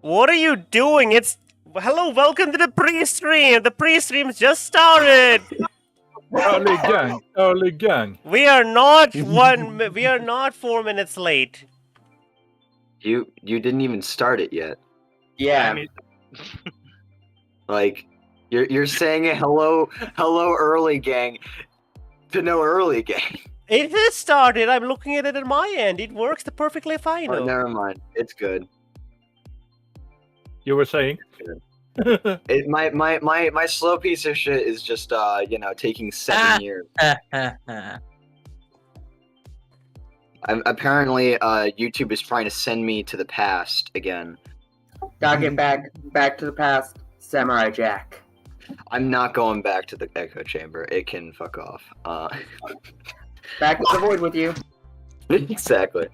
What are you doing? Hello, welcome to the pre-stream. The pre-stream's just started. Early gang. We are not we are not 4 minutes late. You didn't even start it yet. Yeah. Like you're saying hello early gang to no early gang. It has started. I'm looking at it at my end. It works perfectly fine. Oh, never mind. It's good. You were saying? My slow piece of shit is just taking 7 years. Apparently YouTube is trying to send me to the past again. Gotta get back to the past, Samurai Jack. I'm not going back to the echo chamber. It can fuck off. Back to the void with you. Exactly.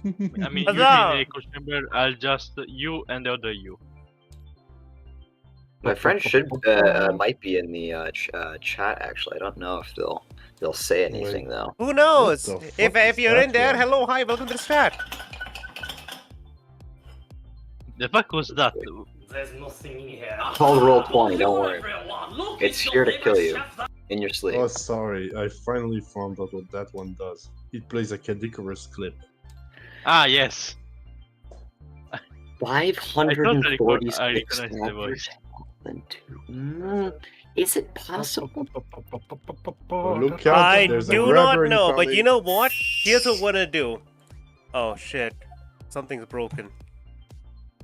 I mean, you Huzzah! in echo chamber, I'll just you and the other you. My friend might be in the chat actually. I don't know if they'll say anything though. Who knows? What the If fuck is you're that in there, guy? hello, hi, welcome to the chat. The fuck was that? There's nothing in here. It's called Roll20, don't worry. It's here to kill you in your sleep. Oh, sorry. I finally found out what that one does. It plays a Cadicarus clip. Ah, yes. 546 I recognize the voice. Is it possible? Look out! I there's a do not grabber know, but incoming. you know what? Here's what we're gonna do. Oh shit. Something's broken.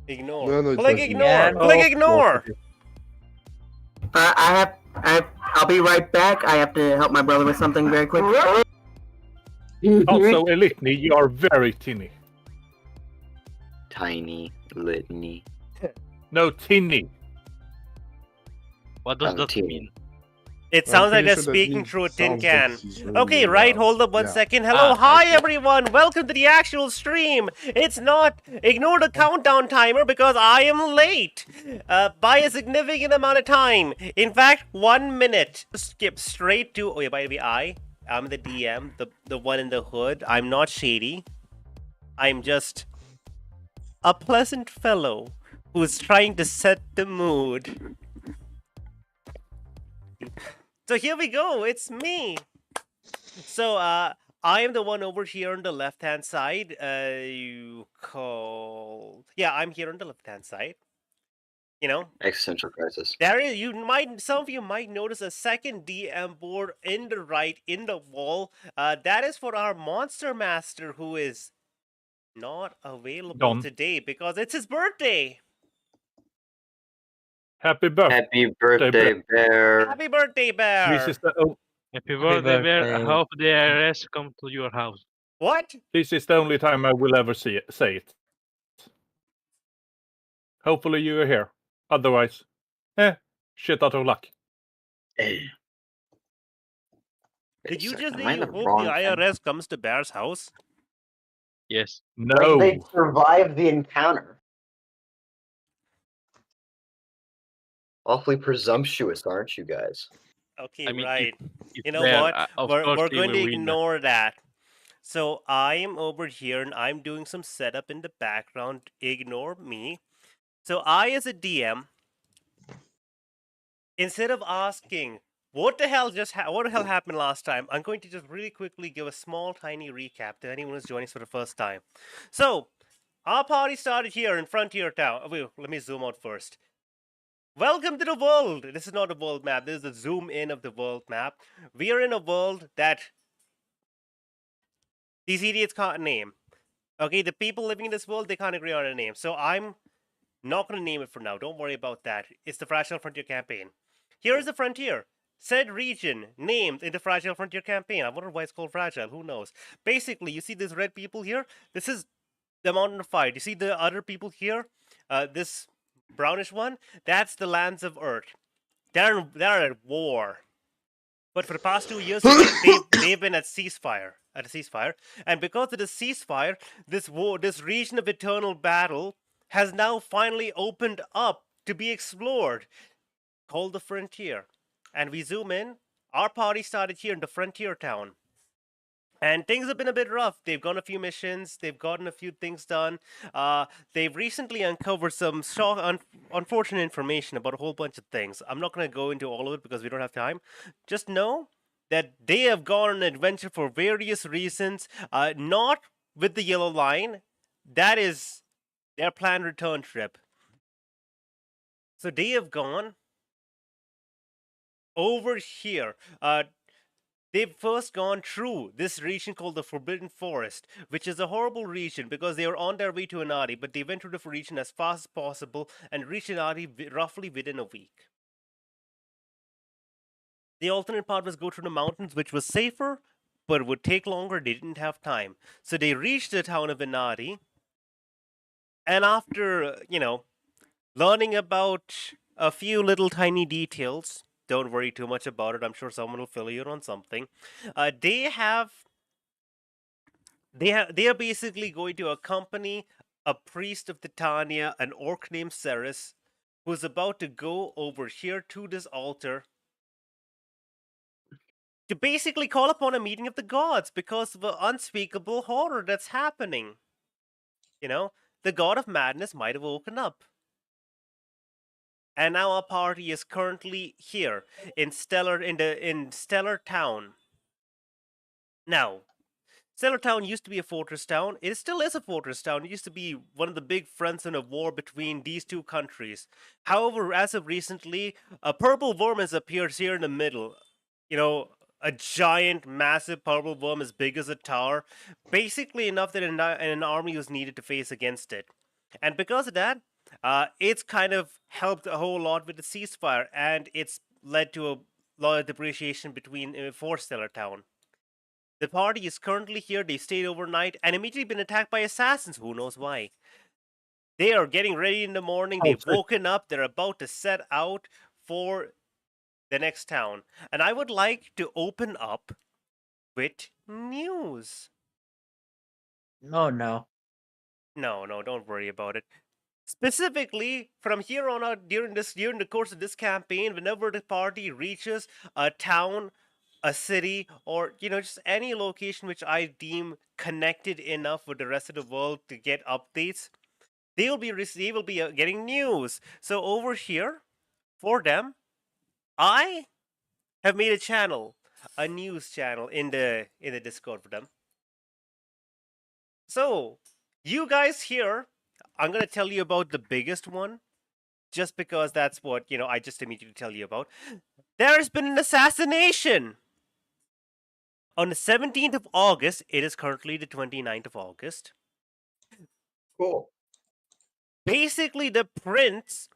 Ignore. No, it Click doesn't. ignore. Yeah, Click no. ignore. I'll be right back. I have to help my brother with something very quick. Also, Litney, you are very tinny. Tiny Litney. No, tinny. What does I'm that teeny. mean? It I'm sounds like pretty they're sure that speaking means through a tin sounds can. like he's really Okay, right, loud. hold up one Yeah. second. Hello, Ah, hi okay. everyone, welcome to the actual stream. It's not, ignore the countdown timer because I am late by a significant amount of time. In fact, 1 minute. Skip straight to, oh yeah, by the way, I'm the DM, the one in the hood. I'm not shady. I'm just a pleasant fellow who's trying to set the mood. So here we go, it's me. So I am the one over here on the left hand side. I'm here on the left hand side. You know, Existential crisis. there is some of you might notice a second DM board in the right in the wall. That is for our monster master who is not available Gone. today because it's his birthday. Happy birthday. Happy birthday, bear. Happy birthday, Bear! This is the Happy birthday, Bear. I hope the IRS come to your house. What? only time I will ever say it. Hopefully you are here. Otherwise, shit out of luck. Did you Wait a just second, say am I in you the hope wrong the thing? IRS comes to Bear's house? Yes. No. They survived the encounter. Awfully presumptuous, aren't you guys? Okay, I mean, right. If You know Bear, what? of We're course he going to will win. ignore that. So I am over here and I'm doing some setup in the background. Ignore me. So I, as a DM, instead of asking what the hell happened last time, I'm going to just really quickly give a small, tiny recap to anyone who's joining us for the first time. So our party started here in Frontier Town. Wait, let me zoom out first. Welcome to the world. This is not a world map. This is the zoom in of the world map. We are in a world that these idiots can't name. Okay, the people living in this world, they can't agree on a name. So I'm not going to name it for now. Don't worry about that. It's the Fragile Frontier campaign. Here is the frontier. Said region named in the Fragile Frontier campaign. I wonder why it's called Fragile. Who knows? Basically, you see these red people here? This is the Mountain of Fire. You see the other people here? This brownish one? That's the lands of Earth. They're at war. But for the past 2 years, they've been at ceasefire. At a ceasefire. And because of the ceasefire, this region of eternal battle has now finally opened up to be explored, called the Frontier. And we zoom in. Our party started here in the Frontier town. And things have been a bit rough. They've gone a few missions. They've gotten a few things done. They've recently uncovered some unfortunate information about a whole bunch of things. I'm not going to go into all of it because we don't have time. Just know that they have gone on an adventure for various reasons. Not with the Yellow Line. That is their planned return trip. So they have gone over here. They've first gone through this region called the Forbidden Forest, which is a horrible region because they were on their way to Anadi, but they went through the region as fast as possible and reached Anadi roughly within a week. The alternate path was go through the mountains, which was safer, but would take longer. They didn't have time. So they reached the town of Anadi, and after, learning about a few little tiny details, don't worry too much about it. I'm sure someone will fill you in on something. They are basically going to accompany a priest of Titania, an orc named Ceres, who's about to go over here to this altar to basically call upon a meeting of the gods because of the unspeakable horror that's happening. The god of madness might have woken up. And now our party is currently here in Stellar Town. Now, Stellar Town used to be a fortress town. It still is a fortress town. It used to be one of the big fronts in a war between these two countries. However, as of recently, a purple worm has appeared here in the middle. A giant, massive purple worm as big as a tower. Basically enough that an army was needed to face against it. And because of that, it's kind of helped a whole lot with the ceasefire, and it's led to a lot of depreciation for Stellar Town. The party is currently here. They stayed overnight and immediately been attacked by assassins. Who knows why? They are getting ready in the morning. They've woken up. They're about to set out for the next town. And I would like to open up with news. Oh no. No, don't worry about it. Specifically, from here on out, during the course of this campaign, whenever the party reaches a town, a city, or just any location which I deem connected enough with the rest of the world to get updates, they will be getting news. So over here, for them, I have made a news channel in the Discord for them. So you guys here, I'm going to tell you about the biggest one, just because that's what, I just immediately tell you about. There has been an assassination! On the 17th of August, it is currently the 29th of August. Cool. Basically, the prince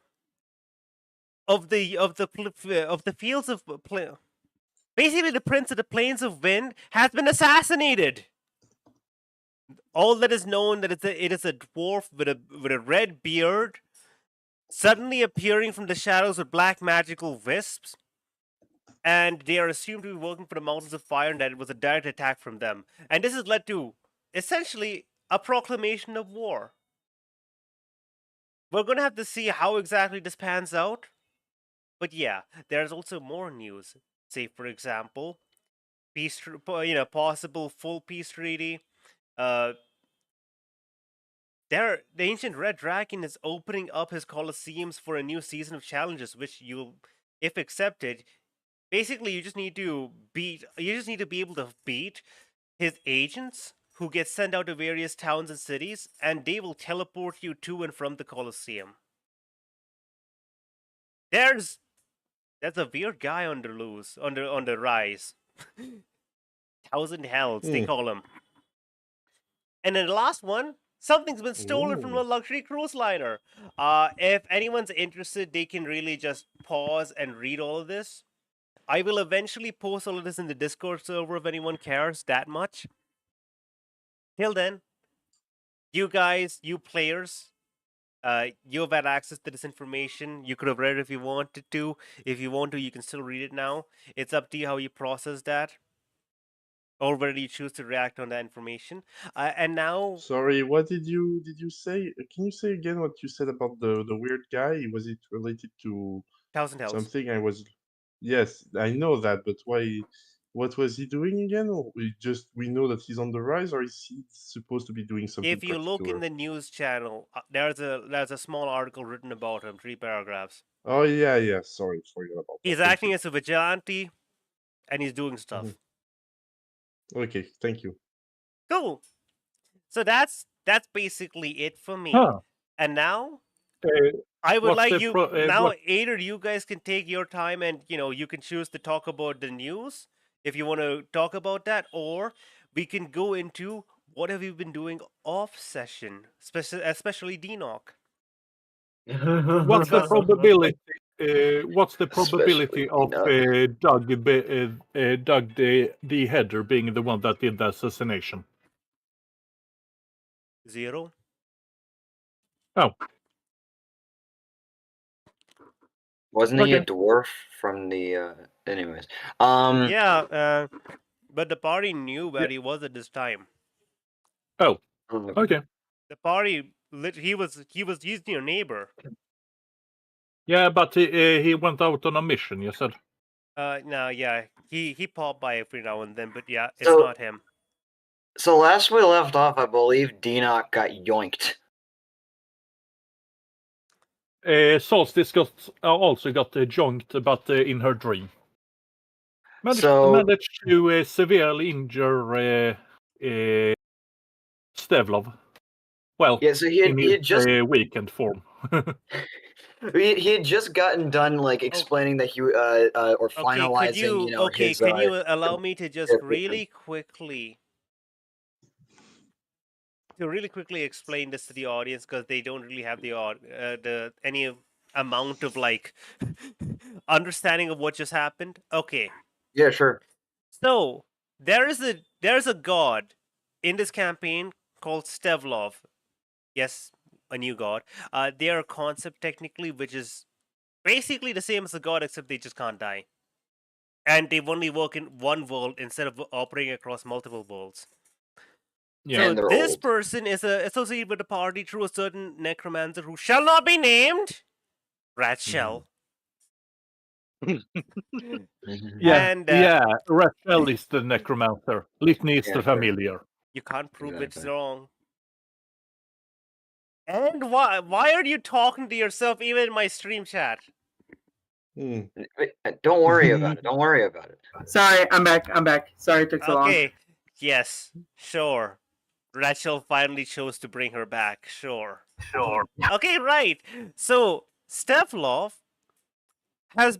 of the fields of basically the prince of the plains of wind has been assassinated. All that is known that it is a dwarf with a red beard, suddenly appearing from the shadows with black magical wisps, and they are assumed to be working for the Mountains of Fire, and that it was a direct attack from them. And this has led to essentially a proclamation of war. We're gonna have to see how exactly this pans out, but yeah, there's also more news. Say, for example, possible full peace treaty. The ancient Red Dragon is opening up his Colosseums for a new season of challenges, which if accepted, basically you just need to be able to beat his agents who get sent out to various towns and cities, and they will teleport you to and from the Colosseum. There's a weird guy on the rise. Thousand Hells, they call him. And then the last one, something's been stolen from a luxury cruise liner. If anyone's interested, they can really just pause and read all of this. I will eventually post all of this in the Discord server if anyone cares that much. Till then, you guys, you players, you have had access to this information. You could have read it if you wanted to. If you want to, you can still read it now. It's up to you how you process that, or whether you choose to react on that information. And now, Sorry, what did you say? Can you say again what you said about the weird guy? Was it related to Thousand Hells. something? Yes, I know that, but What was he doing again? Or we know that he's on the rise, or is he supposed to be doing something If you look in particular? the news channel, there's a small article written about him, 3 paragraphs. Oh yeah. Sorry, forgot about that. He's Thank acting you. as a vigilante, and he's doing stuff. Okay, thank you. Cool. So that's basically it for me. Huh. And now Uh, I would what's like the you pro- now. what- Either you guys can take your time, and you can choose to talk about the news if you want to talk about that, or we can go into what have you been doing off session, especially DNOC. What's the probability? What's the probability Especially of Doug the header being the one that did the assassination? 0. Oh, Wasn't he a Okay. dwarf from the? Anyways, Yeah, but the party knew where he was at this time. okay. The party, he's your neighbor. Yeah, but he went out on a mission. You said. No, yeah, he popped by every now and then, but yeah, it's So- not him. So last we left off, I believe DNOC got yoinked. Solstice also got joinked, but in her dream. Managed to severely injure Stevlov. Well, Yeah, so he in had his just weekend form. he had just gotten done like explaining that he or Okay, finalizing could you his can you allow me to just yeah, really quickly explain this to the audience, because they don't really have the any amount of like understanding of what just happened. Okay, yeah, sure. so there's a god in this campaign called Stevlov. Yes, a new god. They are a concept technically, which is basically the same as a god, except they just can't die. And they only work in one world instead of operating across multiple worlds. Yeah. And So they're this old. person is associated with the party through a certain necromancer who shall not be named. Razzle. Yeah, And Razzle is the necromancer. Litney is Yeah, the sure. familiar. you can't prove it's Exactly. wrong. And why are you talking to yourself even in my stream chat? Hmm. Don't worry about it. Don't worry about it. Sorry, I'm back. Sorry it took so long. Okay, yes, sure. Rachel finally chose to bring her back. Sure. Okay, right. So Stevlov has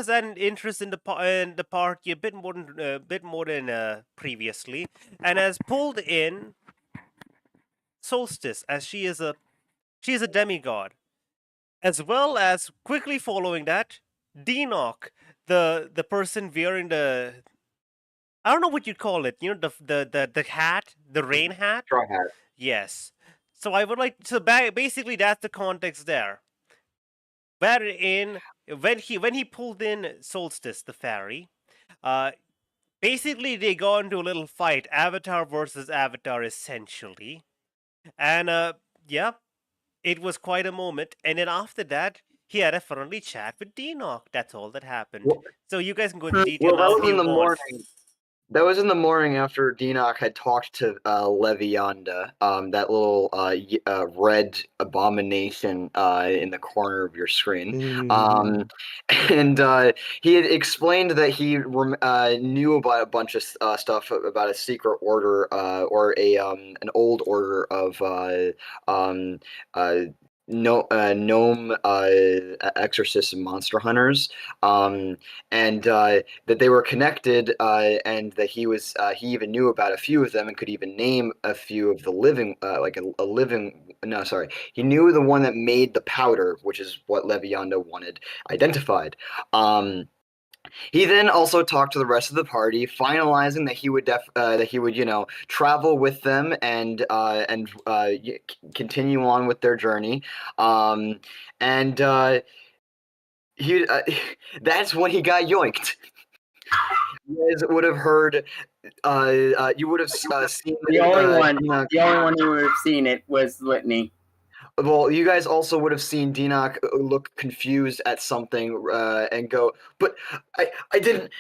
had an interest in the party a bit more than previously, and has pulled in Solstice, as she is a demigod, as well as quickly following that, DNOC, the person wearing the, I don't know what you'd call it. The hat, the rain hat. Straw hat. Yes. So I would like basically that's the context there. Wherein when he pulled in Solstice, the fairy, basically they got into a little fight, Avatar versus Avatar, essentially, and yeah, it was quite a moment. And then after that, he had a friendly chat with DNOC. That's all that happened. Well- So you guys can go into detail Well, that now was if you in the want. morning. That was in the morning after DNOC had talked to Levianda, that little red abomination in the corner of your screen. And he had explained that he knew about a bunch of stuff about a secret order or an old order of gnome exorcists and monster hunters, and that they were connected, and that he even knew about a few of them and could even name a few of the living, he knew the one that made the powder, which is what Levianda wanted identified. He then also talked to the rest of the party, finalizing that he would travel with them and continue on with their journey. That's when he got yoinked. You guys would have heard. You would have seen The only one who would have seen it was Litney. Well, you guys also would have seen DNOC look confused at something and go, "But I didn't."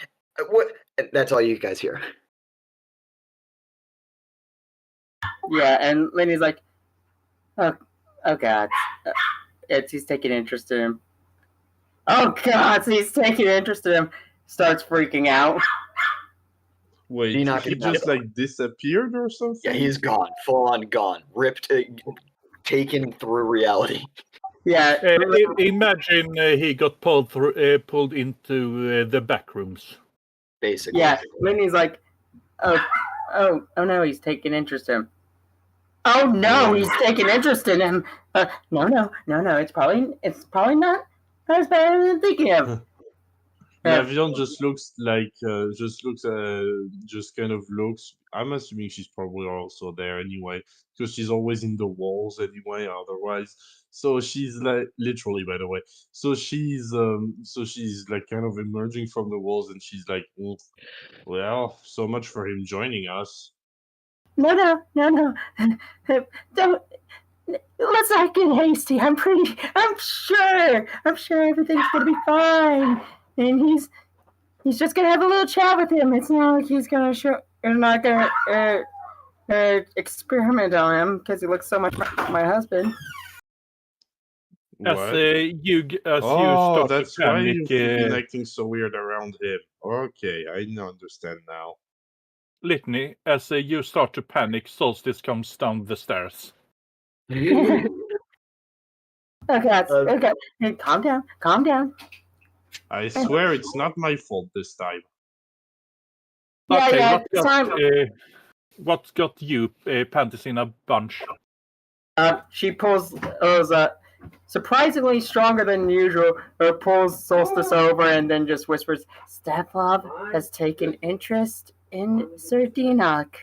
What? That's all you guys hear. Yeah, and Lenny's like, oh God, he's taking interest in him. Oh God, so he's taking interest in him. Starts freaking out. Wait, Enoch he is not just gone. like disappeared or something? Yeah, he's gone. Full on gone. Ripped, taken through reality. Yeah. Imagine he got pulled into the back rooms. Basically. Yeah, Lenny's like, oh no, he's taking interest in him. Oh no, he's taking interest in him. No, it's probably not as bad as I'm thinking of. Lavion just looks like, just kind of looks. I'm assuming she's probably also there anyway, because she's always in the walls anyway. Otherwise, so she's like literally, by the way. So she's like kind of emerging from the walls, and she's like, well, so much for him joining us. No. Don't. Let's not get hasty. I'm sure everything's gonna be fine. And he's just gonna have a little chat with him. It's not like he's gonna experiment on him because he looks so much like my husband. As What? you start That's to why panic, you've been acting so weird around him. Okay, I understand now. Litney, as you start to panic, Solstice comes down the stairs. Okay, hey, calm down. I swear it's not my fault this time. Okay, Yeah, what got you panties in a bunch? She pulls surprisingly stronger than usual. Pulls Solstice over and then just whispers, "Steplov has taken interest in Sir Enoch."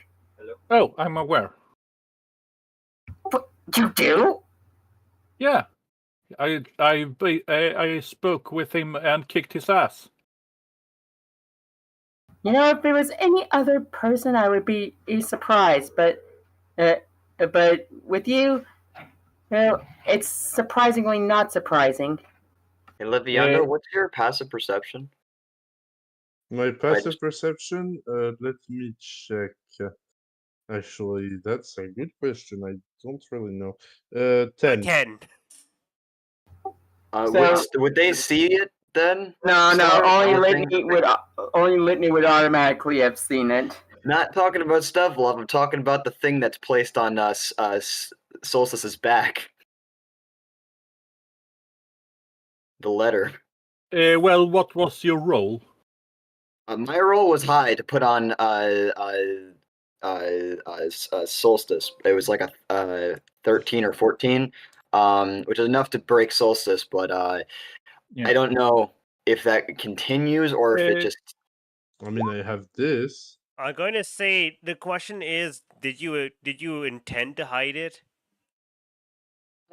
Oh, I'm aware. You do? Yeah, I spoke with him and kicked his ass. You know, if there was any other person, I would be surprised. But with you, it's surprisingly not surprising. Hey, Liviando, what's your passive perception? My passive perception? Let me check. Actually, that's a good question. I don't really know. 10. 10. Would they see it then? No, Sorry, only nothing. Litney would automatically have seen it. Not talking about stuff, love. I'm talking about the thing that's placed on Solstice's back. The letter. Well, what was your role? My role was high to put on Solstice. It was like a 13 or 14, which is enough to break Solstice, but Yeah. I don't know if that continues or if it just... I mean, I have this. I'm going to say the question is, did you intend to hide it?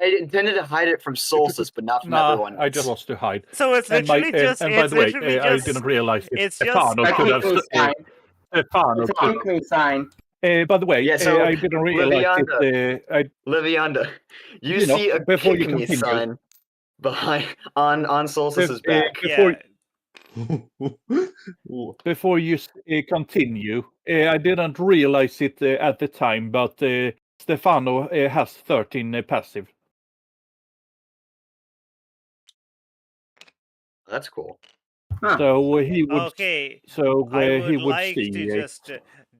I intended to hide it from Solstice, but not from everyone. I just was to hide. So it's And literally just. and by It's the way, literally I just. didn't realize it. It's just Stefano A could have. pick me sign. Stefano It's a could. pick me sign. By the way, Yeah, so, I didn't realize it. Livianda, you You know, see a before you kick me continue. sign behind on Solstice's back. Yeah. Before you continue, I didn't realize it at the time, but Stefano has 13 passive. That's cool. Huh. So he would. Okay. So I he would would like see. to just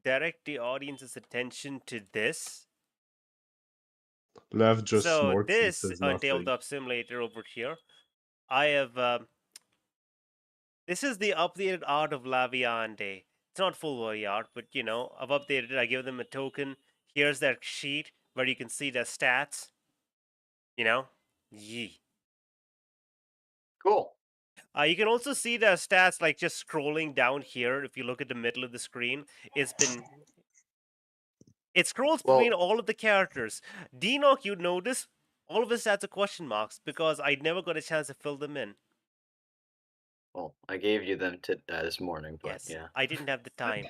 direct the audience's attention to this. Lav just So snorts and this says Untitled nothing. Simulator over here, I have. This is the updated art of Laviande. It's not full body art, but you know, I've updated it. I give them a token. Here's their sheet where you can see their stats. You know, yee. Cool. You can also see their stats like just scrolling down here. If you look at the middle of the screen, it scrolls between all of the characters. Enoch, you notice all of his stats are question marks because I never got a chance to fill them in. Well, I gave you them this morning, but Yes, yeah. I didn't have the time.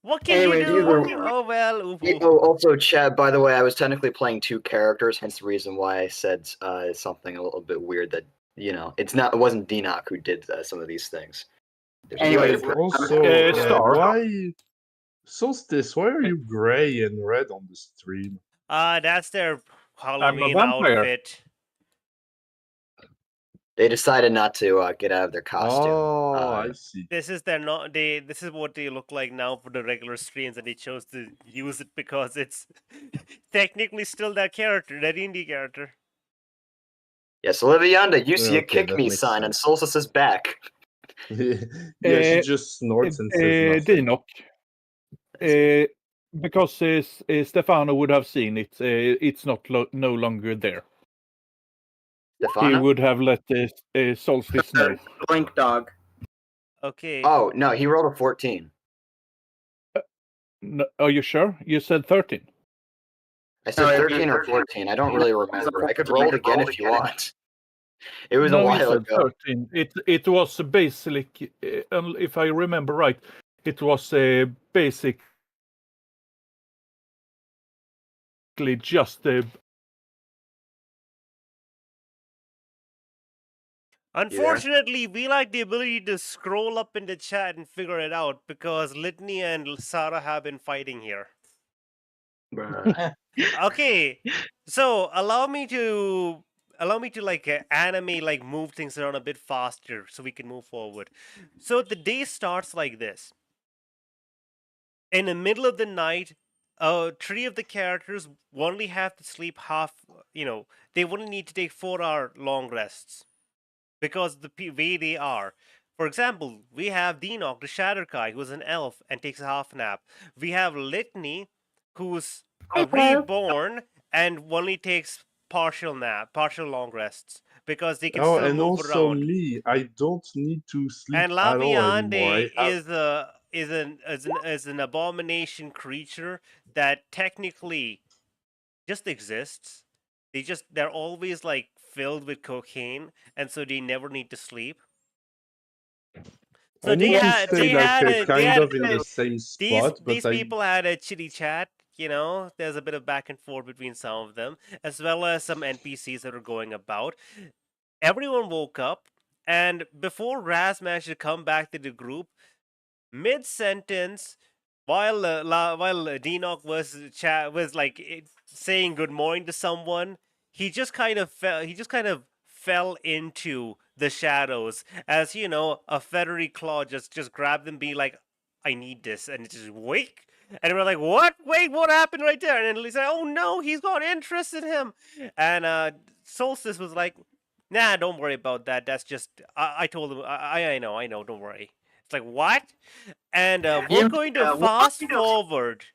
What can Anyways, you you do? were- Oh well. Oof, oof. Oh, also, Chad, by the way, I was technically playing two characters, hence the reason why I said something a little bit weird that, you know, it wasn't Enoch who did some of these things. There's Anyways, no- Also, Star. why Solstice? Why are you gray and red on the stream? That's their Halloween vampire. outfit. They decided not to get out of their costume. Oh, I see. This is their not they. This is what they look like now for the regular streams, and they chose to use it because it's technically still that character, that indie character. Yes, Olivianda, you see a Okay, kick that me makes sign on sense. Solstice's back. Yeah, she just snorts and says nothing. Dinok. Because Stefano would have seen it, it's not no longer there. He Stefano? would have let Solstice know. Blink dog. Okay. Oh, no, he rolled a 14. No, are you sure? You said 13. I said 13 or 14. I don't really remember. I could roll it again if you want. It was a No, you while said ago. 13. It was basically, if I remember right, it was basically just Unfortunately, we like the ability to scroll up in the chat and figure it out because Litney and Sarah have been fighting here. Okay, so allow me to like move things around a bit faster so we can move forward. So the day starts like this. In the middle of the night, three of the characters only have to sleep half. They wouldn't need to take 4-hour long rests because the way they are. For example, we have Dinok, the Shatterkai, who's an elf and takes a half nap. We have Litney, who's a reborn and only takes partial long rests because they can Oh, still and move also around. me, I don't need to sleep And at all anymore. Laviande is an abomination creature that technically just exists. They're always like filled with cocaine, and so they never need to sleep. So I need to stay kind of in the same spot, these people had a chitty chat. There's a bit of back and forth between some of them, as well as some NPCs that are going about. Everyone woke up, and before Raz managed to come back to the group, mid-sentence, while Dinok was like saying good morning to someone, he just kind of fell into the shadows as a feathery claw just grabbed him, be like, I need this, and it just wake. And we're like, what? Wait, what happened right there? And he said, oh no, he's got interest in him. And Solstice was like, nah, don't worry about that. That's just I told him. I know. Don't worry. It's like, what? And we're going to fast forward.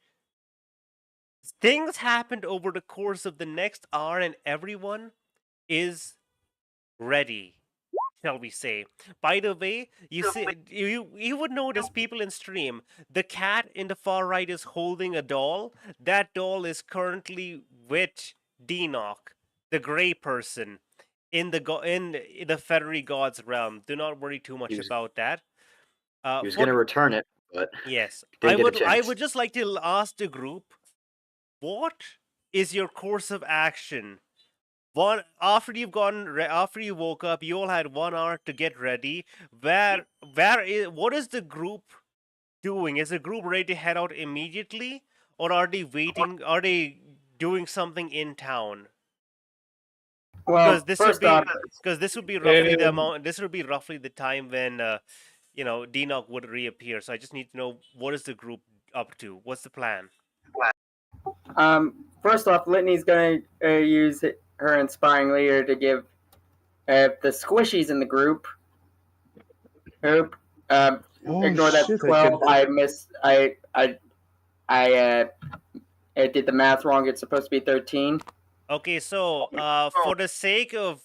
Things happened over the course of the next hour, and everyone is ready, shall we say. By the way, you would notice people in stream. The cat in the far right is holding a doll. That doll is currently with Dinok, the gray person, in the Feathery God's realm. Do not worry too much about that. He was going to return it, but yes, didn't get a I chance. would just like to ask the group, what is your course of action? After you woke up, you all had 1 hour to get ready. What is the group doing? Is the group ready to head out immediately, or are they waiting? Are they doing something in town? Well, Because this would be roughly the amount. This would be roughly the time when Dinok would reappear. So I just need to know, what is the group up to? What's the plan? First off, Litney's going to use her inspiring leader to give the squishies in the group. Ignore that 12. I did the math wrong. It's supposed to be 13. Okay, so for the sake of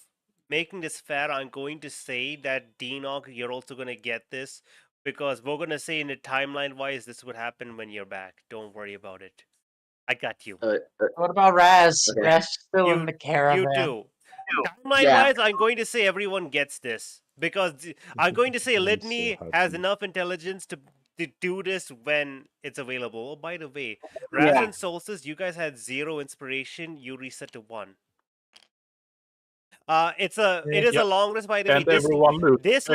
making this fair, I'm going to say that Dinok, you're also going to get this, because we're going to say in the timeline-wise, this would happen when you're back. Don't worry about it. I got you. What about Raz? Okay. Raz is still in the caravan. You do. Timeline-wise, I'm going to say everyone gets this, because I'm going to say I'm Litney so has happy. enough intelligence to do this when it's available. Oh, by the way, Razzle and Solstice, you guys had 0 inspiration. You reset to 1. It is a long rest, by the way. And everyone loses. This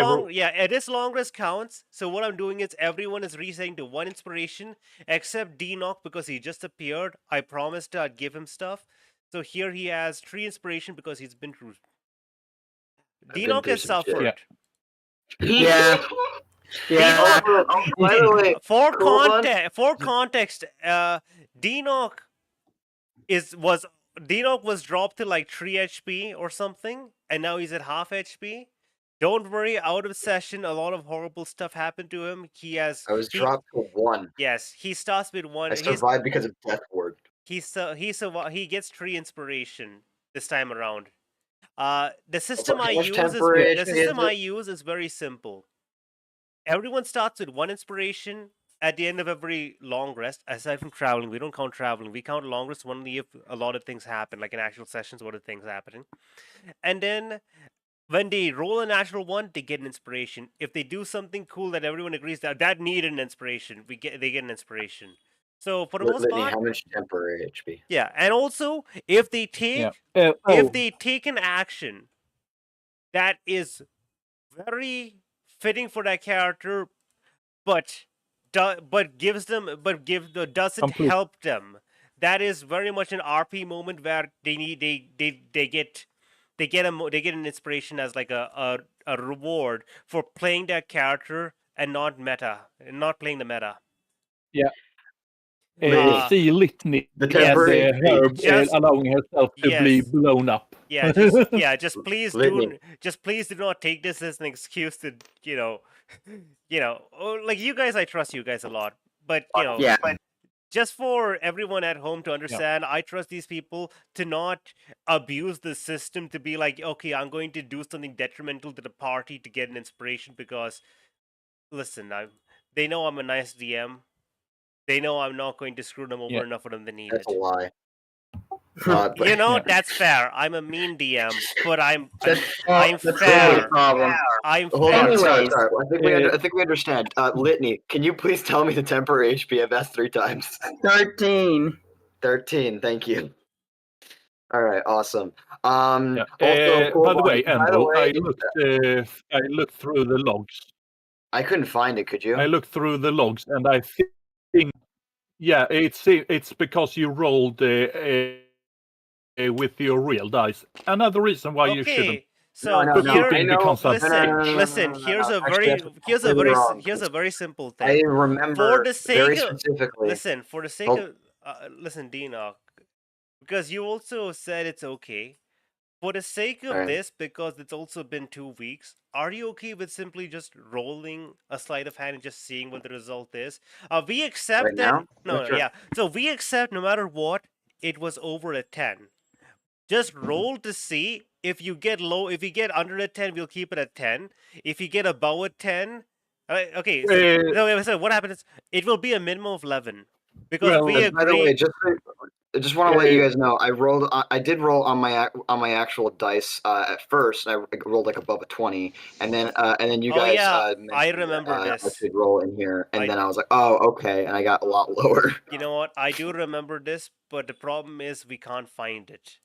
long rest counts. So what I'm doing is everyone is resetting to 1 inspiration, except D-Knock because he just appeared. I promised I'd give him stuff. So here he has 3 inspiration because he's been through. D-Knock has suffered. Yeah. Yeah. By the way, For context, D-Knock was dropped to like 3 HP or something, and now he's at half HP. Don't worry, out of session, a lot of horrible stuff happened to him. I was dropped to 1. Yes, he starts with 1. I survived because of Death Ward. He gets 3 inspiration this time around. The system I use is very simple. Everyone starts with 1 inspiration at the end of every long rest. Aside from traveling, we don't count traveling. We count long rest only if a lot of things happen, like in actual sessions, what are things happening. And then when they roll a natural 1, they get an inspiration. If they do something cool that everyone agrees that needed an inspiration, they get an inspiration. So for the most part, how much temporary HP? Yeah, and also if they take an action that is very fitting for that character, but doesn't help them, that is very much an RP moment where they get an inspiration as like a reward for playing that character and not playing the meta. Yeah. See Litney, the temporary herb allowing herself to be blown up. Yeah, just please do not take this as an excuse to like you guys. I trust you guys a lot, but just for everyone at home to understand, I trust these people to not abuse the system to be like, okay, I'm going to do something detrimental to the party to get an inspiration because, listen, they know I'm a nice DM. They know I'm not going to screw them over enough for them to need That's a lie. That's fair. I'm a mean DM, but I'm fair. I'm fair. Sorry. I think we understand. Litney, can you please tell me the temporary HP? I've asked 3 times. 13. 13. Thank you. All right. Awesome. Also, by the way, Andrew, I looked through the logs. I couldn't find it. Could you? I looked through the logs, and I think, it's because you rolled with your real dice. Another reason why you shouldn't. So listen. Here's a very simple thing. I remember very specifically. Listen, for the sake of listen, D-Knock, because you also said it's okay. For the sake of this, because it's also been 2 weeks, are you okay with simply just rolling a sleight of hand and just seeing what the result is? We accept that. So we accept no matter what, it was over a 10. Just roll to see if you get low. If you get under a 10, we'll keep it at 10. If you get above a 10, okay. So what happens? It will be a minimum of 11 because we agree. By the way, I just want to let you guys know, I did roll on my actual dice at first. I rolled like above a 20, and then you guys. I remember this. I should roll in here, and then I was like, oh, okay, and I got a lot lower. You know what? I do remember this, but the problem is we can't find it.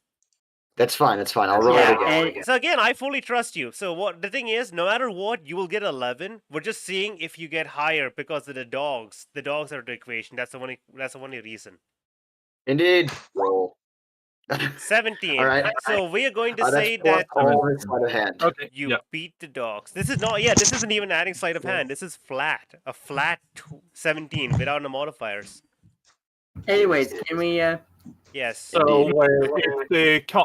That's fine. I'll roll it again. So again, I fully trust you. So what the thing is, no matter what, you will get 11. We're just seeing if you get higher because of the dogs. The dogs are the equation. That's the only reason. Indeed. Roll. 17. All right. So we are going to say that you beat the dogs. This is not. Yeah, this isn't even adding sleight of hand. This is flat. A flat 17 without the modifiers. Anyways, can we? Yes. So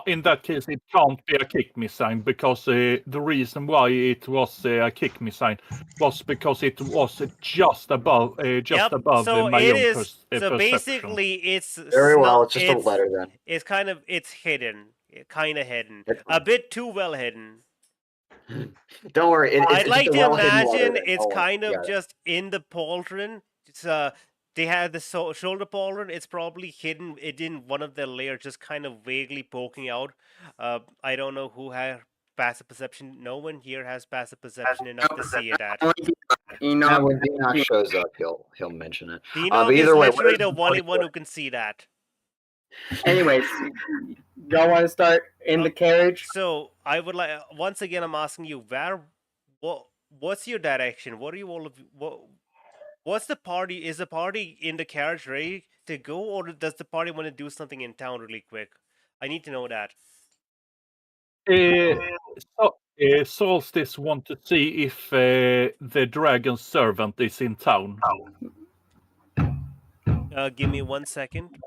in that case, it can't be a kick me sign because the reason why it was a kick me sign was because it was just above my own perception. So basically, it's very well. It's just a letter then. It's kind of hidden, a bit too well hidden. Don't worry. I'd like to imagine it's kind of just in the pauldron. It's They had the shoulder pauldron. It's probably hidden in one of their layers, just kind of vaguely poking out. I don't know who has passive perception. No one here has passive perception enough to see it at. When Enoch shows up, he'll mention it. Enoch is literally the only one who can see that. Anyways, y'all want to start in the carriage? So I would like once again. I'm asking you, what's your direction? What are you all of what's the party? Is the party in the carriage ready to go, or does the party want to do something in town really quick? I need to know that. Solstice want to see if the dragon servant is in town. Give me 1 second.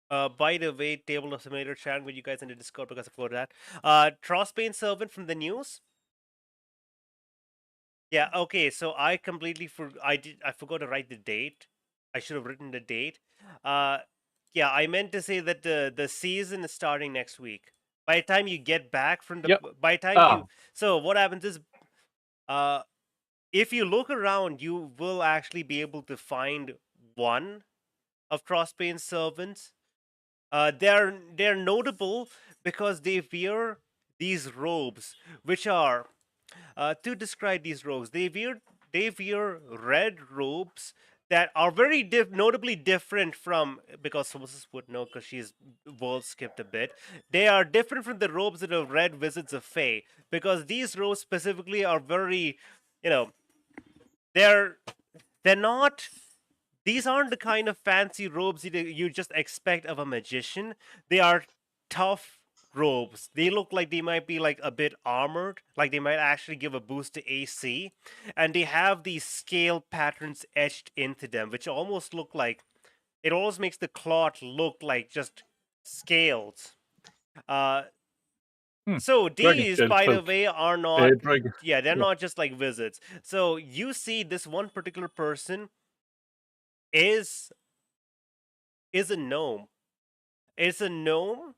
By the way, Table of Simulator chat with you guys in the Discord because I forgot that. Trossbane servant from the news. Yeah. Okay. So I completely I forgot to write the date. I should have written the date. Yeah. I meant to say that the season is starting next week. By the time you get back from the, Yep. by the time you, so what happens is, if you look around, you will actually be able to find one of Trossbane's servants. They're notable because they wear these robes, which are to describe these robes. They wear red robes that are very notably different from, because Solstice would know because she's world skipped a bit. They are different from the robes that have red Wizards of Fae, because these robes specifically are very, they're not. These aren't the kind of fancy robes you just expect of a magician. They are tough robes. They look like they might be like a bit armored, like they might actually give a boost to AC, and they have these scale patterns etched into them, which almost look like, it almost makes the cloth look like just scales. So these, by the way, are not. Yeah, they're not just like wizards. So you see, this one particular person is a gnome. It's a gnome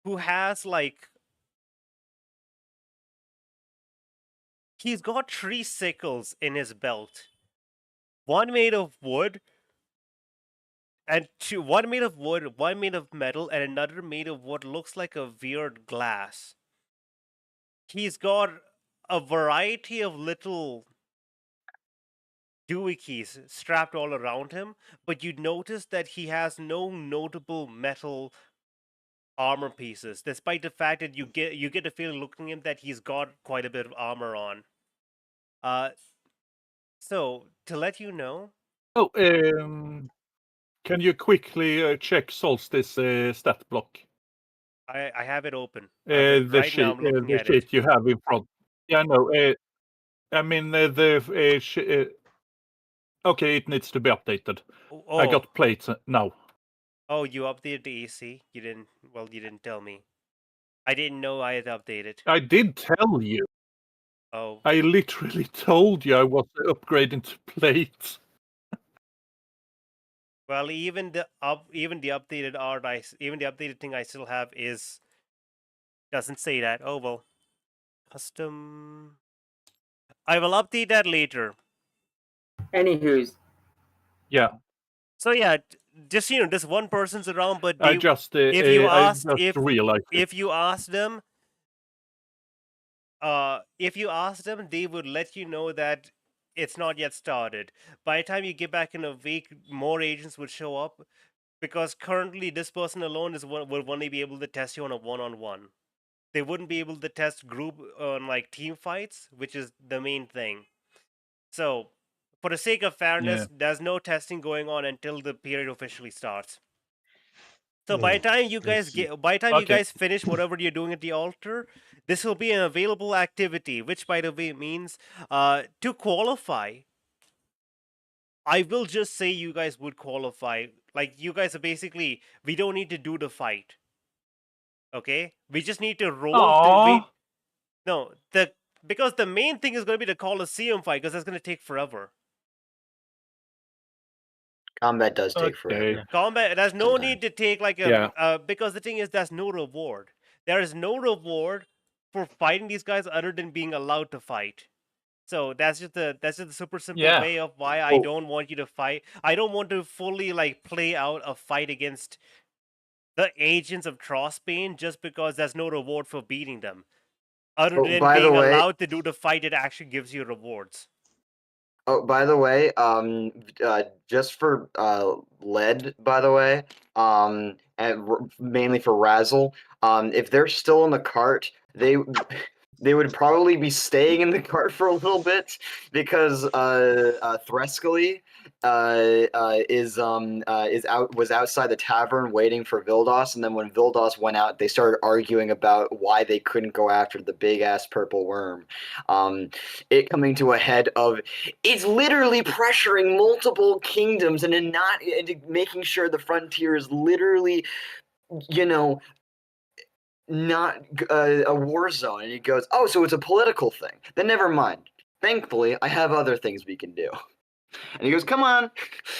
who has like, he's got 3 sickles in his belt. One made of wood, and one made of wood, one made of metal, and another made of what looks like a weird glass. He's got a variety of little doohickeys strapped all around him, but you notice that he has no notable metal armor pieces, despite the fact that you get a feeling looking at him that he's got quite a bit of armor on. So to let you know. Oh, can you quickly check Solstice stat block? I have it open. The Right sheet, now I'm looking the at sheet it. you have in front. Yeah, no. I mean okay, it needs to be updated. Oh. I got plates now. Oh, you updated the AC? You didn't. Well, you didn't tell me. I didn't know I had updated. I did tell you. Oh. I literally told you I was upgrading to plates. Well, even the updated art, even the updated thing I still have doesn't say that. Oh well. Custom. I will update that later. Anywho's. Yeah. So yeah, just this one person's around, but I just realized if you ask them, they would let you know that it's not yet started. By the time you get back in a week, more agents would show up, because currently this person alone will only be able to test you on a one-on-one. They wouldn't be able to test group on like team fights, which is the main thing. So, for the sake of fairness, there's no testing going on until the period officially starts. So by the time you guys you guys finish whatever you're doing at the altar, this will be an available activity, which by the way means to qualify. I will just say you guys would qualify. Like, you guys are basically, we don't need to do the fight. Okay? We just need to roll because the main thing is going to be the Colosseum fight, because that's going to take forever. Combat does take forever. Combat, there's no need to take like because the thing is, there's no reward. There is no reward for fighting these guys other than being allowed to fight. So that's just the super simple way of why I don't want you to fight. I don't want to fully like play out a fight against the agents of Trossbane just because there's no reward for beating them. Other than being allowed to do the fight, it actually gives you rewards. Oh, by the way, just for lead, by the way, and mainly for Razzle, if they're still in the cart, they would probably be staying in the cart for a little bit because Threscally was outside the tavern waiting for Vildos, and then when Vildos went out, they started arguing about why they couldn't go after the big ass purple worm. It coming to a head of it's literally pressuring multiple kingdoms and making sure the frontier is literally, not a war zone. And he goes, oh, so it's a political thing. Then never mind. Thankfully, I have other things we can do. And he goes, come on.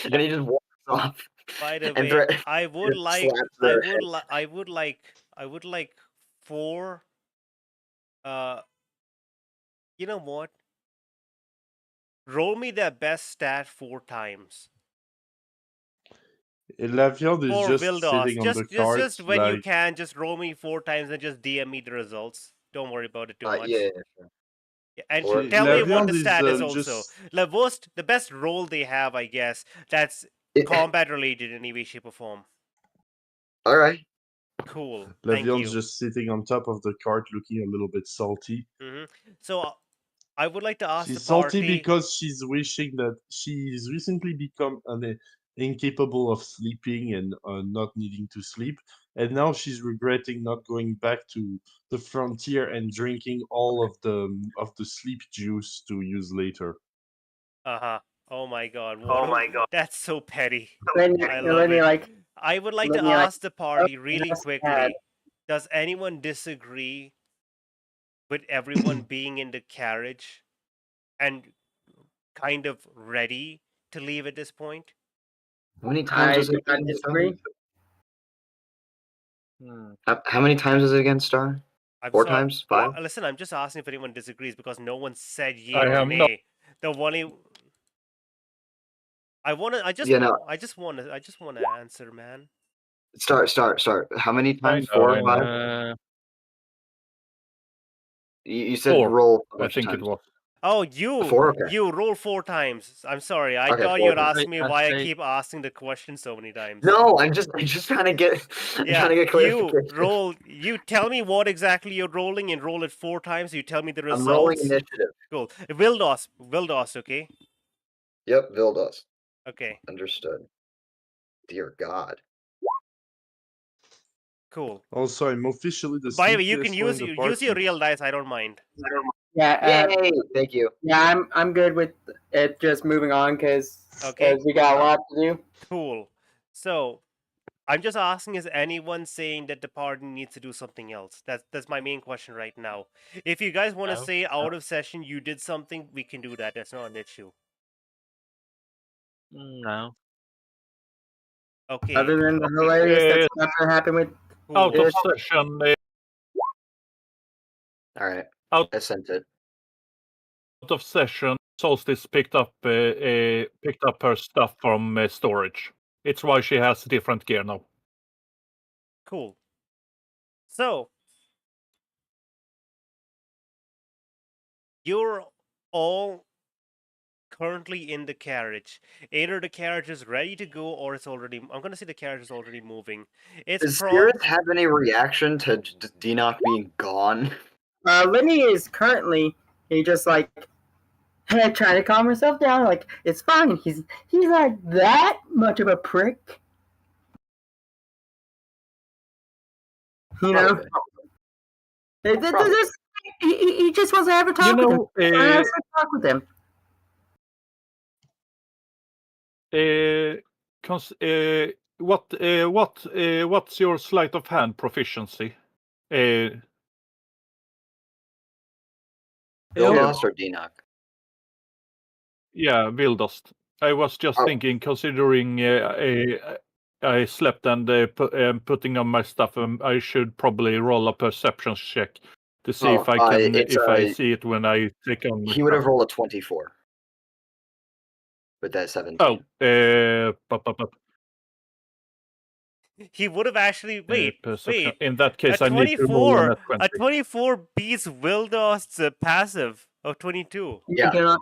And he just walks off. By the And way, I would just like, slaps I their would, head. I would like 4. You know what? Roll me their best stat 4 times. Lavion is For just Vildos, sitting on the cart, just when you like, can, just roll me 4 times and just DM me the results. Don't worry about it too much. Yeah. Yeah, and Or- tell me what Lavion the stat is also. just The best role they have, I guess, that's combat related in any way, shape, or form. All right. Cool. Thank you. Lavion's just sitting on top of the cart, looking a little bit salty. So I would like to ask She's the party. salty because she's wishing that she's recently become incapable of sleeping and not needing to sleep, and now she's regretting not going back to the frontier and drinking all of the sleep juice to use later. Oh my god. Oh my god. That's so petty. Then I love it. like, I would like let to me, like, ask the party really just quickly. add- Does anyone disagree with everyone being in the carriage and kind of ready to leave at this point? How many times is it I again, disagree. Star? How many times is it again, Star? I'm 4 sorry. times? 5? Well, listen, I'm just asking if anyone disagrees because no one said yay I or have nay. The one I just want to answer, man. Start. How many times? I know, 4 I or know. 5? You said 4. roll a I bunch of think it times. was. Oh, you 4? Okay. you roll 4 times. I'm sorry. I Okay, thought 4 you'd times. ask me why I keep asking the question so many times. No, I'm just trying to get clarification. You tell me what exactly you're rolling and roll it 4 times. You tell me the results. I'm rolling initiative. Cool. Vildos, okay? Yep, Vildos. Okay. Understood. Dear God. Cool. Also, I'm officially the By the way, you can sleepiest one in the use your party. real dice. I don't mind. Yeah. Yay! Thank you. Yeah, I'm good with it. Just moving on because we got a lot to do. Cool. So, I'm just asking: is anyone saying that the party needs to do something else? That's my main question right now. If you guys want to say out of session you did something, we can do that. That's not an issue. No. Okay. Other than the hilarious that's not happened with. Cool. Out of session. All right. I sent it. Out of session, Solstice picked up her stuff from storage. It's why she has different gear now. Cool. So, you're all currently in the carriage. Either the carriage is ready to go or it's already... I'm going to say the carriage is already moving. Does Spirit have any reaction to Denock being gone? Litney is currently just like trying to calm herself down. Like, it's fine. He's not that much of a prick. You know? He just wants to have a talk with him. Talk with him. What's your sleight of hand proficiency? Vildos or Denock? Yeah, Vildos. I was just thinking, considering I slept and putting on my stuff, I should probably roll a perception check to see if I can I see it when I take on. He would have rolled a 24. But that's 17. He would have actually wait. In that case, I need to roll on a 20. A 24 beats Vildos' passive of 22. Yeah.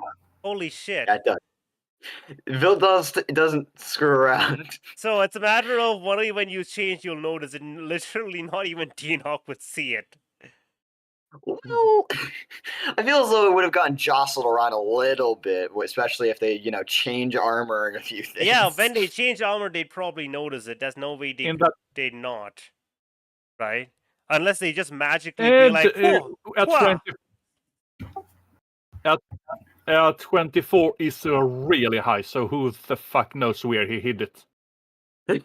Holy shit. Yeah, it does. Vil doesn't screw around. So it's a matter of only when you change you'll notice it. Literally not even Enoch would see it. Well, I feel as though it would have gotten jostled around a little bit, especially if they, change armor and a few things. Yeah, when they change armor, they'd probably notice it. There's no way they'd not. Right? Unless they just magically be like, whoa, at whoa. 24 is really high, so who the fuck knows where he hid it? He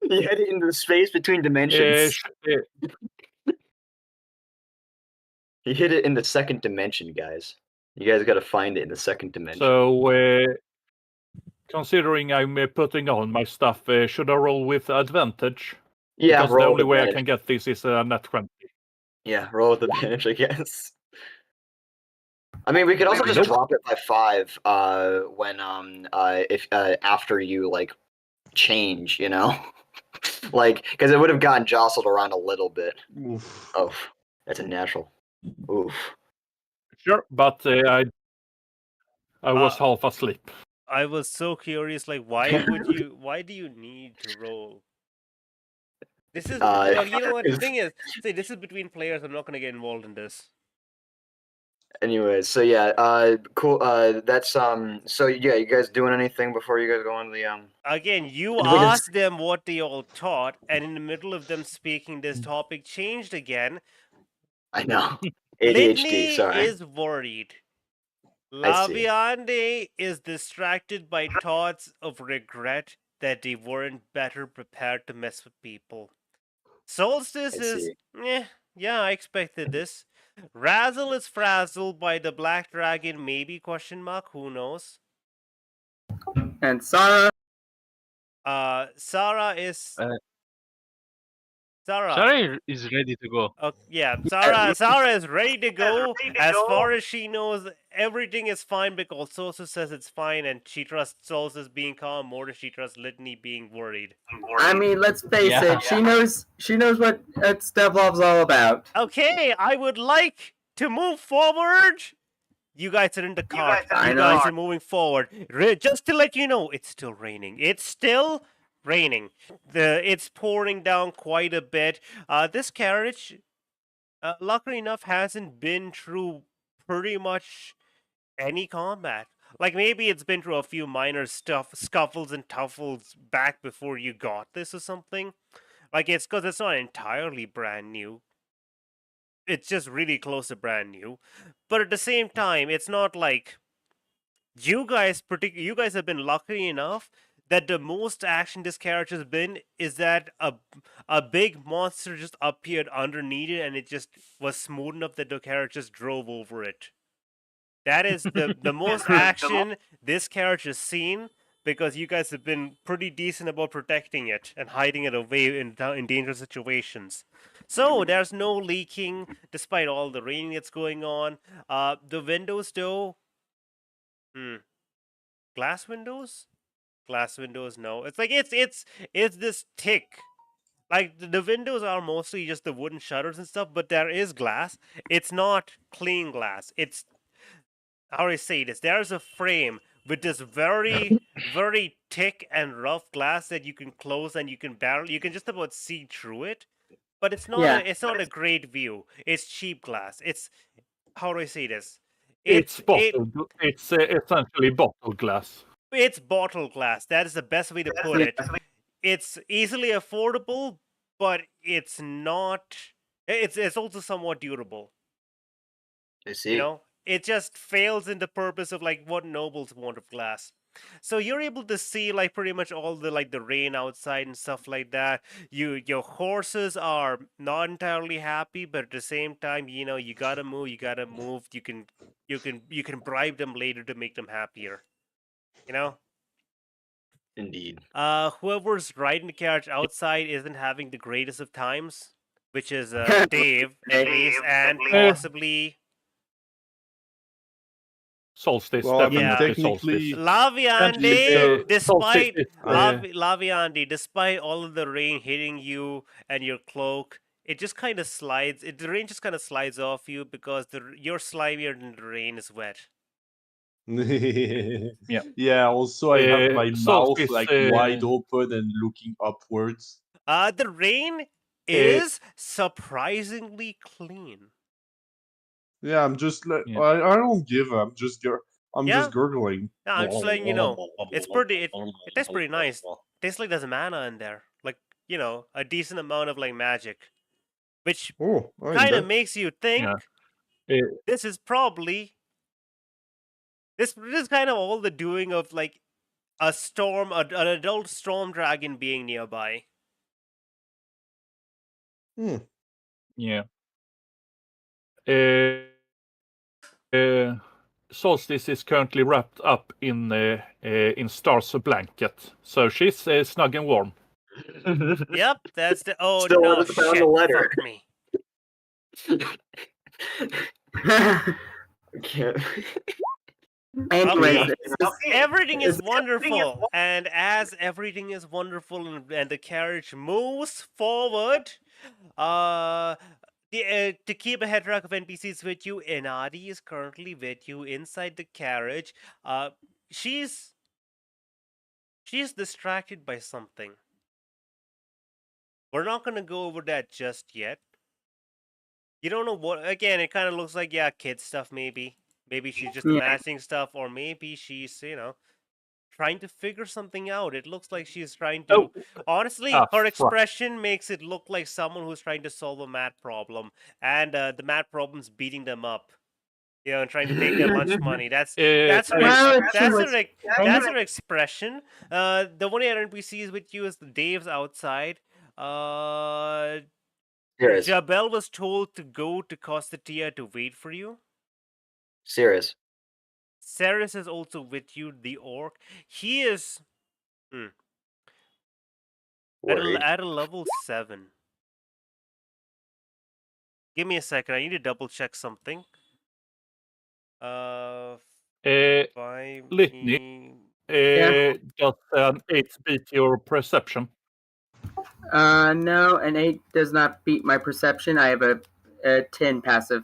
hid it into the space between dimensions. He hid it in the second dimension, guys. You guys got to find it in the second dimension. So, considering I'm putting on my stuff, should I roll with advantage? Yeah, because the only way I can get this is a nat 20. Yeah, roll with advantage, I guess. I mean, we could also just drop it by 5 when if after you change, like because it would have gotten jostled around a little bit. Oof. Oh, that's a natural. Oof. Sure, but I was half asleep. I was so curious, like, why do you need to roll? This is, you know what, the thing is, see, this is between players, I'm not going to get involved in this. Anyways, so yeah, cool, that's, so yeah, you guys doing anything before you guys go on the, Again, you asked them what they all thought, and in the middle of them speaking, this topic changed again. I know. ADHD, Litney sorry. is worried. Laviande is distracted by thoughts of regret that they weren't better prepared to mess with people. Solstice is, yeah, I expected this. Razzle is frazzled by the black dragon, maybe, question mark, who knows? And Sarah? Sarah is... Sarah is ready to go. Yeah, Sarah is ready to go. As far as she knows, everything is fine because Solstice says it's fine, and she trusts Solstice being calm more than she trusts Litney being worried. I mean, let's face it. She knows what Stevlov's all about. Okay, I would like to move forward. You guys are in the car. You guys are moving forward. Just to let you know, it's still raining. It's still raining. It's pouring down quite a bit. This carriage, luckily enough, hasn't been through pretty much any combat. Like, maybe it's been through a few minor scuffles and tuffles back before you got this or something. Like, it's because it's not entirely brand new. It's just really close to brand new. But at the same time, it's not like you guys have been lucky enough that the most action this character has been is that a big monster just appeared underneath it and it just was smooth enough that the character just drove over it. That is the most action this character's seen, because you guys have been pretty decent about protecting it and hiding it away in dangerous situations. So there's no leaking despite all the rain that's going on. The windows though, glass windows? Glass windows, no. It's like it's this thick. Like the windows are mostly just the wooden shutters and stuff, but there is glass. It's not clean glass. It's, how do I say this? There's a frame with this very, very thick and rough glass that you can close and you can just about see through it. But it's not it's not a great view. It's cheap glass. It's, how do I say this? It's bottled. It's essentially bottled glass. It's bottle glass. That is the best way to put it. It's easily affordable, but it's not. It's also somewhat durable. I see. You know, it just fails in the purpose of like what nobles want of glass. So you're able to see like pretty much all the like the rain outside and stuff like that. Your horses are not entirely happy, but at the same time, you gotta move. You can bribe them later to make them happier. Indeed. Whoever's riding the carriage outside isn't having the greatest of times, which is Dave, at least, and possibly Solstice. Well, I mean, technically, Laviande, despite all of the rain hitting you and your cloak, it just kind of slides. The rain just kind of slides off you because you're slimier than the rain is wet. Yeah. Also, I have my mouth Solstice, like wide open and looking upwards. The rain is surprisingly clean. Yeah, I'm just like Yeah. I don't give. I'm just Yeah. just gurgling. Yeah, I'm just letting you know. It's pretty. It tastes pretty nice. Tastes like there's mana in there, like a decent amount of like magic, which Oh, kind of makes you think Yeah. this is probably this is kind of all the doing of like a storm, an adult storm dragon being nearby. Yeah. Solstice is currently wrapped up in Star's blanket, so she's snug and warm. Yep, that's the. Oh Still no! haven't found Shit! the letter. Fuck me. Okay. Anyways, Okay, it's- everything is it's- wonderful, and as everything is wonderful and the carriage moves forward, to keep a head track of NPCs with you, Inadi is currently with you inside the carriage. She's distracted by something. We're not gonna go over that just yet. You don't know what. Again, it kind of looks like kid stuff maybe. Maybe she's just Yeah. imagining stuff, or maybe she's trying to figure something out. It looks like she's trying to. Oh. Honestly, Ah, her fuck. expression makes it look like someone who's trying to solve a math problem, and the math problem's beating them up. And trying to make them much money. That's her. Well, she That's was her. kind That's of- her expression. The one other NPCs with you is Dave's outside. Serious. Jabel was told to go to Costatia to wait for you. Serious. Ceres is also with you, the orc. He is Worried. at a level 7. Give me a second. I need to double check something. Litney, Yeah. does an 8 beat your perception? No, an 8 does not beat my perception. I have a 10 passive.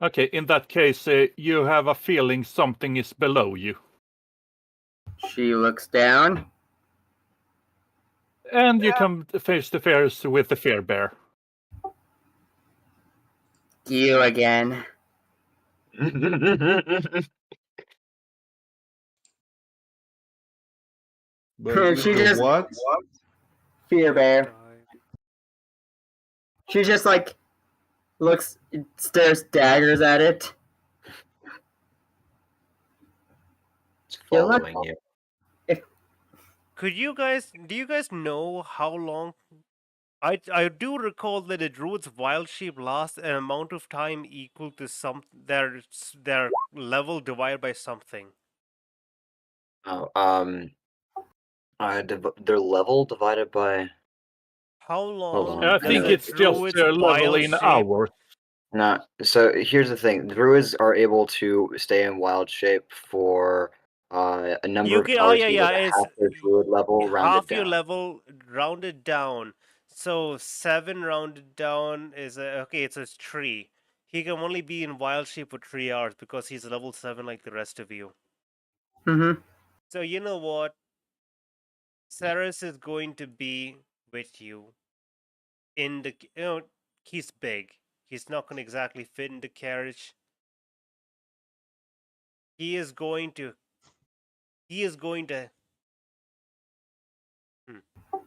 Okay, in that case, you have a feeling something is below you. She looks down. And you come face to face with the fear bear. You again. But She with the just- what? Fear bear. She just like looks, stares daggers at it. It's Yeah, look- following you. do you guys know how long? I do recall that the druid's wild shape lasts an amount of time equal to their level divided by something. Oh, their level divided by. How long? on. I Yeah, think does it's the just druid's their level wild in shape- hours. No. So here's the thing: druids are able to stay in wild shape for a number You of can- hours. yeah, equal to it's- half their druid level rounded Half down. your level rounded down. So 7 rounded down is okay. It's a 3. He can only be in wild shape for 3 hours because he's level 7 like the rest of you. Mm-hmm. So you know what? Ceres is going to be with you in the. He's big. He's not going to exactly fit in the carriage. He is going to.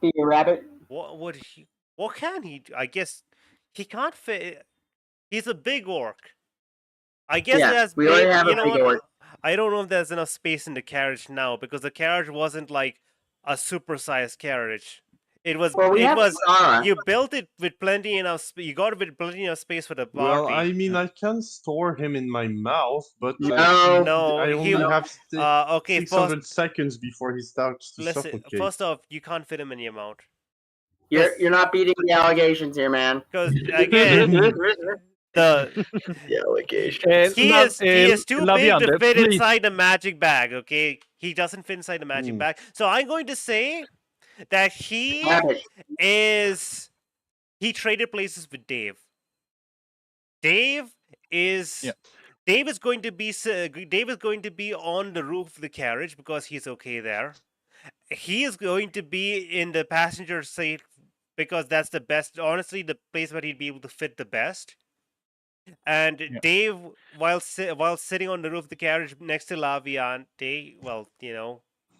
Be a rabbit. What would he? What can he do? I guess he can't fit. He's a big orc. I guess Yeah, that's we already big. have You a know big what? orc. I don't know if there's enough space in the carriage now because the carriage wasn't like a supersized carriage. It was. Well, we it have was. Zara. You built it with plenty enough. You got it with plenty enough space for the party. Well, I mean, I can store him in my mouth, but like, No. I he- only have Okay, 600 seconds before he starts to listen. suffocate. First off, you can't fit him in your mouth You're not beating the allegations here, man. because again, the The allegation. he is too big to Laviander, fit please. inside the magic bag. Okay, he doesn't fit inside the magic bag. So I'm going to say that he Rabbit. he traded places with Dave. Dave is Yeah. Dave is going to be on the roof of the carriage because he's okay there. He is going to be in the passenger seat because that's the best. Honestly, the place where he'd be able to fit the best. And Yeah. Dave, while sitting on the roof of the carriage next to Laviante, well,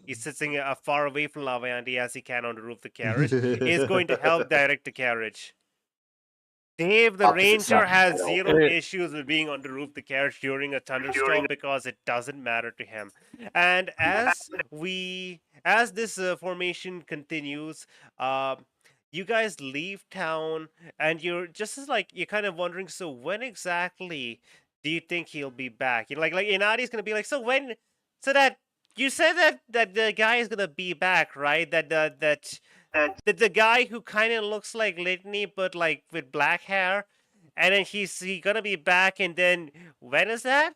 he's sitting as far away from Laviante as he can on the roof of the carriage, is going to help direct the carriage. Dave, the Opposite ranger, side. has zero Uh, issues with being on the roof of the carriage during a thunderstorm because it doesn't matter to him. And as this formation continues, you guys leave town, and you're kind of wondering. So when exactly do you think he'll be back? Like Inadi's gonna be like, so when? So that you said that the guy is gonna be back, right? That the guy who kind of looks like Litney but like with black hair, and then he gonna be back, and then when is that?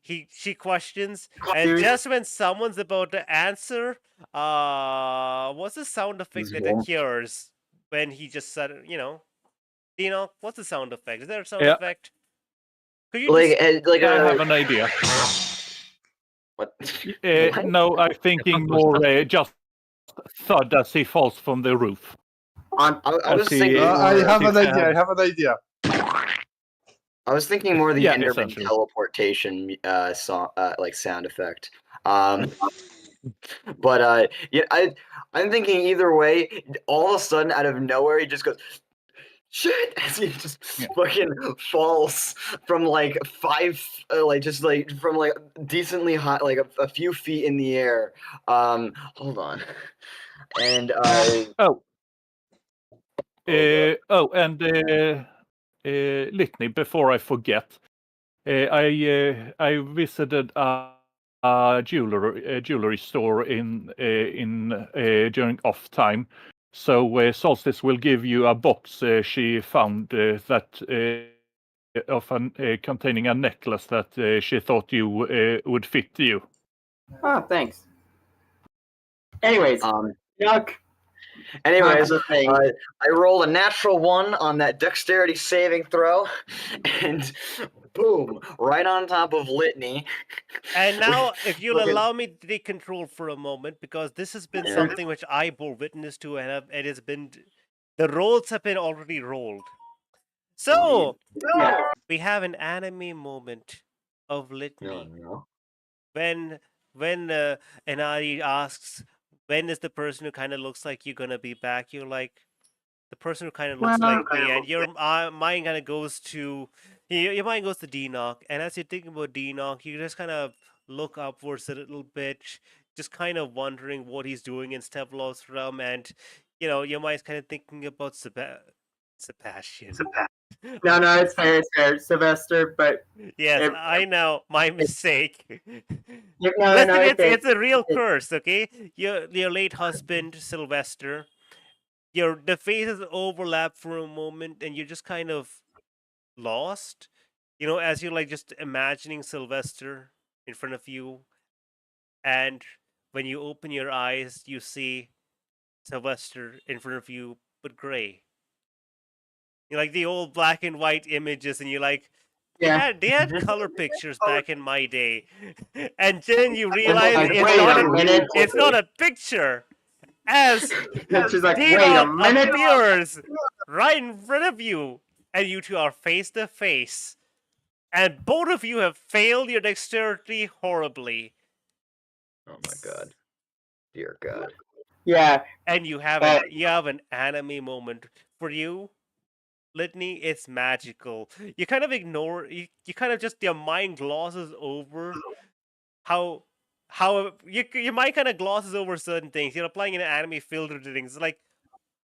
She questions, and just when someone's about to answer, what's the sound effect that it hears when he just said, what's the sound effect? Is there a sound effect? Could you Like I have an idea. what? No, I'm thinking more just thud as he falls from the roof. I was thinking. I have an Six idea. I have an idea. I was thinking more the Yeah, Enderman essentially. teleportation song, like sound effect. But yeah, I'm thinking either way. All of a sudden, out of nowhere, he just goes, "Shit!" as he just fucking falls from like from like decently high, like a few feet in the air. Hold on, and Litney, before I forget, I visited a jewelry store in during off time. So Solstice will give you a box she found containing a necklace that she thought you would fit you. Oh, thanks. Anyways, yuck. anyways, the thing. I roll a natural 1 on that dexterity saving throw, and boom, right on top of Litney. And now, if you'll Fucking- allow me to take control for a moment, because this has been something which I bore witness to, and it has been, the roles have been already rolled. So we have an anime moment of Litney when Inari asks, "When is the person who kind of looks like you gonna be back?" You're like, the person who kind of looks like me, and your mind kind of goes to your mind goes to D-Knock, and as you're thinking about D-Knock, you just kind of look upwards a little bit, just kind of wondering what he's doing in Stevlov's realm, and your mind's kind of thinking about Sebastian. No, it's fair, Sylvester, but Yes, I know, my mistake. no, Listen, okay. it's a real curse, okay? Your late husband, Sylvester, the faces overlap for a moment, and you're just kind of lost, as you're like just imagining Sylvester in front of you, and when you open your eyes, you see Sylvester in front of you, but gray. You like the old black and white images, and you're like, they had color pictures back in my day, and then you realize it's not a picture. As she's like, wait a D-Knock minute. appears right in front of you, and you two are face to face, and both of you have failed your dexterity horribly. Oh my god, dear God. Yeah, and you have an anime moment. For you, Litney, it's magical. You kind of ignore. You kind of just, your mind glosses over how your mind kind of glosses over certain things. You're applying an anime filter to things like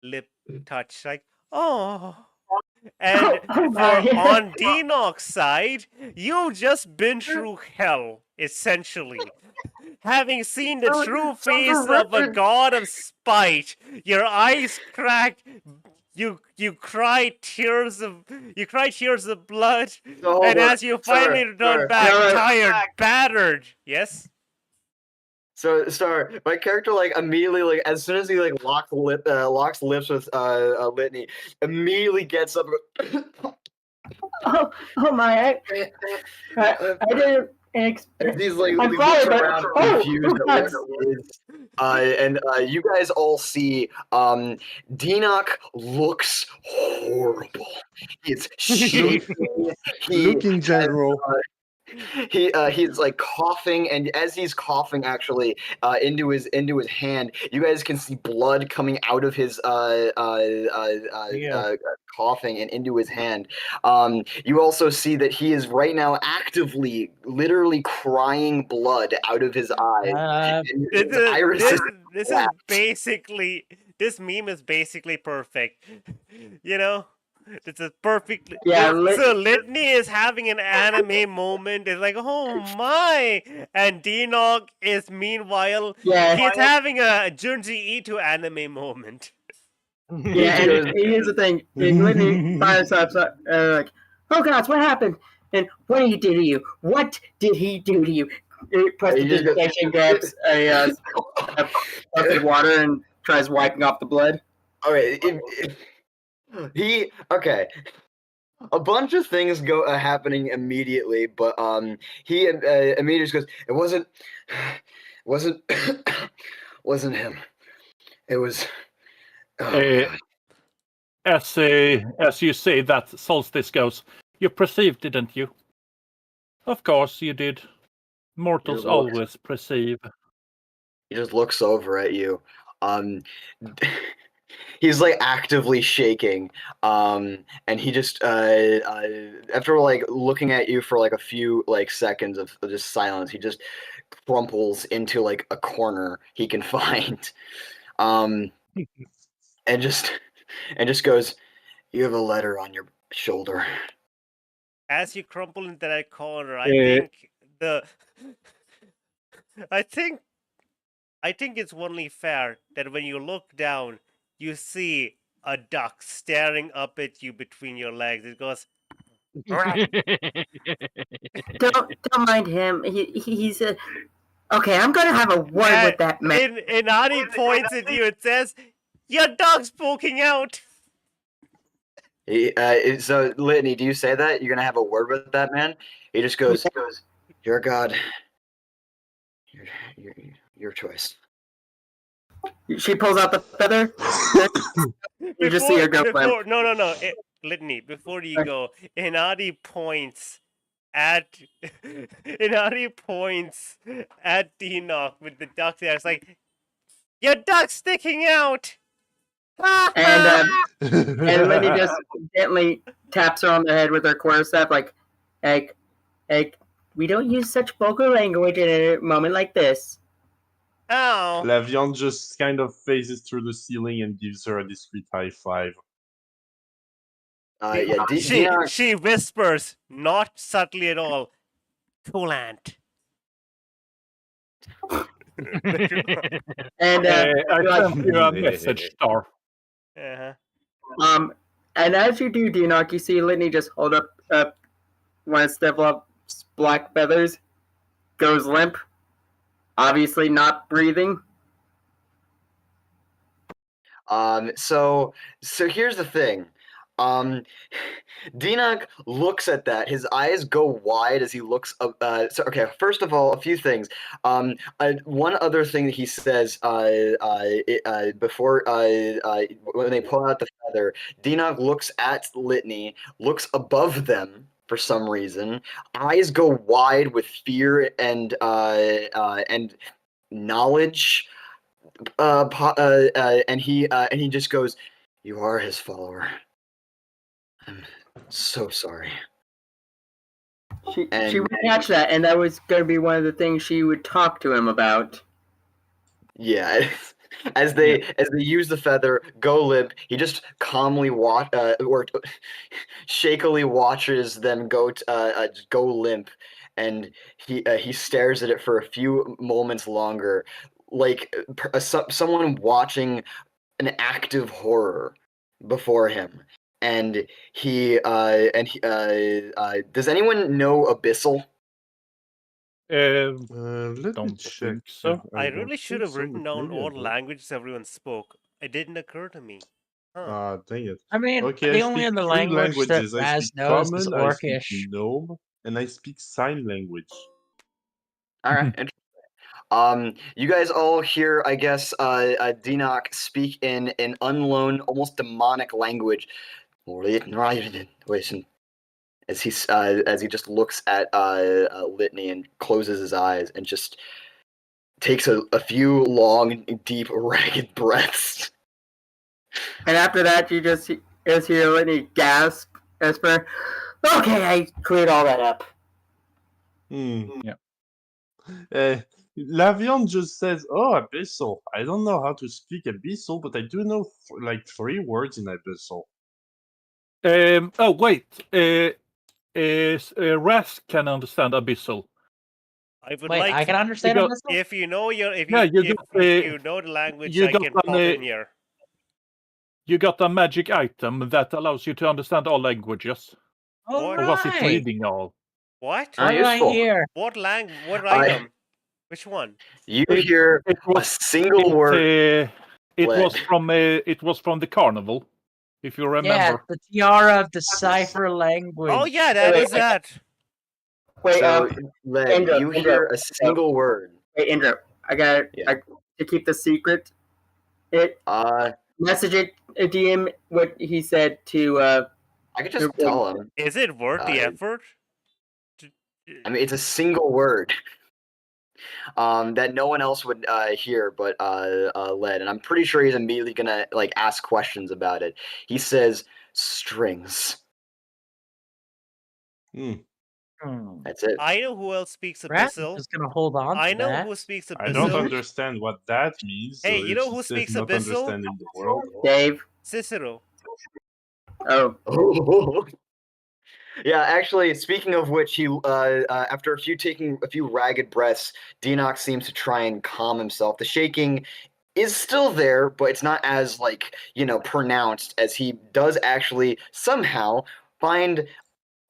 lip touch, like oh. And on D-Knock's side, you've just been through hell, essentially. Having seen the true face of a god of spite, your eyes cracked. You cry tears of blood, and as you finally return back, tired, battered. Yes. So, Star, my character immediately as soon as he locks lips with Litney, immediately gets up. Oh my! I didn't expect. He's like I'm he sorry, looks but around confused at what it is. And you guys all see Deanoch looks horrible. He's shaking. Look in general. He's like coughing, and as he's coughing, actually, into his hand, you guys can see blood coming out of his coughing and into his hand. You also see that he is right now actively, literally crying blood out of his eyes. And his iris This is basically this meme is basically perfect. You know, it's a perfect. Yeah, So Litney is having an anime moment. It's like, oh my, and Deanoch is meanwhile he's having a Junji Ito anime moment. Yeah, and here's the thing. Litney fires up, like, oh gods, what happened? And what did he do to you? What did he do to you? Prestidigitation grabs a bucket of water and tries wiping off the blood. Okay, okay. A bunch of things go happening immediately, but he immediately just goes, it wasn't wasn't him. It was. As you say that Solstice goes, you perceived, didn't you? Of course you did. Mortals always perceive. He just looks over at you. He's like actively shaking, and he just after like looking at you for like a few like seconds of just silence, he just crumples into like a corner he can find, and just goes, "You have a letter on your shoulder." As you crumple into that corner, I think it's only fair that when you look down, you see a duck staring up at you between your legs. It goes. Don't mind him. He's a. Okay, I'm gonna have a word with that man. And Ani points at you and says, "Your dog's poking out." So Litney, do you say that you're gonna have a word with that man? He just goes, "Your God, your choice." She pulls out the feather. You just see her go. No. Litney, before you go, Inadi points at Deanoch with the duck there. It's like, your duck's sticking out. And Litney just gently taps her on the head with her quarterstaff, like, we don't use such vulgar language in a moment like this. Oh. Levion just kind of phases through the ceiling and gives her a discreet high five. She whispers, not subtly at all, coolant. And I sent you a message, Star. Uh-huh. And as you do, Deanoch, you see Litney just hold up one of Stevlov's black feathers, goes limp, obviously not breathing. So here's the thing. Deanoch looks at that. His eyes go wide as he looks up. Okay, first of all, a few things. One other thing that he says before when they pull out the feather, Deanoch looks at Litney, looks above them for some reason. Eyes go wide with fear and knowledge. And he just goes, "You are his follower. I'm so sorry." She would catch that, and that was going to be one of the things she would talk to him about. Yeah, as they use the feather, go limp. He just calmly or shakily watches them go limp, and he stares at it for a few moments longer, like someone watching an act of horror before him. And he does anyone know Abyssal? Let me check. So. I really should have written down all languages everyone spoke. It didn't occur to me. Huh. Dang it. I mean, Okay, I the only speak other three language that languages. I Raz speak knows is common, I speak Orcish. gnome, and I speak sign language. All right. You guys all hear, I guess, Dinok speak in an unknown, almost demonic language. Listen, as he just looks at Litney and closes his eyes and just takes a few long, deep, ragged breaths. And after that, you just hear Litney gasp as per, okay, I cleared all that up. Yeah. Lavion just says, "Oh, abyssal. I don't know how to speak abyssal, but I do know like 3 words in abyssal." Oh wait, Raz can understand abyssal. I would Wait, like I can understand got- Abyssal? if you know your if Yeah, you, you if, got, if you know the language, you I got can an, pop in here. You got a magic item that allows you to understand all languages. All What? Or was it right. reading all? What? Very What did I useful. hear? What What item? Which one? You It- hear It a was single word. it was Lead. from the carnival, if you Yeah, remember. the tiara of decipher language. Oh yeah, that Wait, is that. Wait, So, Led, Indra, you Indra, hear a single word. Hey, Indra, Yeah. to keep the secret, message it, DM what he said to, I could just tell him. Is it worth the effort? I mean, it's a single word that no one else would hear but Led, and I'm pretty sure he's immediately gonna like ask questions about it. He says strings. That's it. I know who else speaks Raz abyssal. is gonna hold on to I know that. who speaks abyssal. I don't understand what that means. Hey, so you know it's who just speaks not abyssal? understanding the world. Dave. Cicero. Oh. Yeah, actually, speaking of which, he after taking a few ragged breaths, Dinok seems to try and calm himself. The shaking is still there, but it's not as pronounced, as he does actually somehow find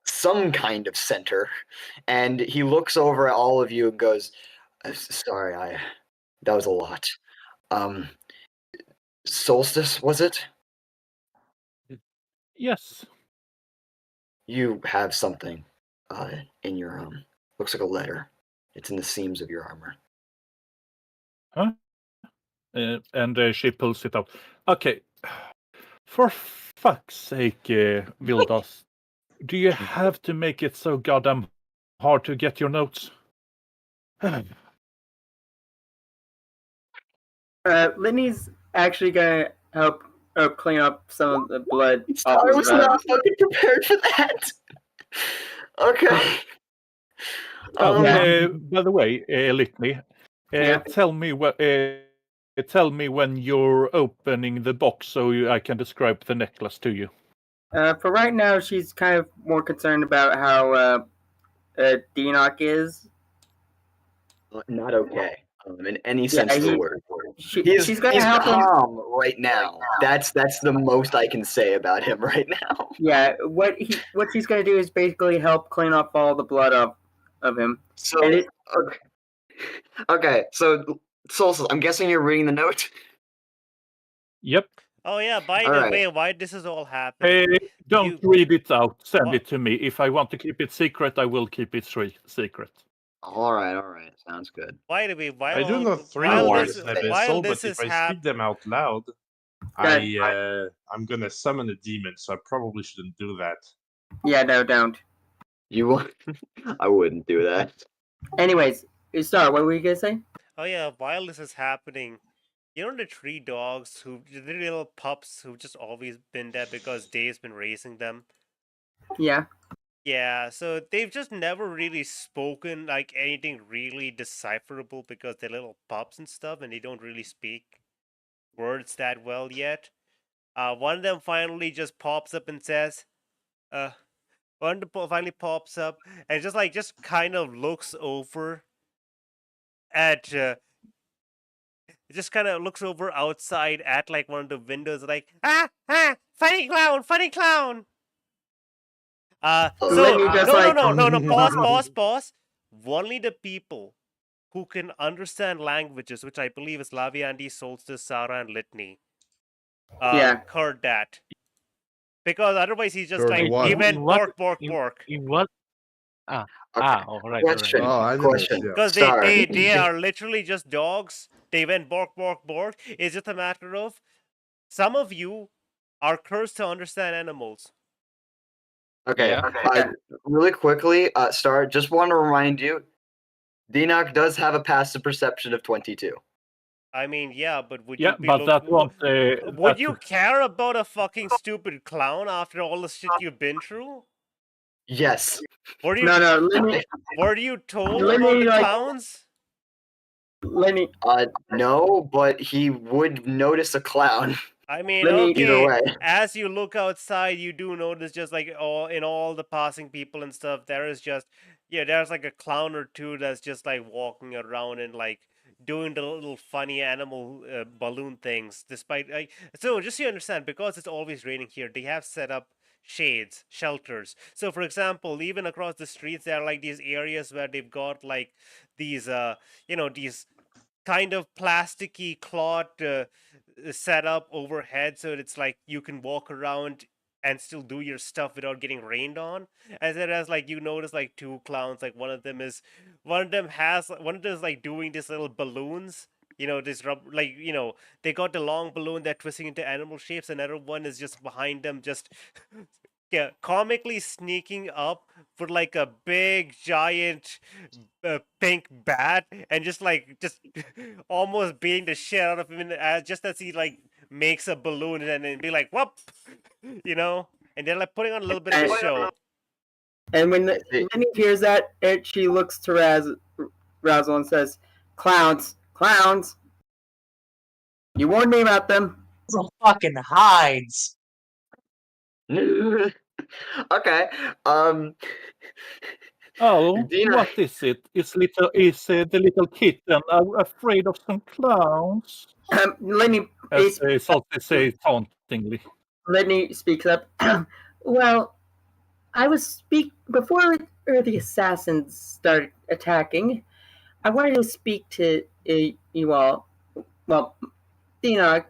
some kind of center, and he looks over at all of you and goes, "Sorry, that was a lot. Solstice, was it? Yes. You have something in your looks like a letter. It's in the seams of your armor." Huh? And she pulls it out. Okay. For fuck's sake, Vildas, do you have to make it so goddamn hard to get your notes? Litney's actually gonna help clean up some of the blood. I was not fucking prepared for that. Okay. By the way, Litney, tell me when you're opening the box so I can describe the necklace to you. For right now, she's kind of more concerned about how Dinok is. Not okay. In any sense of the word. She's gonna he's help him. calm right now. That's the most I can say about him right now. Yeah, what she's gonna do is basically help clean up all the blood of him. So okay, so Solstice, I'm guessing you're reading the note. Yep. Oh yeah, by All the right. way, why this is all happening? Don't read it out. Send it to me. If I want to keep it secret, I will keep it secret. All right. Sounds good. By the way, I do know 3 words in abyssal, but if I speak them out loud, I'm gonna summon a demon, so I probably shouldn't do that. Yeah, no, don't. You I wouldn't do that. Anyways, Star, what were you gonna say? Oh yeah, while this is happening, you know the 3 dogs the little pups who've just always been there because Dave's been raising them? Yeah. Yeah, so they've just never really spoken like anything really decipherable because they're little pups and stuff and they don't really speak words that well yet. One of them finally just pops up and says, finally pops up and just kind of looks over at just kind of looks over outside at like one of the windows like funny clown. Pause. Only the people who can understand languages, which I believe is Laviandi, Solstice, Sara, and Litney, Heard that. Because otherwise he's just Heard like, what? he went What? bork. In what? Okay. All right. Question. Oh, I know. Question. Yeah. Because Star. they are literally just dogs. They went bork. It's just a matter of some of you are cursed to understand animals. Okay. Yeah. Really quickly, Star, just want to remind you, Dinok does have a passive perception of 22. I mean, yeah, but would Yeah, you be but that won't. would you care about a fucking stupid clown after all the shit you've been through? Yes. Were you No, Lenny, were you told Lenny, about the like- clowns? Lenny, No, but he would notice a clown. I mean, Lenny- okay. Either way. As you look outside, you do notice just like all the passing people and stuff, there is just there's like a clown or two that's just like walking around and like doing the little funny animal balloon things. Despite so, just so you understand, because it's always raining here, they have set up shades, shelters. So, for example, even across the streets, there are like these areas where they've got like these these kind of plasticky cloth set up overhead, so it's like you can walk around and still do your stuff without getting rained on. As it as like you notice like two clowns, like one of them is like doing these little balloons. This they got the long balloon they're twisting into animal shapes. Another one is just behind them, just comically sneaking up for like a big giant pink bat and just almost beating the shit out of him just as he like makes a balloon and then be like whoop, and they're like putting on a little bit of a show. and when Lenny hears that, she looks to Razzle and says, "Clowns. You warned me about them." Razzle fucking hides. Okay. Oh, Dina- what is it? Is the little kitten afraid of some clowns? Lenny, As Solstice says tauntingly. Litney speaks up. Well, I was before the assassins started attacking. I wanted to speak to you all. Well, Dinok,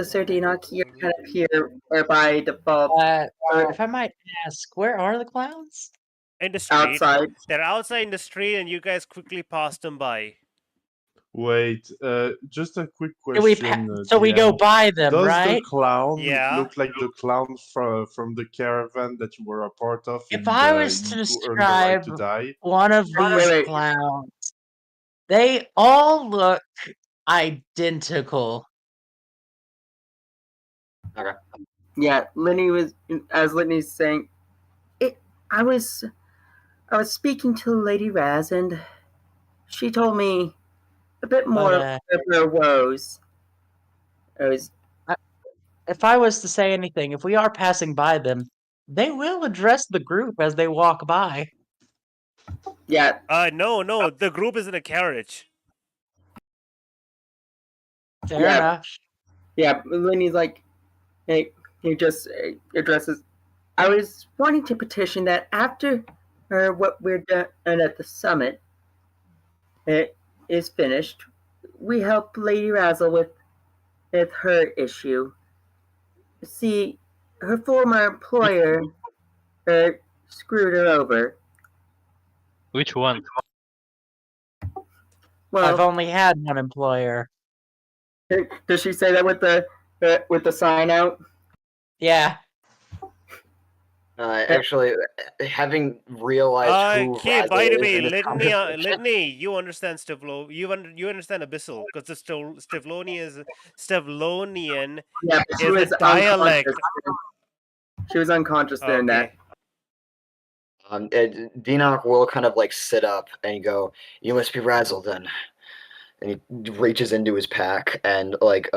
Sir Dinok, you're kind of here by default If I might ask, where are the clowns? In the street. outside. They're outside in the street and you guys quickly passed them by. Wait, just a quick Do we question. so we go DM. by them, Does right? the clown Yeah. look like the clown from the caravan that you were a part of? If in I the was to You Earn the Right to describe Die? one of these wait. clowns, they all look identical. Yeah, Lenny was, as Litney's saying, I was speaking to Lady Raz, and she told me a bit more But, of her woes. if I was to say anything, if we are passing by them, they will address the group as they walk by. Yeah, No, the group is in a carriage. Fair Yeah. enough. yeah. Lenny's like, hey, he just addresses. I was wanting to petition that after what we're done at the summit is finished, we help Lady Razzle with her issue. See, her former employer screwed her over. Which one? I've Well, only had one employer. does she say that with the sign out? Yeah. Actually, having realized who Okay, Razzle by the is way, in this conversation- Litney, you understand you understand Abyssal, because the Stevlonian Yeah, but she is was a dialect. unconscious. She was unconscious during that. Okay. Dinok will kind of like sit up and go, "You must be Razzle then." And he reaches into his pack and like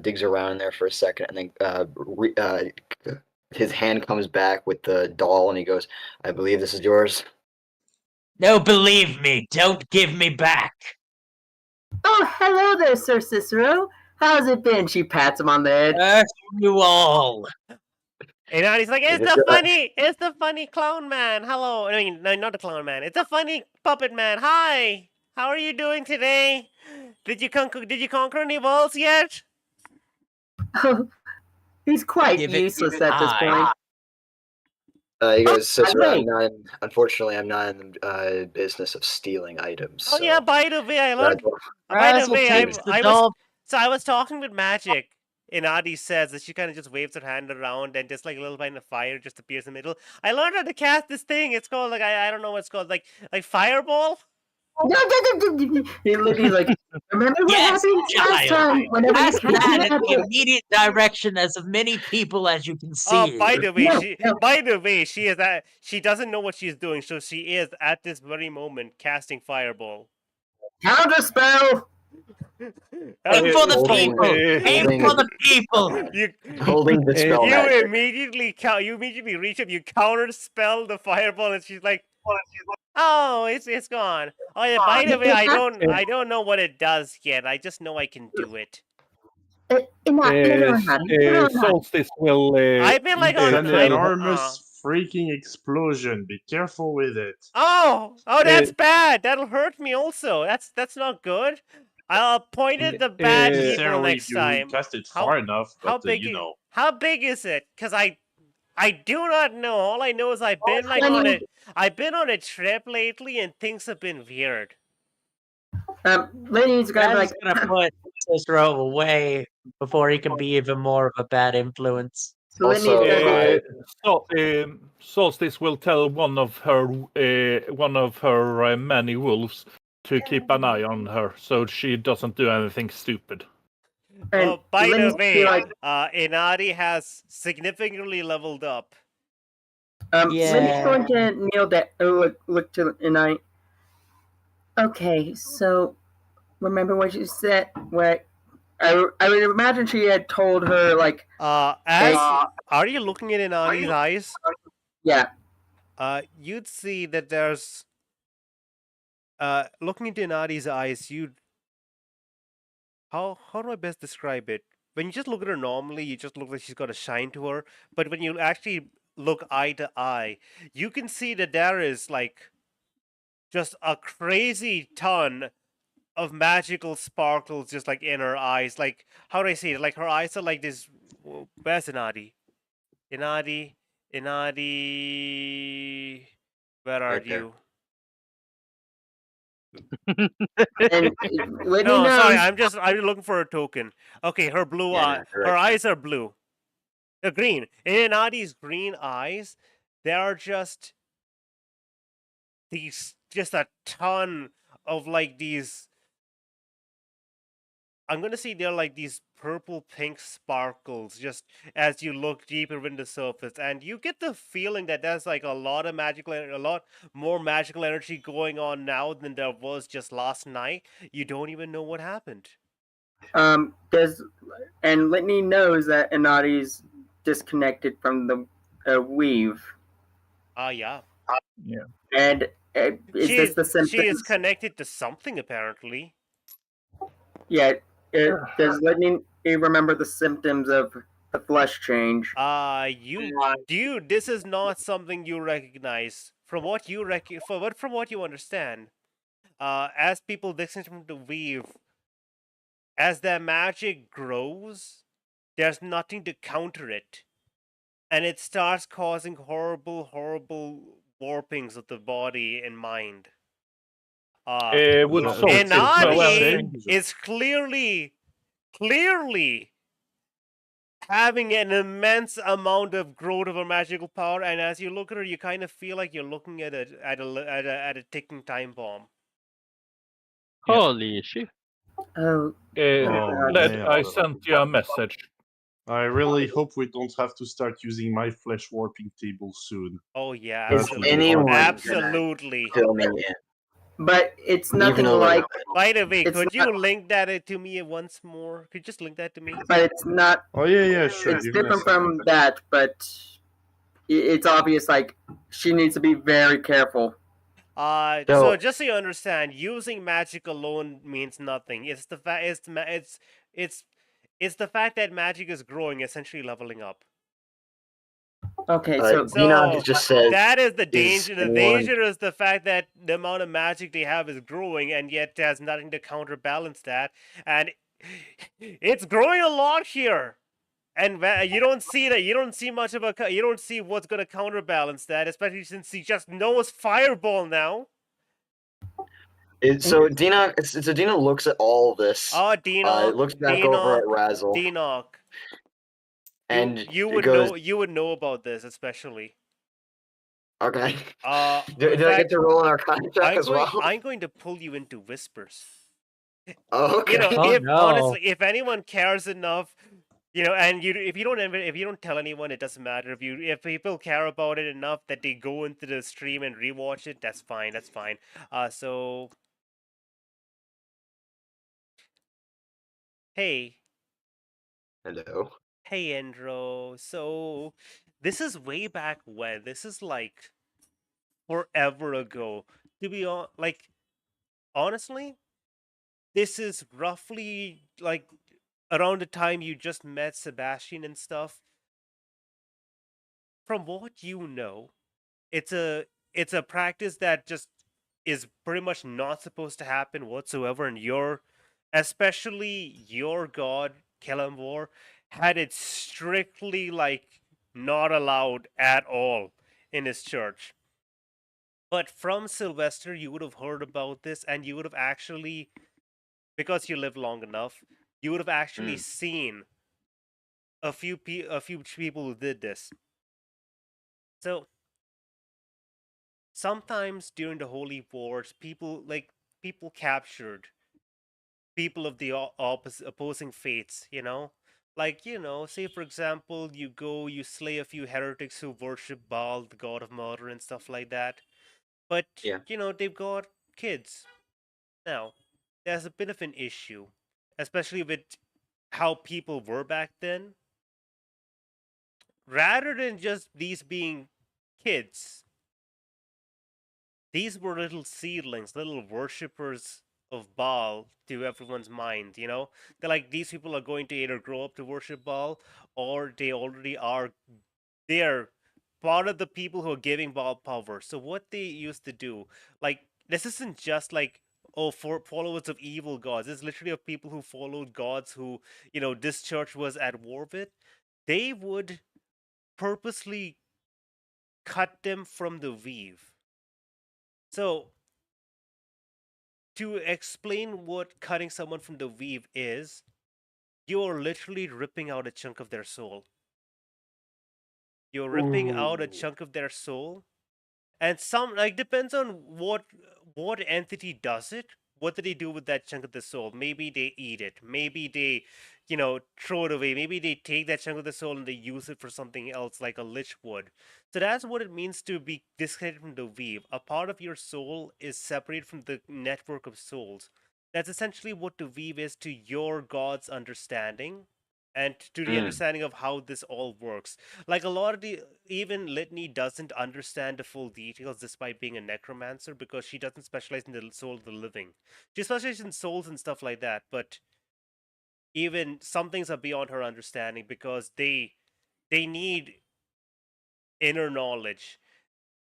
digs around in there for a second, and then his hand comes back with the doll, and he goes, "I believe this is yours." No, believe me, don't give me back. Oh, hello there, Sir Cicero. How's it been? She pats him on the head. F you all. And now he's like, Is it's it the funny clown man. Hello. I mean, no, not the clown man. It's a funny puppet man. Hi. How are you doing today? Did you conquer any walls yet? Oh, He's quite Give it useless at this time. point. He goes, Cicero, wait. unfortunately, I'm not in the business of stealing items. Oh yeah, so, by the way, I learned. Razzle. By the Razzle way, takes the I was doll. so I was talking with Magic. And Adi says that she kind of just waves her hand around and just like a little bit of fire just appears in the middle. I learned how to cast this thing. It's called like I don't know what it's called, like fireball. Litney's like, remember what Yes, happened last child. time? Whenever you Cast that in cast the it. immediate direction as many people as you can see. Oh, by the way, No. she is at. She doesn't know what she's doing, so she is at this very moment casting fireball. Counterspell! Aim for the Holding- people. Aim holding- for the people. You Holding the spell magic. you immediately reach up, you counter spell the fireball, and she's like, "Oh, it's gone." Oh yeah. By the way, I don't know what it does yet. I just know I can do it. Solstice will. I've been like It's on an I- enormous freaking explosion. Be careful with it. Oh, that's bad. That'll hurt me also. That's not good. I'll point at the bad people Necessarily next if you time. cast it How- far enough, How but big? you know. How big is it? Cause I do not know. All I know is I've been on a trip lately, and things have been weird. Litney's gonna be That's like, gonna put Cicero away before he can be even more of a bad influence. so Litney's gonna be like, Solstice will tell one of her many wolves to keep an eye on her, so she doesn't do anything stupid. and Oh, by the Litney's way, gonna be like, Inari has significantly leveled up. Litney's Yeah. going to kneel down, look to Inai. Okay, so remember what you said? What I would imagine she had told her like, Are you looking at Inari's eyes? yeah, You'd see that there's looking into Inari's eyes, how do I best describe it? When you just look at her normally, you just look like she's got a shine to her. But when you actually look eye to eye, you can see that there is like just a crazy ton of magical sparkles just like in her eyes. Like, how do I say it? Like her eyes are like this. Where's Inadi? Inadi, where are Right there. you? and Litney No, knows. sorry, I'm looking for a token. Okay, her blue Yeah, eye, no, her right. eyes are blue. They're green. In Adi's green eyes, there are just a ton of like these. I'm gonna say they're like these purple pink sparkles just as you look deeper into the surface, and you get the feeling that there's like a lot more magical energy going on now than there was just last night. You don't even know what happened. And Litney knows that Inadi's disconnected from the weave, Yeah. and is She this is, the symptoms? she is connected to something apparently. Yeah. Does Litney remember the symptoms of the flesh change? Dude, this is not something you recognize. From what you understand, as people disconnect from the weave, as their magic grows, there's nothing to counter it, and it starts causing horrible warpings of the body and mind. Would Well, Solstice know Inari anything? is clearly having an immense amount of growth of her magical power, and as you look at her, you kind of feel like you're looking at a ticking time bomb. Yeah. Holy shit. Oh, Led, man. I sent you a message. I really hope we don't have to start using my flesh warping table soon. Oh yeah, Is absolutely. anyone gonna Absolutely. Fill me in. but it's nothing though like. By the way, It's could you not- link that to me once more? Could you just link that to me? But it's not. Oh yeah, sure. It's give me a different second. from that, but it's obvious. Like she needs to be very careful. So So- just so you understand, using magic alone means nothing. It's the fact it's the fact that magic is growing, essentially leveling up. Okay, So, so Enoch just says, That is the is danger. The anyone- danger is the fact that the amount of magic they have is growing, and yet there's nothing to counterbalance that. And it's growing a lot here. And you don't see that. You don't see much of a. You don't see what's going to counterbalance that, especially since he just knows Fireball now. So Dina looks at all this. Oh, Dinoc. Looks back over at Razzle. Dinoc. And you it would goes, know. You would know about this, especially. Okay. Do I get to roll an Arcana check as well? I'm going to pull you into whispers. Oh, okay. You know, Oh, if no. honestly, if anyone cares enough, you know, and if you don't tell anyone, it doesn't matter. If people care about it enough that they go into the stream and rewatch it, that's fine. That's fine. So hey. Hello. Hey, Endro. So this is way back when. This is like forever ago. To be like, honestly, this is roughly like around the time you just met Sebastian and stuff. From what you know, it's a practice that just is pretty much not supposed to happen whatsoever, and especially your god Kellamvor had it strictly like not allowed at all in his church. But from Sylvester, you would have heard about this, and you would have actually, because you lived long enough, you would have actually seen a few people who did this. So sometimes during the Holy Wars, people captured people of the opposing faiths, you know? Like, you know, say for example, you slay a few heretics who worship Baal, the god of murder and stuff like that. But, you know, they've got kids. Now, there's a bit of an issue, especially with how people were back then. Rather than just these being kids, these were little seedlings, little worshippers of Baal to everyone's mind, you know? They're like, these people are going to either grow up to worship Baal, or they already are. They're part of the people who are giving Baal power. So what they used to do, like, this isn't just like, for followers of evil gods. It's literally of people who followed gods who, you know, this church was at war with. They would purposely cut them from the weave. So, to explain what cutting someone from the weave is, you're literally ripping out a chunk of their soul. You're ripping out a chunk of their soul, and some depends on what entity does it. What do they do with that chunk of the soul? Maybe they eat it. Maybe they, you know, throw it away. Maybe they take that chunk of the soul and they use it for something else, like a lich would. So that's what it means to be disconnected from the weave. A part of your soul is separated from the network of souls. That's essentially what the weave is to your god's understanding, and to the understanding of how this all works. Like a lot of even Litney doesn't understand the full details despite being a necromancer, because she doesn't specialize in the soul of the living. She specializes in souls and stuff like that, but even some things are beyond her understanding, because they need inner knowledge,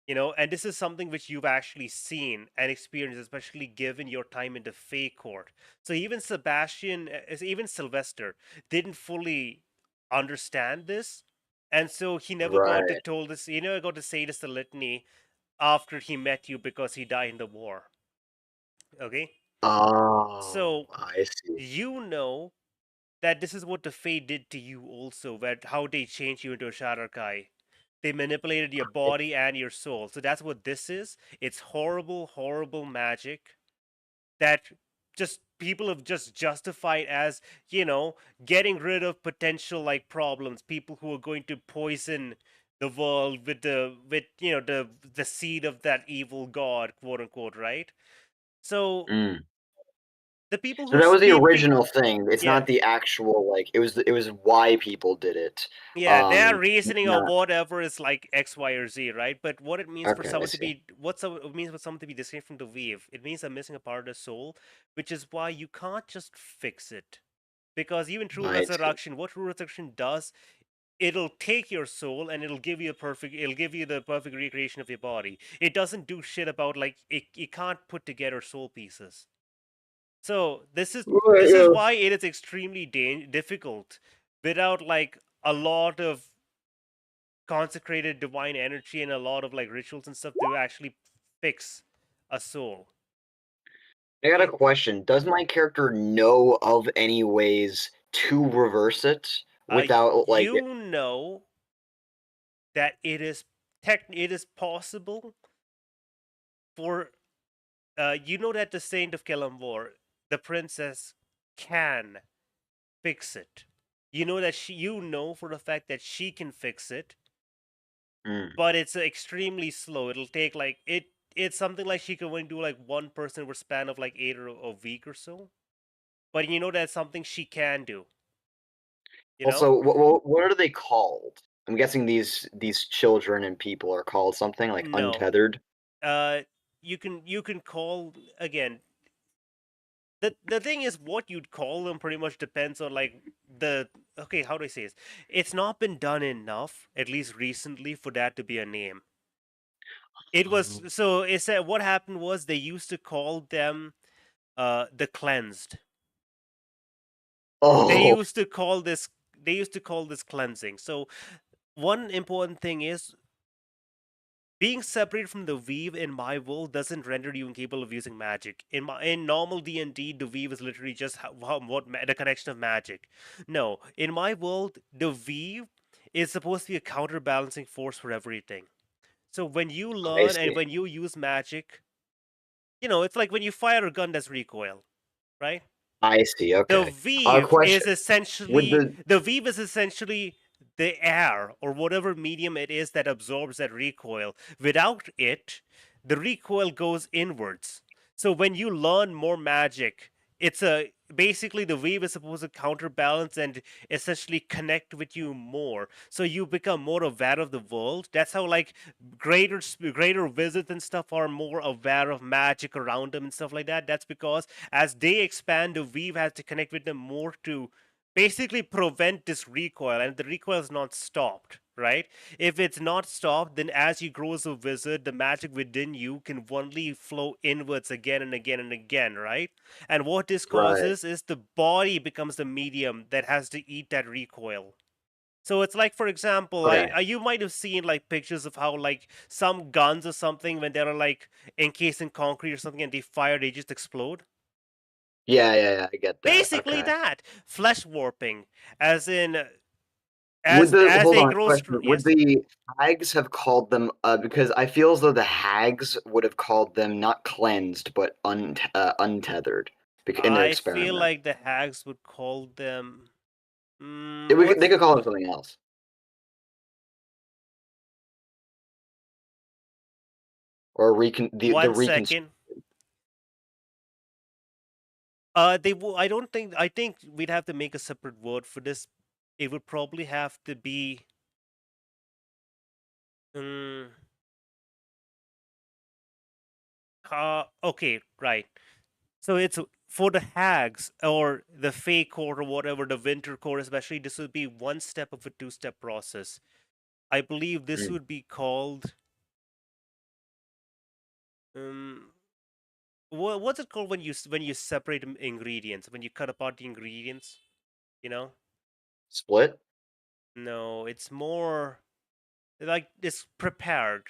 you know, and this is something which you've actually seen and experienced, especially given your time in the Fey court. So even even Sylvester didn't fully understand this, and so he never got to told this. He never got to say this to Litney after he met you, because he died in the war. Okay. Oh, so I see. you know that this is what the Fey did to you also, how they changed you into a Shadar-kai. They manipulated your body and your soul. So that's what this is. It's horrible, horrible magic that just people have just justified as, you know, getting rid of potential like problems. People who are going to poison the world with you know, the seed of that evil god, quote unquote, right? So the people who So that was the original thing. It's Yeah. not the actual like. It was why people did it. Yeah, their reasoning or not- whatever is like X, Y, or Z, right? But what it means for Okay, I someone to see. be it means for someone to be distinct from the weave, it means they're missing a part of the soul, which is why you can't just fix it. Because even true I see. resurrection, what true resurrection does, it'll take your soul and it'll give you the perfect recreation of your body. It doesn't do shit about like it can't put together soul pieces. So this is why it is extremely difficult without like a lot of consecrated divine energy and a lot of like rituals and stuff to actually fix a soul. I got a question. Does my character know of any ways to reverse it without like? You know that it is possible for you know that the Saint of Kellamvor, the princess, can fix it. You know that you know for the fact that she can fix it, but it's extremely slow. It'll take like it's something like she can only do like 1% over span of like 8 or a week or so. But you know that's something she can do. You know? Also, what are they called? I'm guessing these children and people are called something like No. untethered. You can call again. The thing is, what you'd call them pretty much depends on like okay, how do I say this? It's not been done enough, at least recently, for that to be a name. It was so it said what happened was they used to call them the cleansed. Oh. They used to call this cleansing. So one important thing is being separated from the weave in my world doesn't render you incapable of using magic. In normal D&D, the weave is literally just the connection of magic. No, in my world, the weave is supposed to be a counterbalancing force for everything. So when you learn and when you use magic, it's like when you fire a gun that's recoil, right? I see. Okay. The weave is essentially the air or whatever medium it is that absorbs that recoil. Without it, the recoil goes inwards. So when you learn more magic, it's basically the weave is supposed to counterbalance and essentially connect with you more. So you become more aware of the world. That's how like greater wizards and stuff are more aware of magic around them and stuff like that. That's because as they expand, the weave has to connect with them more to basically prevent this recoil, and the recoil is not stopped, right? If it's not stopped, then as you grow as a wizard, the magic within you can only flow inwards again and again and again, right? And what this causes is the body becomes the medium that has to eat that recoil. So it's like, for example, you might have seen like pictures of how like some guns or something, when they're like encased in concrete or something and they fire, they just explode. Yeah, I get that. Basically that. Flesh warping, as in Would the hags have called them because I feel as though the hags would have called them not cleansed but untethered in their experiment. I feel like the hags would call them they could call them something else. Or One second. I think we'd have to make a separate word for this. It would probably have to be okay, right. So it's for the hags or the Fey Court or whatever, the Winter Court especially, this would be one step of a two-step process. I believe this would be called what's it called when you separate ingredients, when you cut apart the ingredients, Split? No, it's more like it's prepared.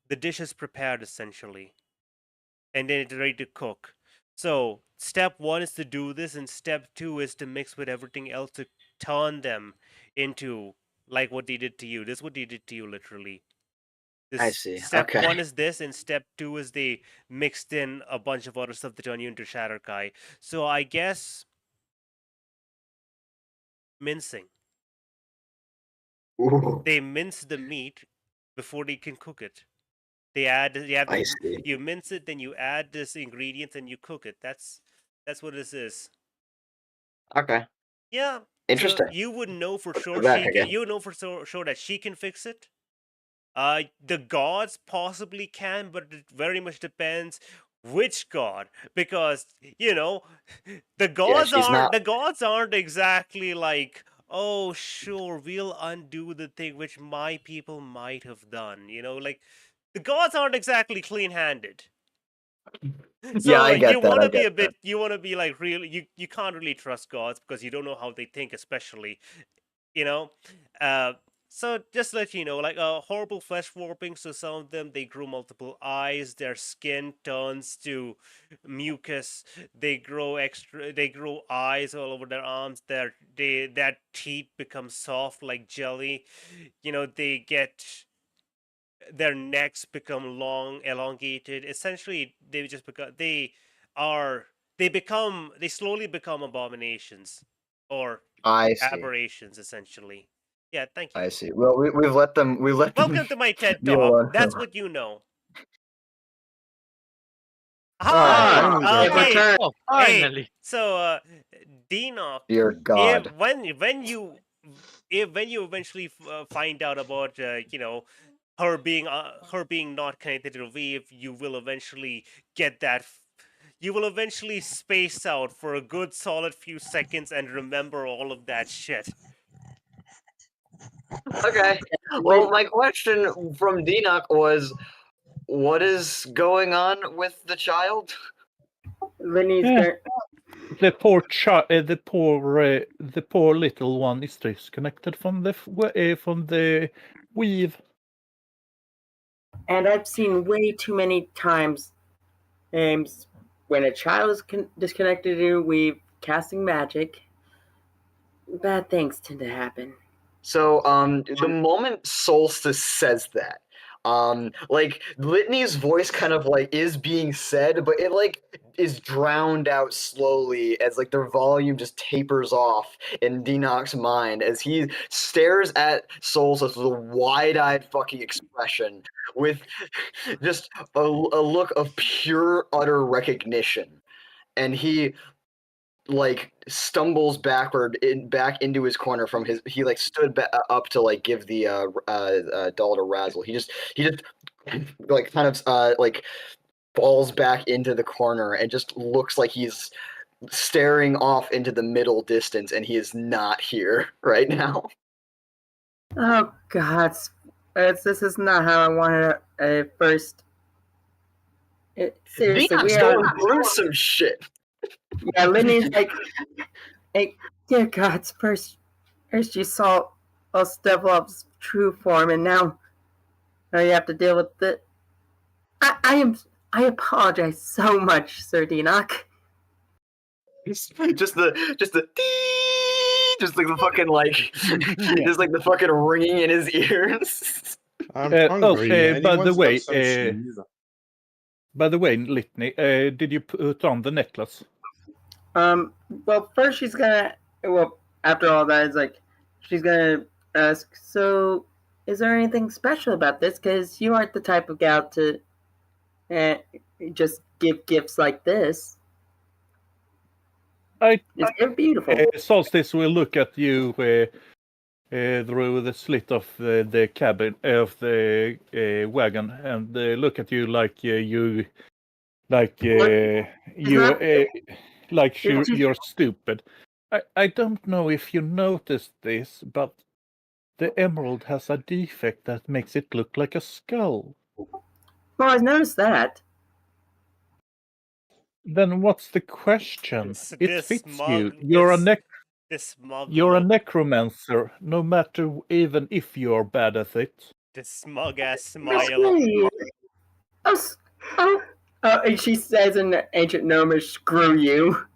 The dish is prepared essentially, and then it's ready to cook. So step 1 is to do this, and step 2 is to mix with everything else to turn them into like what they did to you. This is what they did to you, literally. I see. Step 1 is this, and step 2 is they mixed in a bunch of other stuff to turn you into Shatterkai. So I guess mincing. Ooh. They mince the meat before they can cook it. You mince it, then you add this ingredients, and you cook it. That's what this is. Okay. Yeah. Interesting. So you would know for sure you know for sure that she can fix it. The gods possibly can, but it very much depends which god, because the gods aren't exactly like, oh sure, we'll undo the thing which my people might have done. Like the gods aren't exactly clean-handed. So I get you that. want to be you want to be like really, you can't really trust gods because you don't know how they think, especially. you know. So just to let you know, like horrible flesh warping. So some of them they grew multiple eyes. Their skin turns to mucus. They grow extra. They grow eyes all over their arms. Their teeth become soft like jelly. They get their necks become long, elongated. Essentially, they slowly become abominations or I see. aberrations. Essentially, yeah. Thank you. I see. Well, we've let them. Welcome to my TED be Talk. alone. That's what you know. Ah, Hi. finally. Hey. Oh, Hey. finally. So, Dinoc, Dear God. when you eventually find out about her being not connected to the wave, you will eventually get that. You will eventually space out for a good solid few seconds and remember all of that shit. Okay. Well, my question from Dinoc was, what is going on with the child? Lenny's Yeah. going. The poor little one is disconnected from the weave. And I've seen way too many times when a child is disconnected to weave casting magic, bad things tend to happen. So, the moment Solstice says that, like Litney's voice kind of like is being said, but it like is drowned out slowly as like their volume just tapers off in Dinoc's mind as he stares at Solstice with a wide-eyed fucking expression, with just a look of pure utter recognition, and he like stumbles back into his corner from he like stood up to like give the doll to Razzle. He just like kind of like falls back into the corner and just looks like he's staring off into the middle distance, and he is not here right now. Oh God, this is not how I wanted it first. Seriously, Dinoc's we going are. through some shit. Yeah, Lenny's like, hey, dear gods, first you saw us develop's true form, and now you have to deal with it. I apologize so much, Sir Dinoc. just like the fucking like just like the fucking ringing in his ears. I'm hungry. by the Anyone's got way, some cheese? by the way, Litney, did you put on the necklace? Well, first she's gonna. Well, after all that, it's like she's gonna ask. So, is there anything special about this? Because you aren't the type of gal to just give gifts like this. They're beautiful. Solstice will look at you through the slit of the cabin of the wagon and look at you like you're stupid. I don't know if you noticed this, but the emerald has a defect that makes it look like a skull. Well, I noticed that. Then what's the question? It This fits smug- you. You're This smug You're a look- necromancer, no matter even if you're bad at it. This smug ass That's smile. great. And she says in ancient Gnomish, "Screw you."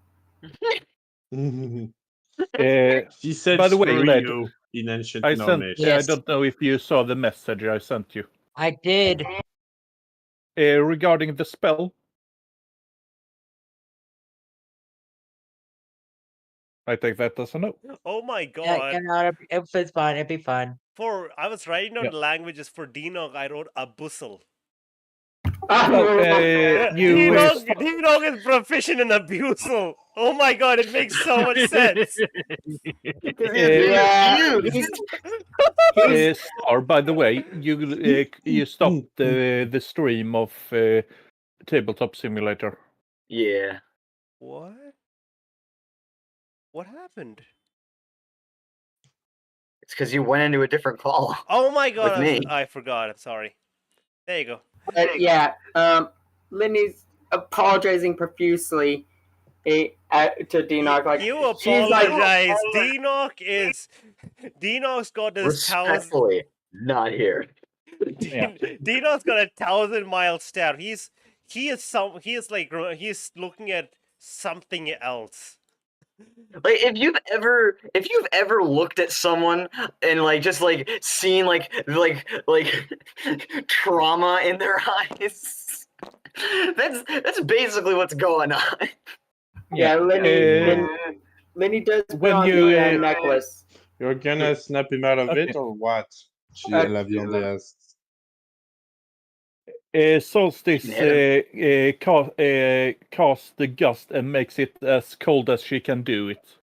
She said, by the way, "Screw Led, you," in ancient I Gnomish. I don't know if you saw the message I sent you. I did. Regarding the spell. I take that as a no. Oh my god. Yeah, no, it's fine. It'll be fine. I was writing down Yeah. the languages for Dinoc. I wrote a bussel. Dinoc is proficient in abusal. Oh my god, it makes so much sense. Star, by the way, you stopped the stream of Tabletop Simulator. Yeah. What? What happened? It's because you went into a different call. Oh my god, With me. I forgot. I'm sorry. There you go. Yeah, Lenny's apologizing profusely. to Dinoc, like, You she's like, apologize. Dinock's got this Respectfully, not here. Dinoc's got 1,000-mile stare. He's looking at something else. Like if you've ever looked at someone and like just like seen like trauma in their eyes, that's basically what's going on. yeah, Litney does put when on you, the necklace. You're gonna snap him out of Okay. it or what? La Viande asks. Solstice casts the gust and makes it as cold as she can do it.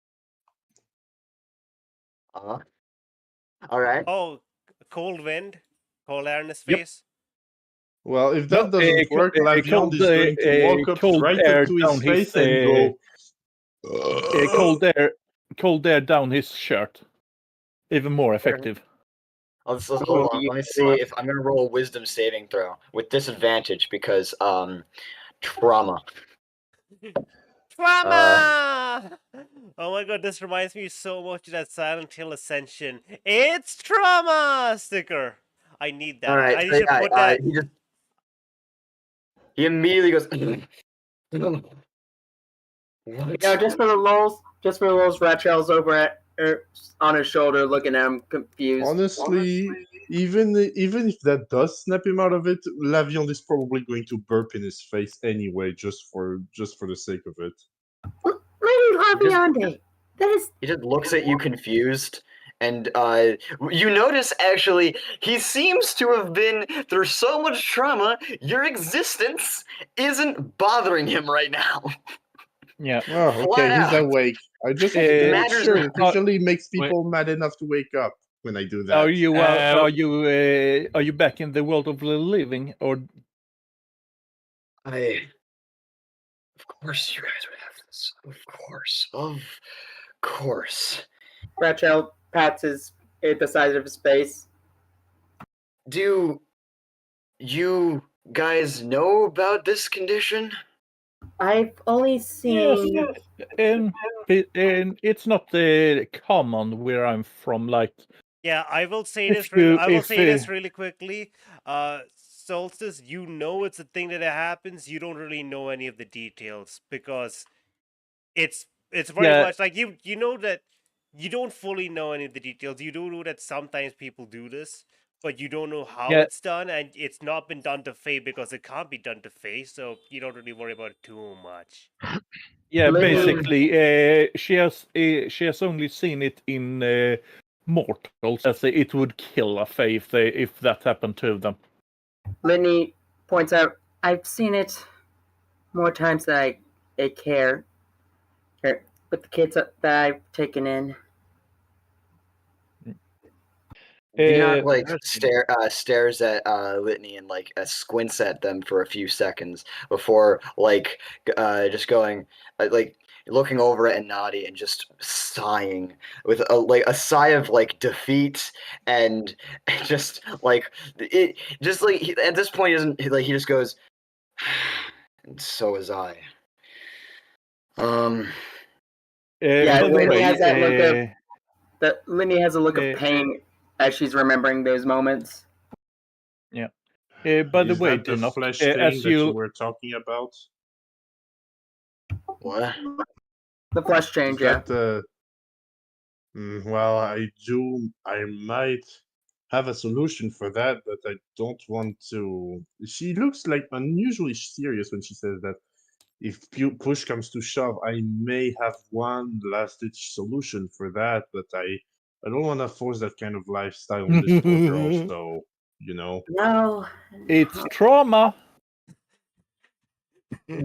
All right. Oh, cold wind, cold air in his face. Well, if that doesn't work, La Viande is going to walk up right up to his face and go. Cold air down his shirt. Even more effective. Let's hold on. Let me see if I'm gonna roll a wisdom saving throw with disadvantage because trauma. Trauma! Oh my god, this reminds me so much of that Silent Hill Ascension. It's trauma sticker. I need that. All right, I so should put that. He immediately goes. You know, just for the lulz, Rachel's over on his shoulder, looking at him, confused. Honestly, even if that does snap him out of it, La Viande is probably going to burp in his face anyway, just for the sake of it. Lady La Viande, that is. He just looks at you confused, and you notice actually he seems to have been through so much trauma. Your existence isn't bothering him right now. Yeah. Oh, okay, he's awake. I just matters it usually makes people mad enough to wake up when I do that. Are you back in the world of the living, or? Of course, you guys would have this. Of course. Rachel pats the side of his face. Do you guys know about this condition? I've only seen. Yes, and it's not common where I'm from. Like, Yeah, I will say If this. I will you- say if, this really quickly. Solstice, you know it's a thing that happens. You don't really know any of the details because it's very much like you know that you don't fully know any of the details. You do know that sometimes people do this, but you don't know how it's done, and it's not been done to Faye because it can't be done to Faye, so you don't really worry about it too much. Yeah, Litney- basically, she has only seen it in mortals, as it would kill a Fae if that happened to them. Litney points out, I've seen it more times than I care. With the kids that I've taken in. Enoch stares at Litney and like squints at them for a few seconds before just going like looking over at Nadi and just sighing with a sigh of like defeat and just like it just like at this point he just goes, and so is I. Yeah, Litney has that look of Litney has a look of pain as she's remembering those moments. Yeah. By the Is way, that the Dinok, flesh thing as that you were talking about? What? The flesh change, yeah. Well, I might have a solution for that, but I don't want to. She looks like unusually serious when she says that. If push comes to shove, I may have one last-ditch solution for that, but I don't want to force that kind of lifestyle on this poor girl, so, you know. No. It's trauma. I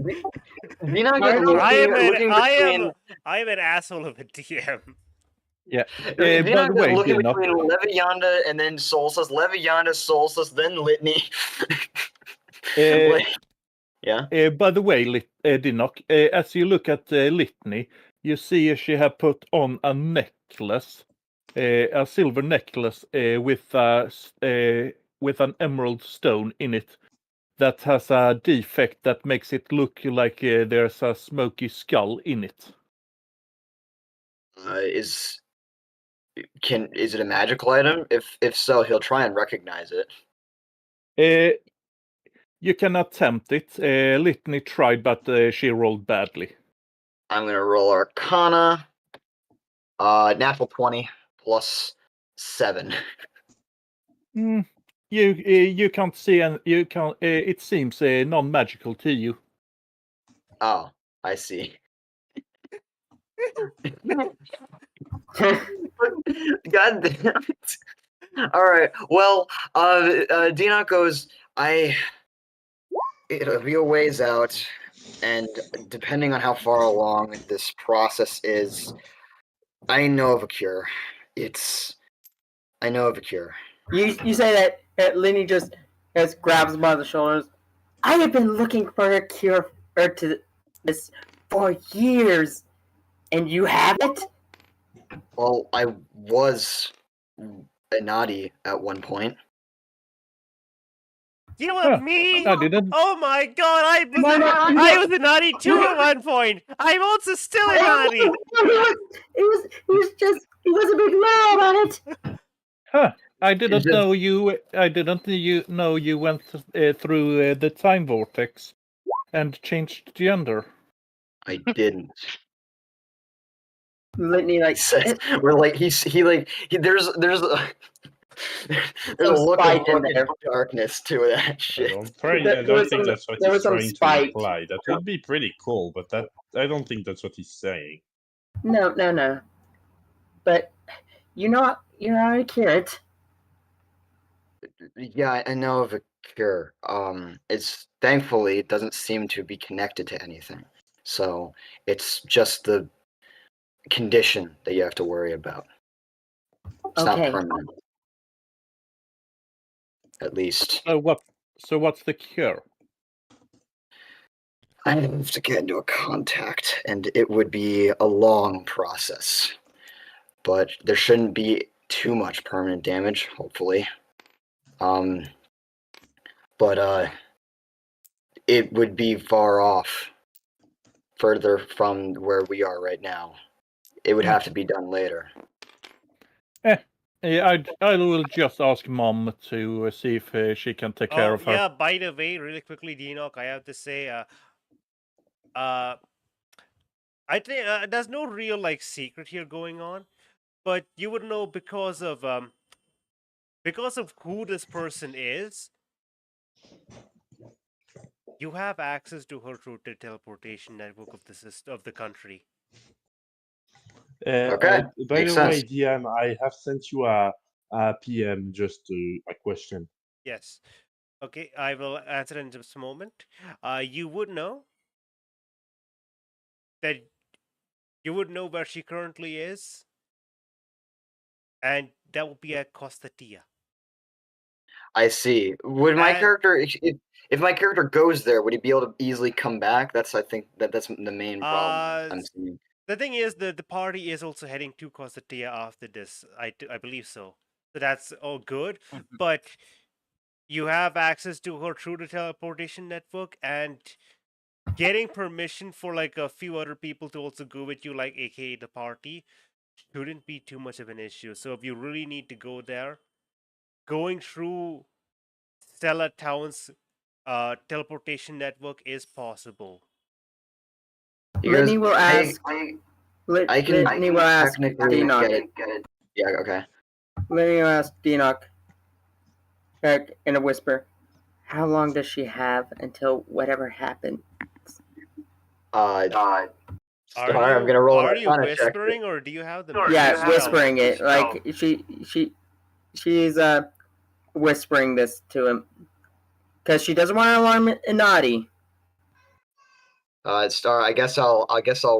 am an asshole of a DM. Yeah. By the way, looking Dinok, between Levianda and then Solstice, Levianda, Solstice, then Litney. Yeah. By the way, Dinok, as you look at Litney, you see she have put on a necklace, a silver necklace with an emerald stone in it, that has a defect that makes it look like there's a smoky skull in it. Is it a magical item? If so, he'll try and recognize it. You can attempt it. Litney tried, but she rolled badly. I'm gonna roll Arcana. Natural 20 plus 7. You can't see, and you can. It seems non-magical to you. Oh, I see. God damn it. All right. Well, Dina goes, it'll be a ways out, and depending on how far along this process is, I know of a cure. I know of a cure. You say that Litney just grabs him by the shoulders. I have been looking for a cure to this for years, and you have it? Well, I was a naughty at one point. You know what, me? I didn't. Oh my god, I was a naughty too at one point. I'm also still a naughty. He was a big lie about it. Huh. I didn't know you. I didn't know you went through the time vortex and changed gender. I didn't. Litney says, we're like there's a look of darkness to that shit. I don't think that's what he's trying to imply. That would be pretty cool, but I don't think that's what he's saying. No. But you know how to cure it. Yeah, I know of a cure. It's thankfully it doesn't seem to be connected to anything. So it's just the condition that you have to worry about. It's not permanent. At least. So what's the cure? I have to get into a contact, and it would be a long process. But there shouldn't be too much permanent damage, hopefully. But it would be far off, further from where we are right now. It would have to be done later. I will just ask Mom to see if she can take care of her. Yeah, by the way, really quickly, Dinoc, I have to say, I think there's no real secret here going on, but you would know because of who this person is. You have access to her through the teleportation network of the country. Okay. By the way, DM, I have sent you a PM just a question. Yes. Okay, I will answer in just a moment. You would know that where she currently is, and that would be at Costatia. I see. Would my character, if my character goes there, would he be able to easily come back? That's the main problem I'm seeing. The thing is, the party is also heading to Costatia after this. I believe so. So that's all good. But you have access to her through the teleportation network, and getting permission for a few other people to also go with you, aka the party, shouldn't be too much of an issue. So if you really need to go there, going through Stella Town's teleportation network is possible. Litney will ask. Litney will ask Dinoc. Yeah, okay. Litney will ask Dinoc in a whisper. How long does she have until whatever happens? I'm gonna roll. Are you whispering, or do you have the? Yeah, whispering it. She's whispering this to him because she doesn't want to alarm Inati. Star, I guess I'll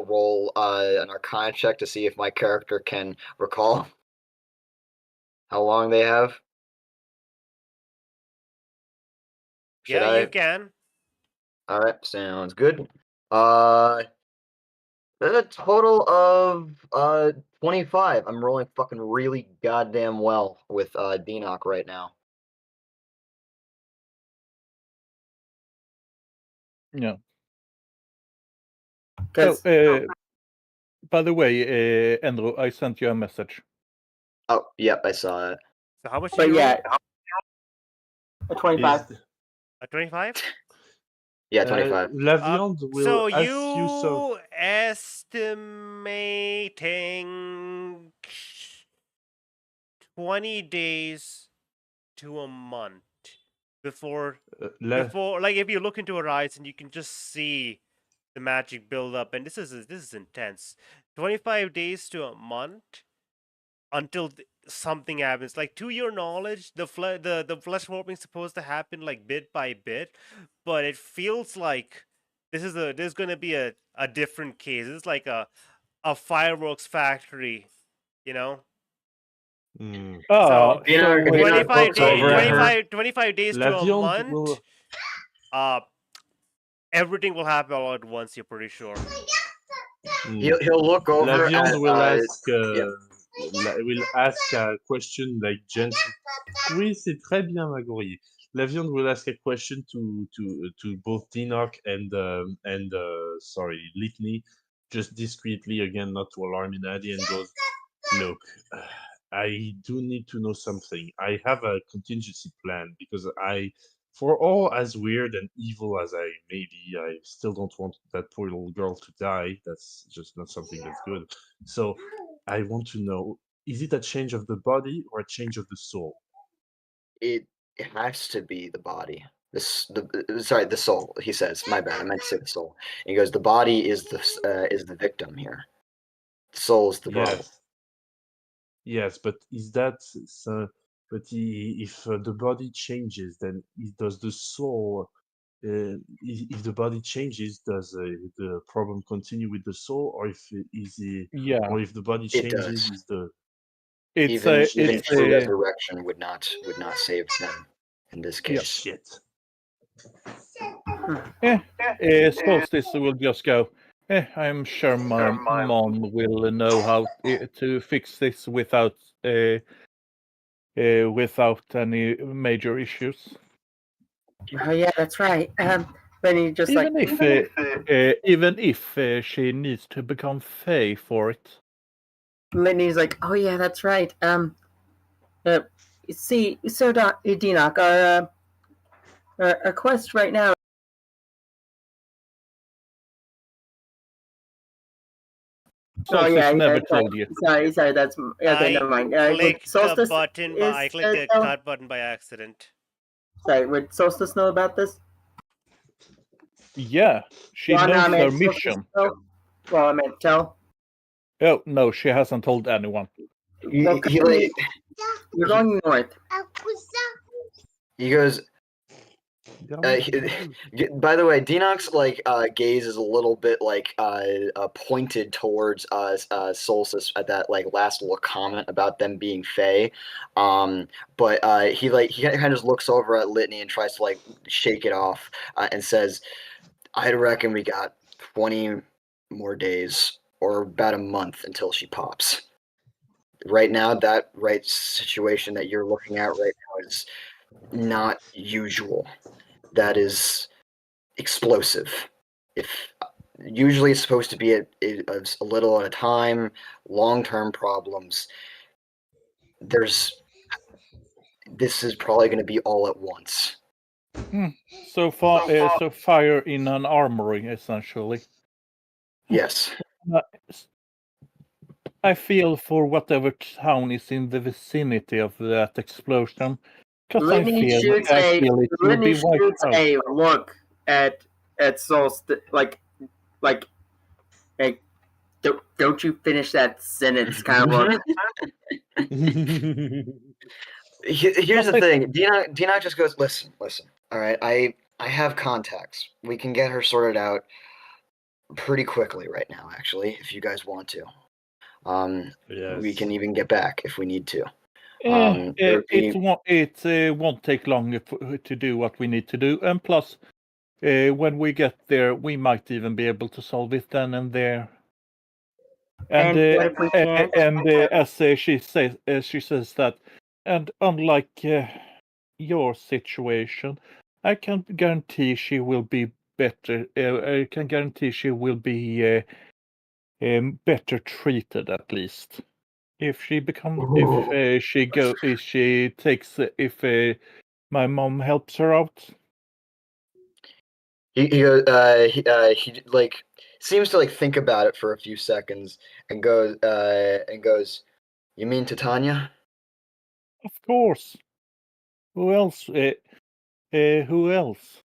roll an Arcana check to see if my character can recall how long they have. You can. All right, sounds good. That's a total of 25. I'm rolling fucking really goddamn well with Dinoc right now. Yeah. So, 'Cause- by the way, Andrew, I sent you a message. Oh, yep, I saw it. So how much did But you yeah, roll? a 25. A 25? Yeah, 25. La Viande will So ask you some. you estimating 20 days to a month before like if you look into her eyes and you can just see the magic build up, and this is intense. 25 days to a month until something happens. Like, to your knowledge, the flesh warping is supposed to happen like bit by bit, but it feels like there's gonna be a different case. It's like a fireworks factory, you know. So Dinner 25 looks days, over at her. 25 days La to a Viande month. will. Everything will happen all at once. You're pretty sure. He'll look over La Viande at, will ask. yep. Will ask a question like gently. Oui, c'est très bien, Magori. La Viande will ask a question to both Dinok and sorry, Litney, just discreetly again, not to alarm Inadi, and goes, "Look, I do need to know something. I have a contingency plan because for all as weird and evil as I may be, I still don't want that poor little girl to die. That's just not something that's good. So I want to know, is it a change of the body or a change of the soul?" It has to be the body. The soul. He says, "My bad. I meant to say the soul." And he goes, "The body is the victim here. The soul is the problem." Yes, but is that so? But if the body changes, then does the soul? If the body changes, does the problem continue with the soul, or if or if the body It changes, does. is the Even true resurrection would not save them in this Yeah. case. Shit. Solstice will just go. I'm sure my mom will know how to fix this without any major issues. Oh yeah, that's right. Then he just Even if she needs to become Fae for it. Litney's like, oh yeah, that's right. See, so Dinok, our quest right now. Solstice never told you. Sorry, that's okay. Never mind. Clicked Solstice I clicked the cut button by accident. Sorry, would Solstice know about this? Yeah, she knows her mission. Well, I meant tell. Oh no, she hasn't told anyone. You're going north. He goes. By the way, Dinok's gaze is a little bit pointed towards Solstice at that last little comment about them being Fae, but he kind of just looks over at Litney and tries to shake it off and says, "I reckon we got 20 more days or about a month until she pops. Right now, that situation that you're looking at right now is not usual. That is explosive. If usually it's supposed to be a little at a time, long-term problems. This is probably going to be all at once." So fire in an armory, essentially. Yes. I feel for whatever town is in the vicinity of that explosion. Because I feel it will be wiped out. A look at Solstice, hey, don't you finish that sentence, kind of look. Here's the thing. Dinok just goes, listen. All right, I have contacts. We can get her sorted out pretty quickly right now, actually, if you guys want to. Yes. We can even get back if we need to. It won't take long to do what we need to do, and plus, when we get there, we might even be able to solve it then and there. And what if we can't? As she says that, and unlike your situation, I can guarantee she will be better. I can guarantee she will be better treated at least. If she my mom helps her out. He like seems to like think about it for a few seconds and goes, "You mean Titania?" Of course. Who else? Who else?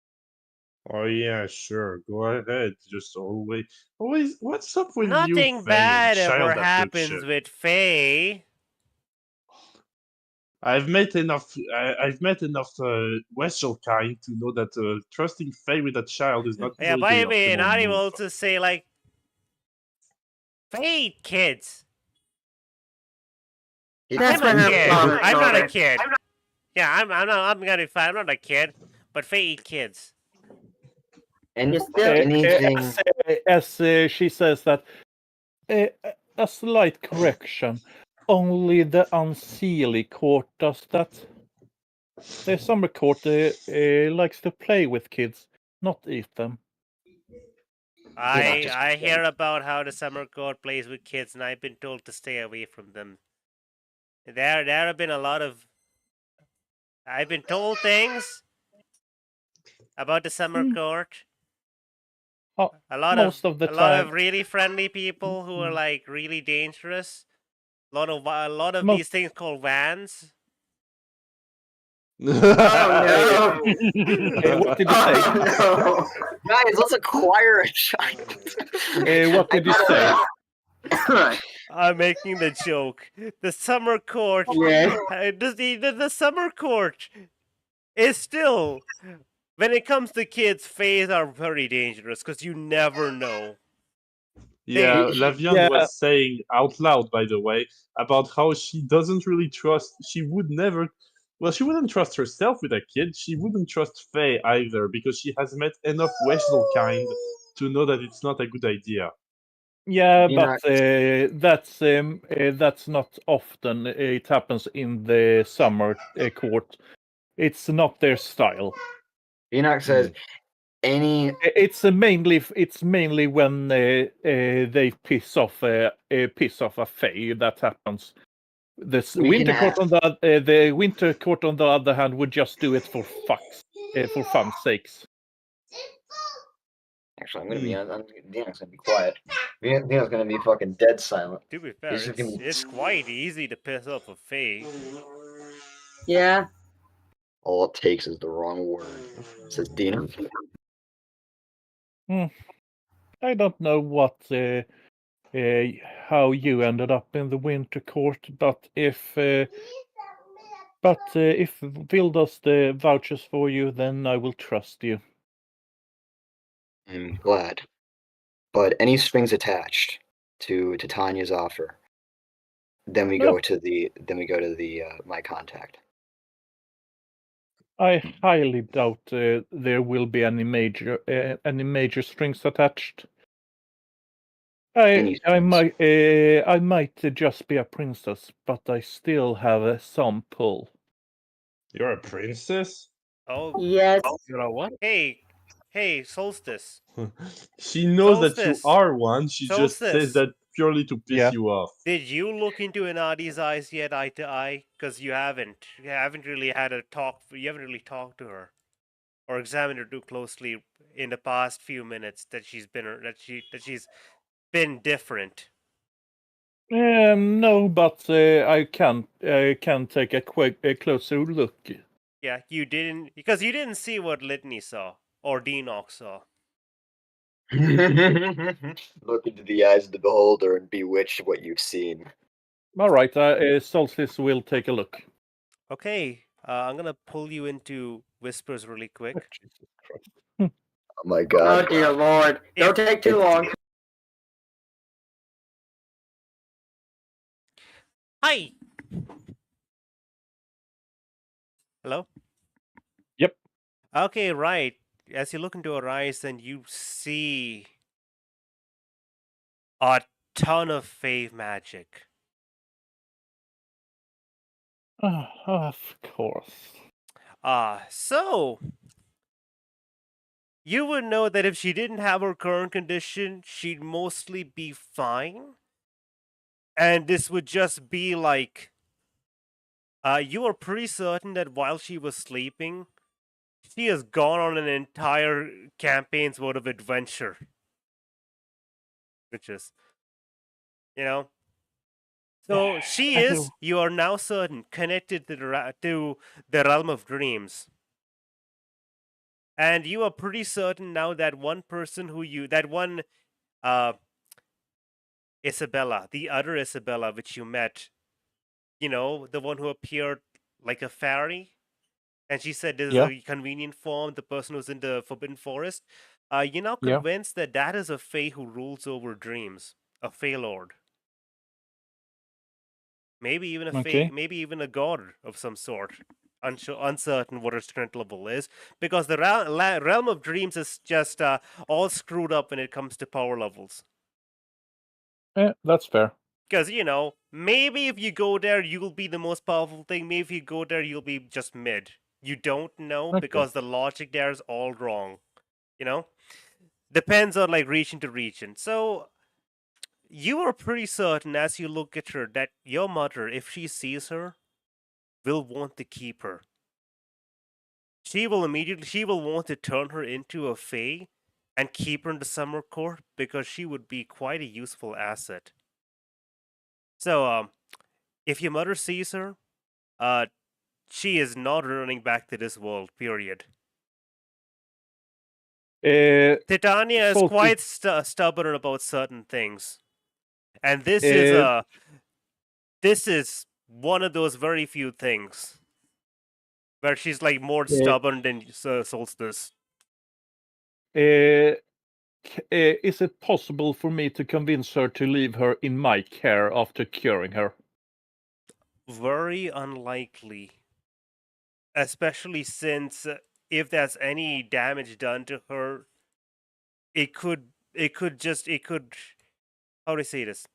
Oh yeah, sure. Go ahead. Just always. What's up with you, Nothing Faye, and bad ever child happens abduction? with Faye. I've met enough. I've met enough Western kind to know that trusting Faye with a child is not Yeah, usually by the the way, optimal not even move. able to say like Faye kids. That's I'm for a her kid. father, I'm not a daughter. kid. Yeah, I'm not. I'm gonna be fine. I'm not a kid. But Faye eat kids. And You're still- anything. As she says that, a slight correction. Only the unseelie court does that. The summer court likes to play with kids, not eat them. I hear about how the summer court plays with kids, and I've been told to stay away from them. There have been a lot of. I've been told things about the summer court. Oh, A lot most of of the a lot time. of really friendly people who are like really dangerous. A lot of Most- these things called vans. Oh no! What did you say? Oh, no. Guys, let's acquire a child. What did you say? I'm making the joke. The summer court. Yeah. The summer court is still. When it comes to kids, fays are very dangerous because you never know. Yeah, They- Lavian Yeah. was saying out loud, by the way, about how she doesn't really trust. She would never. Well, she wouldn't trust herself with a kid. She wouldn't trust Faye either because she has met enough Wesel kind to know that it's not a good idea. Yeah, Enoch. but that's not often. It happens in the summer court. It's not their style. Enoch says, any. It's mainly when they piss off a fae that happens. The We winter can court the winter court on the other hand would just do it for fun's sakes. Actually, I'm gonna be honest. Enoch's gonna be quiet. Enoch's gonna be fucking dead silent. To be fair, He's just gonna be- it's quite easy to piss off a fae. Yeah. All it takes is the wrong word, says Dina. I don't know how you ended up in the winter court, but if Vil does the vouchers for you, then I will trust you. I'm glad. But any strings attached to Tanya's offer, then we go to the my contact. I highly doubt there will be any major strings attached. I might just be a princess, but I still have some pull. You're a princess? Oh, Yes. You're a what? hey, Solstice. She knows that you Solstice. are one. She just Solstice. says that purely to piss you off. Did you look into Anadi's eyes yet, eye to eye? Because you haven't. You haven't really had a talk. You haven't really talked to her, or examined her too closely in the past few minutes that she's been different. No, but I can take a closer look. Yeah, you didn't, because you didn't see what Litney saw or Denox saw. Look into the eyes of the beholder and bewitch what you've seen. All right, Solstice will take a look. Okay, I'm gonna pull you into whispers really quick. Jesus Christ. Oh my Oh god. dear lord. Don't take too long. Hi. Hello? Yep. Okay, right. As you look into her eyes, then you see a ton of fave magic. Of course. So you would know that if she didn't have her current condition, she'd mostly be fine. And this would just be like, you are pretty certain that while she was sleeping, she has gone on an entire campaign's worth of adventure. Which is, you know. So she is, you are now certain, connected to the realm of dreams. And you are pretty certain now that one person Isabella, the other Isabella which you met, the one who appeared like a fairy, and she said this is a convenient form, the person who's in the Forbidden Forest, you're now convinced that that is a fae who rules over dreams, a fae lord. Maybe even maybe even a god of some sort. Uncertain what her strength level is, because the realm of dreams is just all screwed up when it comes to power levels. Yeah, that's fair. Because, maybe if you go there, you'll be the most powerful thing. Maybe if you go there, you'll be just mid. You don't know because the logic there is all wrong. Depends on region to region. So you are pretty certain as you look at her that your mother, if she sees her, will want to keep her. She will want to turn her into a fae and keep her in the summer court because she would be quite a useful asset. So, if your mother sees her, she is not running back to this world, period. Titania is quite stubborn about certain things. And this is one of those very few things where she's more stubborn than Solstice. Is it possible for me to convince her to leave her in my care after curing her? Very unlikely. Especially since if there's any damage done to her, it could how do I say this?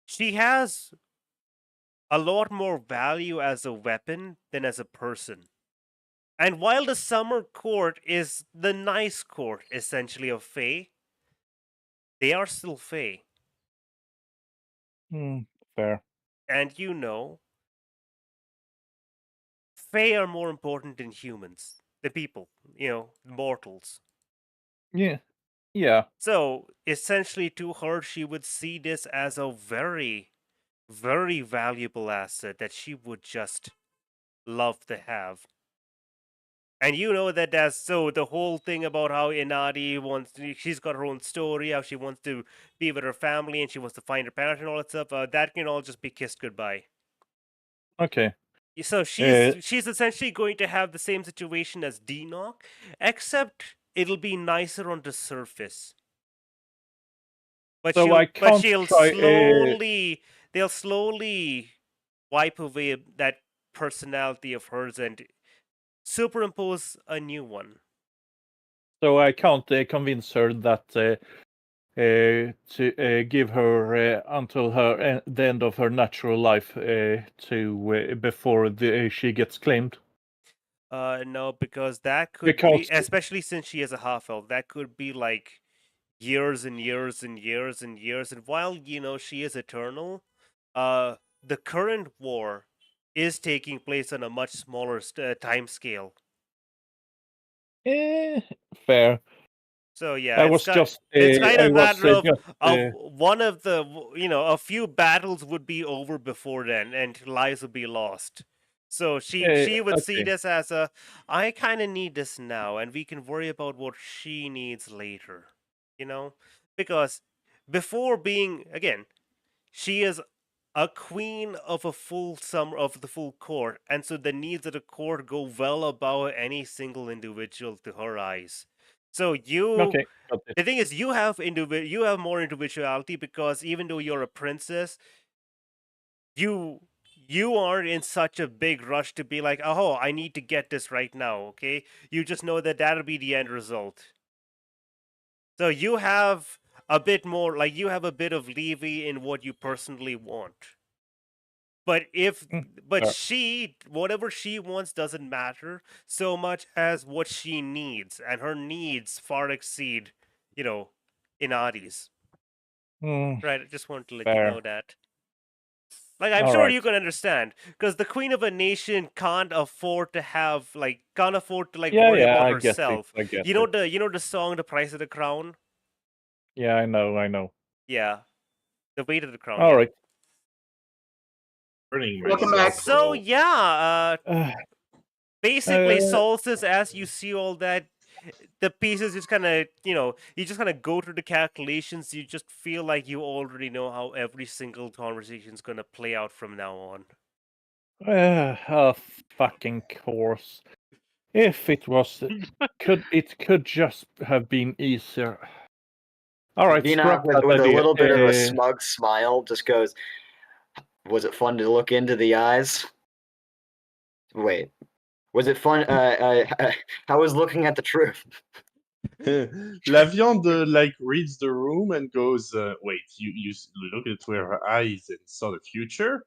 She has a lot more value as a weapon than as a person. And while the summer court is the nice court, essentially, of Fae, they are still Fae. Fair. And Fae are more important than humans, the people, mortals. Yeah. Yeah. So, essentially, to her, she would see this as a very, very valuable asset that she would just love to have. And that the whole thing about how Inadi she's got her own story, how she wants to be with her family and she wants to find her parents and all that stuff, that can all just be kissed goodbye. Okay. So she's essentially going to have the same situation as Denock, except it'll be nicer on the surface. But so they'll slowly wipe away that personality of hers and superimpose a new one. So I can't convince her that to give her until the end of her natural life to before she gets claimed. No, because that could be, especially since she is a half elf, that could be years and years and years and years. And while she is eternal, the current war is taking place on a much smaller time scale. Fair. So yeah, it's kind of a matter of one of the a few battles would be over before then, and lives would be lost. So she would see this as I kind of need this now, and we can worry about what she needs later. Because before being she is a queen of the full court, and so the needs of the court go well above any single individual to her eyes. So the thing is, you have more individuality because even though you're a princess, you aren't in such a big rush to be like, oh, I need to get this right now. Okay, you just know that that'll be the end result. So you have a bit more, you have a bit of leeway in what you personally want. But Fair. she, whatever she wants doesn't matter so much as what she needs, and her needs far exceed, Inadi's. Right? I just wanted to let you Fair. know that. Like, I'm All sure right. you can understand, because the queen of a nation can't afford to worry about I get it. herself. I get You know it. the song, "The Price of the Crown." Yeah, I know. Yeah, the weight of the crown. All Yeah. right. Burning Welcome myself. back. So yeah, basically, Uh, Solstice, as you see all that, the pieces just kind of, you just kind of go through the calculations. You just feel like you already know how every single conversation is going to play out from now on. Fucking course. If it was, it could just have been easier. All right, Enoch, scrap with that a idea. little bit of a smug smile, just goes, "Was it fun to look into the eyes?" Wait, was it fun? How was looking at the truth? La Viande reads the room and goes, "Wait, you look at her eyes and saw the future?"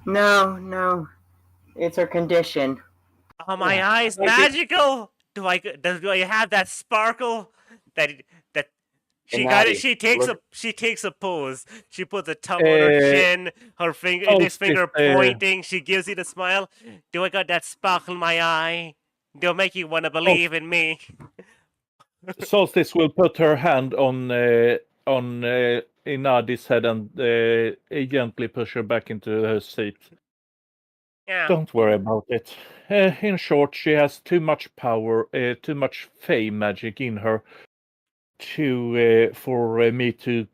No. It's her condition. Are my eyes magical? Do I have that sparkle? That Inadi, she takes a pose. She puts a tongue on her chin, her index finger pointing. She gives you the smile. Do I got that sparkle in my eye? Do I make you want to believe in me? Solstice will put her hand on Inadi's head and gently push her back into her seat. Yeah. Don't worry about it. In short, she has too much power, too much fey magic in her for me to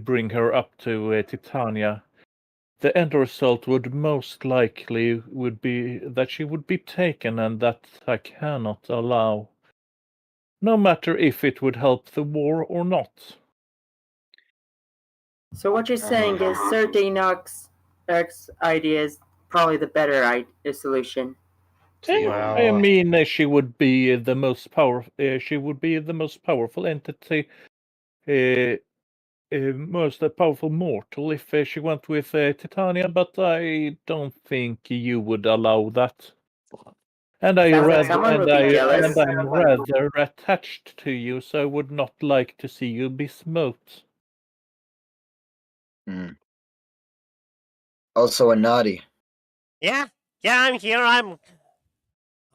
bring her up to Titania. The end result would most likely would be that she would be taken, and that I cannot allow. No matter if it would help the war or not. So what you're saying is Sir Enoch's idea is probably the better solution. I mean, she would be the most she would be the most powerful entity, most powerful mortal if she went with Titania. But I don't think you would allow that. And I'm rather attached to you, so I would not like to see you be smote. Also a naughty. Yeah, I'm here.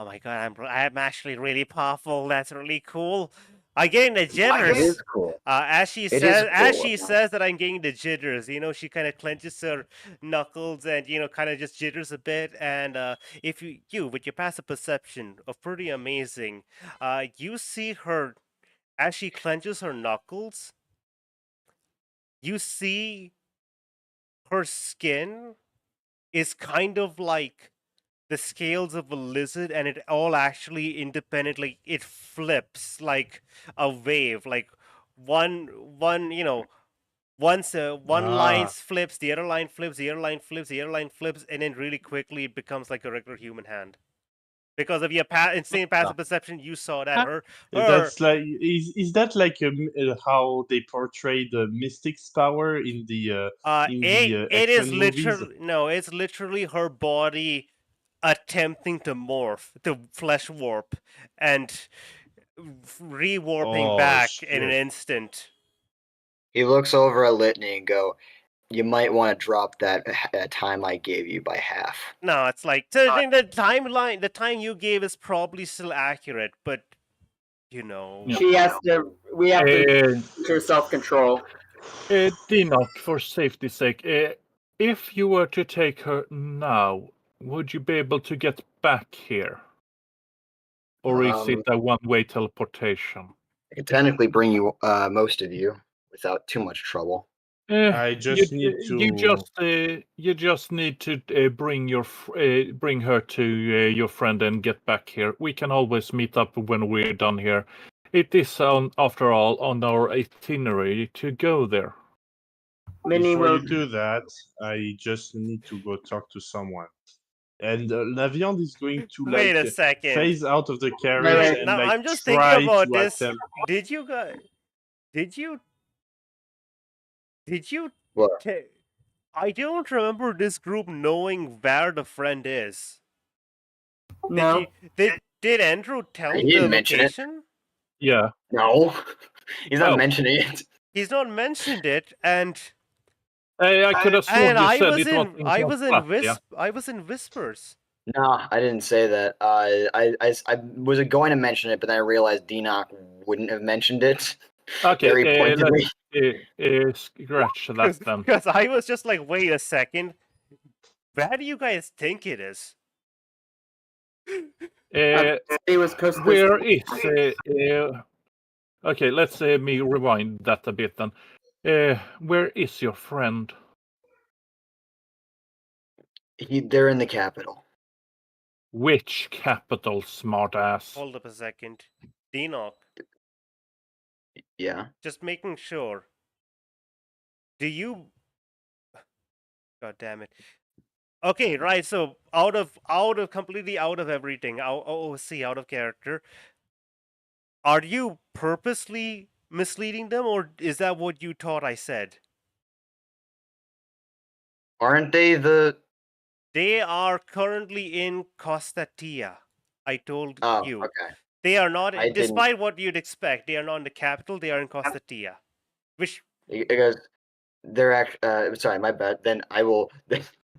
Oh my god, I'm actually really powerful. That's really cool. I'm getting the jitters. It is cool. As she says that I'm getting the jitters. She kind of clenches her knuckles and kind of just jitters a bit. And if you with your passive perception of pretty amazing, you see her as she clenches her knuckles. You see her skin is kind of like the scales of a lizard, and it all actually independently it flips like a wave, like one once one line flips, the other line flips, the other line flips, the other line flips, and then really quickly it becomes like a regular human hand. Because of your insane passive perception, you saw that That's like is that like how they portray the mystic's power in the it is action movies? literally no, it's literally her body attempting to morph, to flesh warp, and rewarping back in an instant. He looks over at Litney and go, "You might want to drop that time I gave you by half." No, it's like the time you gave is probably still accurate, but we have to teach her self-control. Enoch, for safety's sake, if you were to take her now, would you be able to get back here? Or is it a one-way teleportation? I could technically bring you, most of you, without too much trouble. I just need to. You just need to bring her to your friend and get back here. We can always meet up when we're done here. It is, after all, on our itinerary to go there. Before you do that, I just need to go talk to someone. And La Viande is going to wait a second. phase out of the carriage and now, I'm just try thinking about to this. attempt. Did you guys? Did you? What? I don't remember this group knowing where the friend is. No. Did Andrew tell He the didn't mention it. location? Yeah. No, he's not Oh. mentioning it. He's not mentioned it, and I could have sworn you I said was it in I was in Constantia. I was in whispers. No, I didn't say that. I was going to mention it, but then I realized Dinock wouldn't have mentioned it. Very Okay, pointedly. let's scratch that then. Because I was just like, wait a second, where do you guys think it is? It was Costa. Where is okay, let's me rewind that a bit then. Where is your friend? They're in the capital. Which capital, smartass? Hold up a second, Dinock. Yeah. Just making sure. Do you? God damn it. Okay, right. So out of completely out of everything, out of character. Are you purposely misleading them, or is that what you thought I said? Aren't they the? They are currently in Costatia. I told Oh, you. okay. They are not, I didn't- despite what you'd expect, they are not in the capital, they are in Costatia. Which, It goes. They're actually. Sorry, my bad. Then I will.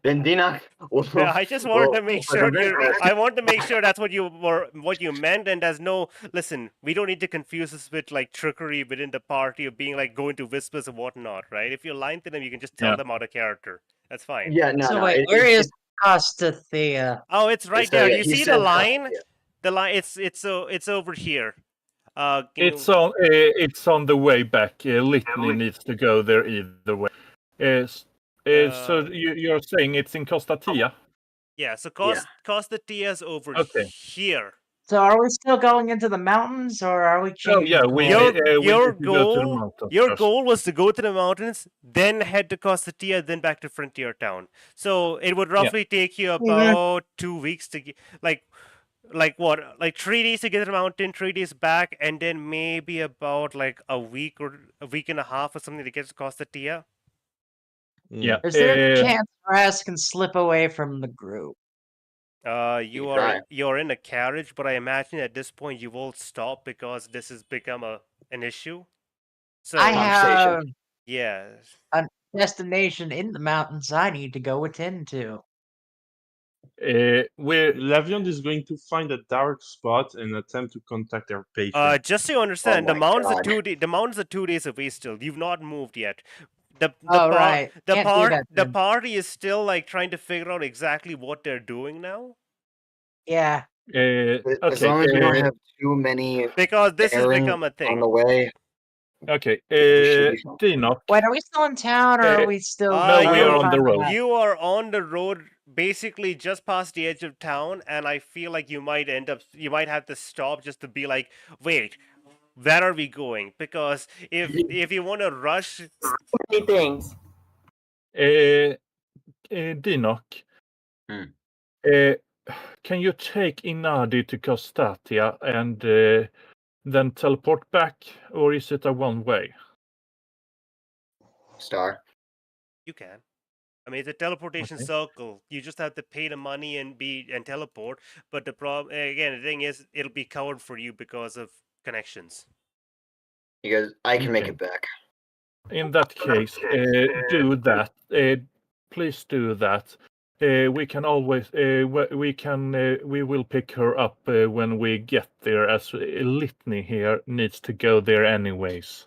Then Dinock will. I just wanted to make sure circumvent I want to make sure that's what you meant, and there's no, listen, we don't need to confuse this with like trickery within the party of being like going to whispers and whatnot, right? If you're lying to them, you can just tell them out of character. That's fine. Yeah, no, So no. wait, where is Costathea? Oh, it's right So, there. yeah, You he see said the line? Costathea. The line. It's over here. It's on the way back. Litney needs to go there either way. So you're saying it's in Costatia? Yeah. So Yeah. Costatia's over Okay. here. So are we still going into the mountains, or are we changing? yeah, we course? Your need to go to the goal, mountains your first. goal was to go to the mountains, then head to Costatia, then back to Frontier Town. So it would roughly take you about 2 weeks to get, like what, like 3 days to get to the mountain, 3 days back, and then maybe about like a week or a week and a half or something to get to Costatia. Yeah. Is there a chance Raz can slip away from the group? You're in a carriage, but I imagine at this point you will stop because this has become an issue. So I have yeah. a destination in the mountains I need to go attend to. Lavion is going to find a dark spot and attempt to contact their patient. Just so you understand, Oh the my mountains are God. the mountains are 2 days away still. You've not moved yet. The Right. Can't do that the then. party is still like trying to figure out exactly what they're doing now. Yeah. As Okay. long as we don't have too many Because this has errands become a on thing. the way. Okay. should be fine. Dinock. Wait, are we still in town, or are we still? No, we are on the road. You are on the road, basically just past the edge of town, and I feel like you might have to stop just to be like, wait, where are we going? Because if you want to rush, Many things. Dinock. Hmm. Can you take Inadi to Costatia and then teleport back, or is it a one-way? Star. you can. I mean, it's a teleportation circle. You just have to pay the money and teleport. But the problem, again, the thing is, it'll be covered for you because of connections. Because I can make Okay. it back. In that case, do that. Please do that. We can always we will pick her up when we get there, as Litney here needs to go there anyways.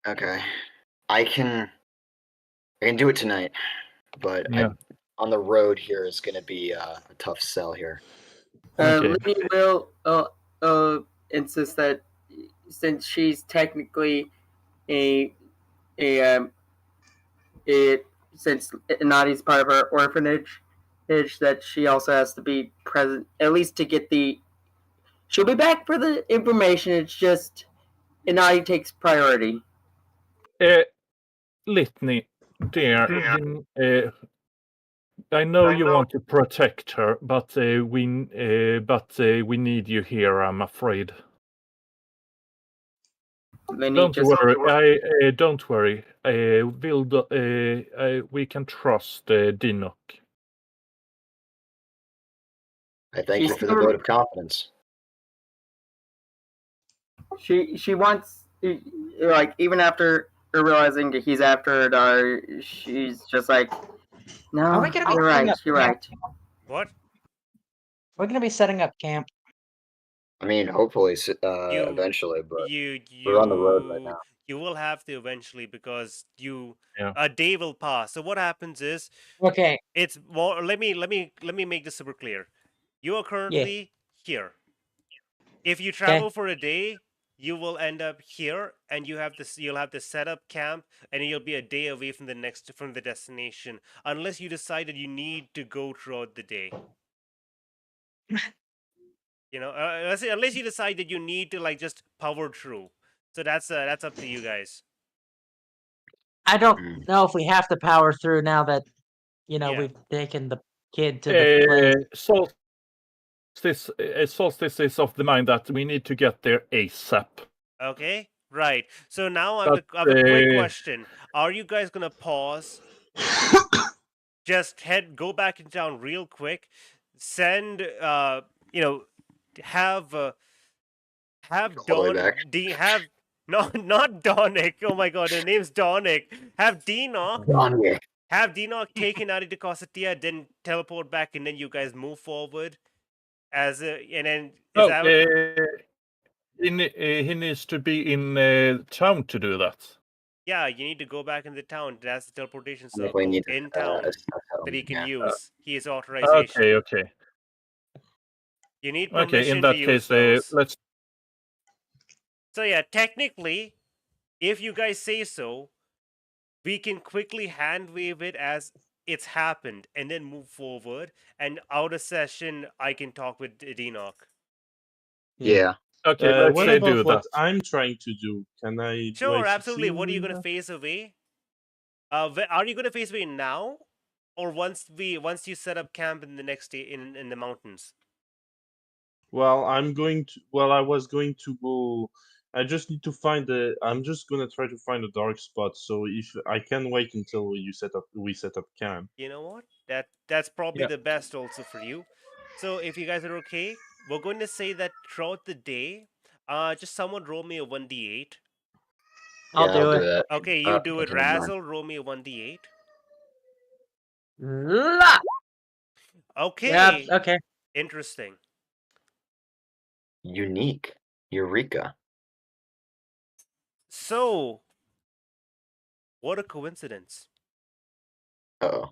Okay. I can do it tonight, but on the road here is going to be a tough sell here. Litney will insist that since she's technically since Nadi's part of our orphanage, that she also has to be present, at least to get the. She'll be back for the information. It's just Nadi takes priority. Litney, dear, I know you want to protect her, but we need you here, I'm afraid. Then he Don't just worry. Don't worry. We can trust Dinok. I thank She's you for the still- vote of confidence. she wants, like, even after her realizing that he's after her daughter, she's just like, no, Are we gonna be you're setting right, up you're camp? right. What? We're gonna be setting up camp. I mean, hopefully, eventually, but you we're on the road right now. you will have to eventually because Yeah. a day will pass. So what happens is Okay. it's more. Let me make this super clear. You are currently here. If you travel for a day, you will end up here, and you'll have to set up camp, and you'll be a day away from the destination, unless you decide that you need to go throughout the day. You know, unless you decide that you need to like just power through. So that's up to you guys. I don't know if we have to power through now that Yeah. we've taken the kid to the place. Solstice is of the mind that we need to get there ASAP. Okay, right. So now I have a quick question. Are you guys gonna pause? Just go back in town real quick. Send have Chloe Don back. have not Donick. Oh my god, her name's Donick. Have Dinock. Donick. Have Dinock taken Adi to Cossetia, then teleport back, and then you guys move forward. And then he needs to be in town to do that. Yeah, you need to go back in the town. That's the teleportation I think circle we need in to, town assess that he can yeah. use. He has authorization. Okay. You need Okay, permission in that to use case, those. let's. So yeah, technically, if you guys say so, we can quickly hand wave it as it's happened and then move forward. And out of session, I can talk with Dinock. Yeah. Okay, let's what say about do what that. I'm trying to do? Can I? Sure, do I absolutely. succeed What are you in gonna that? phase away? Are you gonna phase away now, or once you set up camp in the next day in the mountains? Well, I'm going to. Well, I was going to go. I just need to find the. I'm just gonna try to find a dark spot. So if I can wait until we set up camp. You know what? That's probably Yeah. the best also for you. So if you guys are okay, we're going to say that throughout the day, just someone roll me a 1d8. I'll Yeah, do I'll it. do that. Okay, you do it. Okay, never mind. Razzle, roll me a 1d8. La! Okay. Yeah, okay. Interesting. Unique. Eureka. So, what a coincidence. Uh-oh.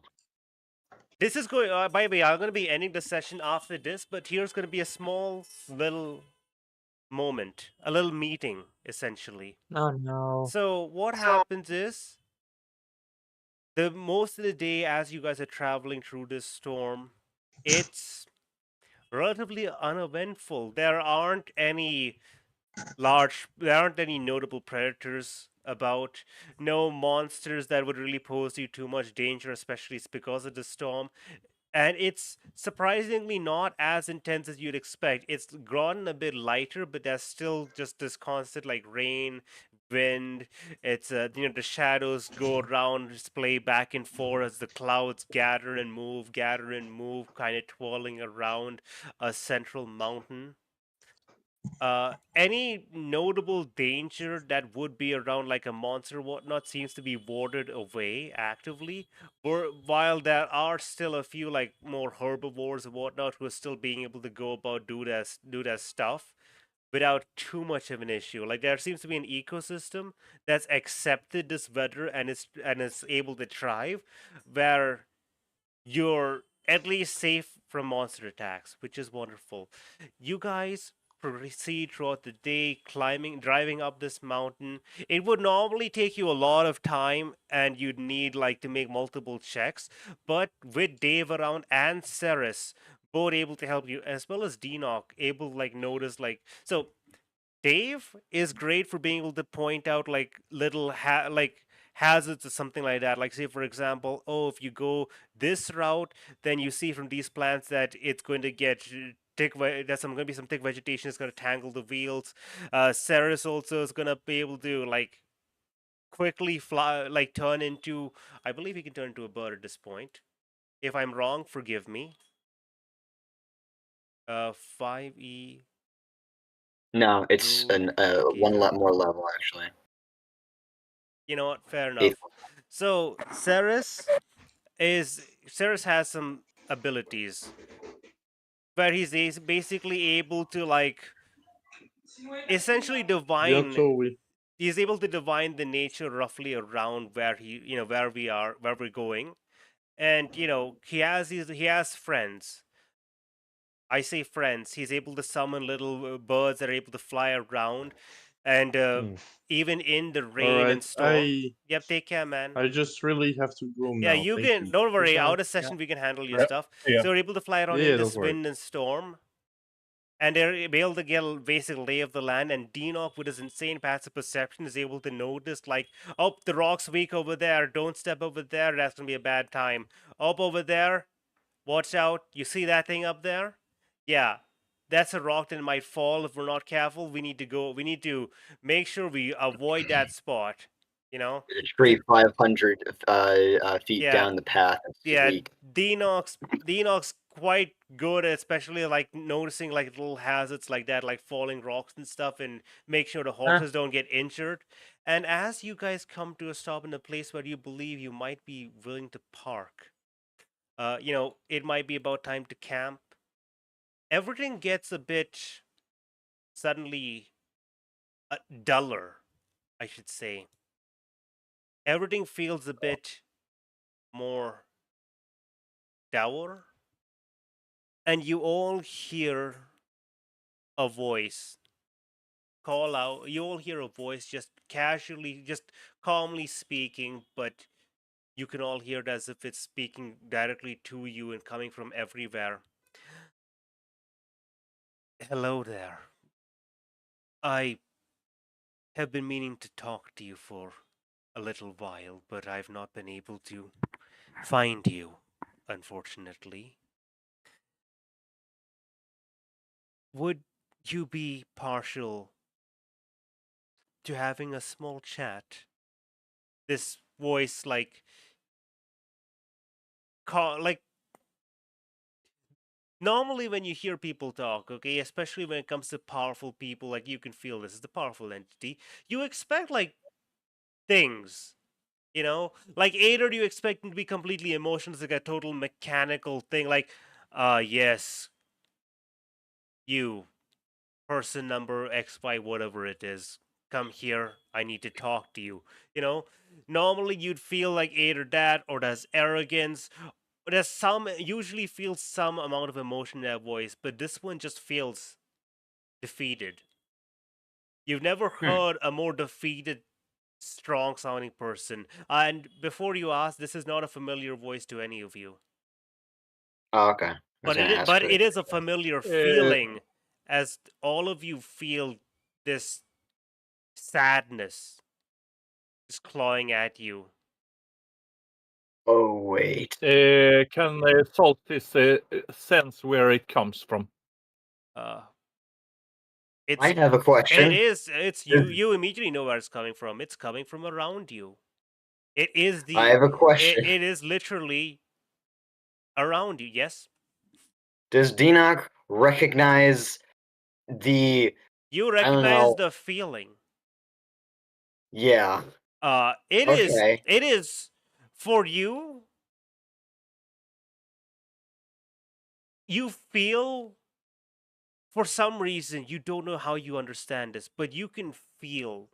This is going. By the way, I'm going to be ending the session after this, but here's going to be a small little moment, a little meeting, essentially. Oh no. So what happens is, the most of the day as you guys are traveling through this storm, it's relatively uneventful. There aren't any notable predators about, no monsters that would really pose you too much danger, especially because of the storm. And it's surprisingly not as intense as you'd expect. It's gotten a bit lighter, but there's still just this constant like rain, wind. It's the shadows go around, display back and forth as the clouds gather and move, kind of twirling around a central mountain. Any notable danger that would be around, like a monster or whatnot, seems to be warded away actively. While there are still a few like more herbivores and whatnot who are still being able to go about do their stuff without too much of an issue. Like there seems to be an ecosystem that's accepted this weather and is able to thrive, where you're at least safe from monster attacks, which is wonderful. You guys proceed throughout the day, driving up this mountain. It would normally take you a lot of time and you'd need like to make multiple checks, but with Dave around and Ceres both able to help you, as well as Dinock able to like notice like, so Dave is great for being able to point out like little hazards or something like that. Like say for example, oh, if you go this route, then you see from these plants that it's going to get there's going to be some thick vegetation. It's going to tangle the wheels. Ceres also is going to be able to like quickly fly, like turn into. I believe he can turn into a bird at this point. If I'm wrong, forgive me. 5e. No, it's True. one Okay. more level actually. You know what? Fair enough. Eighth. So Ceres has some abilities where he's basically able to like essentially Yeah, divine. totally. He's able to divine the nature roughly around where where we are, where we're going, and he has friends. I say friends. He's able to summon little birds that are able to fly around, and even in the rain and Alright, storm. Yep, take care, man. I just really have to go Yeah, now. you Thank can. you. Don't worry. Goodbye. Out of session, we can handle your Yeah. stuff. Yeah. So we're able to fly around Yeah, in this don't worry. wind and storm, and they're able to get a basic lay of the land. And Denock, with his insane passive perception, is able to notice like, oh, the rock's weak over there. Don't step over there. That's gonna be a bad time. Up over there, watch out. You see that thing up there? Yeah. That's a rock that might fall if we're not careful. We need to make sure we avoid that spot. You know? The tree 500 feet Yeah. down the path. It's Yeah, weak. Denock's quite good, especially like noticing like little hazards like that, like falling rocks and stuff, and make sure the horses don't get injured. And as you guys come to a stop in a place where you believe you might be willing to park, it might be about time to camp. Everything gets a bit suddenly duller, I should say. Everything feels a bit more dour, and you all hear a voice call out. You all hear a voice just casually, just calmly speaking, but you can all hear it as if it's speaking directly to you and coming from everywhere. Hello there. I have been meaning to talk to you for a little while, but I've not been able to find you, unfortunately. Would you be partial to having a small chat? This voice, like, normally when you hear people talk, okay, especially when it comes to powerful people, like you can feel this is the powerful entity, you expect like things, like either you expect them to be completely emotionless, like a total mechanical thing, like, yes, you, person number XY, whatever it is, come here, I need to talk to you. Normally you'd feel like either that or there's arrogance. Usually feels some amount of emotion in that voice, but this one just feels defeated. You've never heard a more defeated, strong sounding person. And before you ask, this is not a familiar voice to any of you. Oh, okay. I was But gonna ask but for it is a familiar feeling, as all of you feel this sadness just clawing at you. Oh wait. Can Solstice sense where it comes from? I have a question. It's you immediately know where it's coming from. It's coming from around you. It is I have a question. it is literally around you. Yes. Does Denock recognize the? You I don't recognize know. the feeling. Yeah. It Okay. is for you. You feel, for some reason, you don't know how you understand this, but you can feel,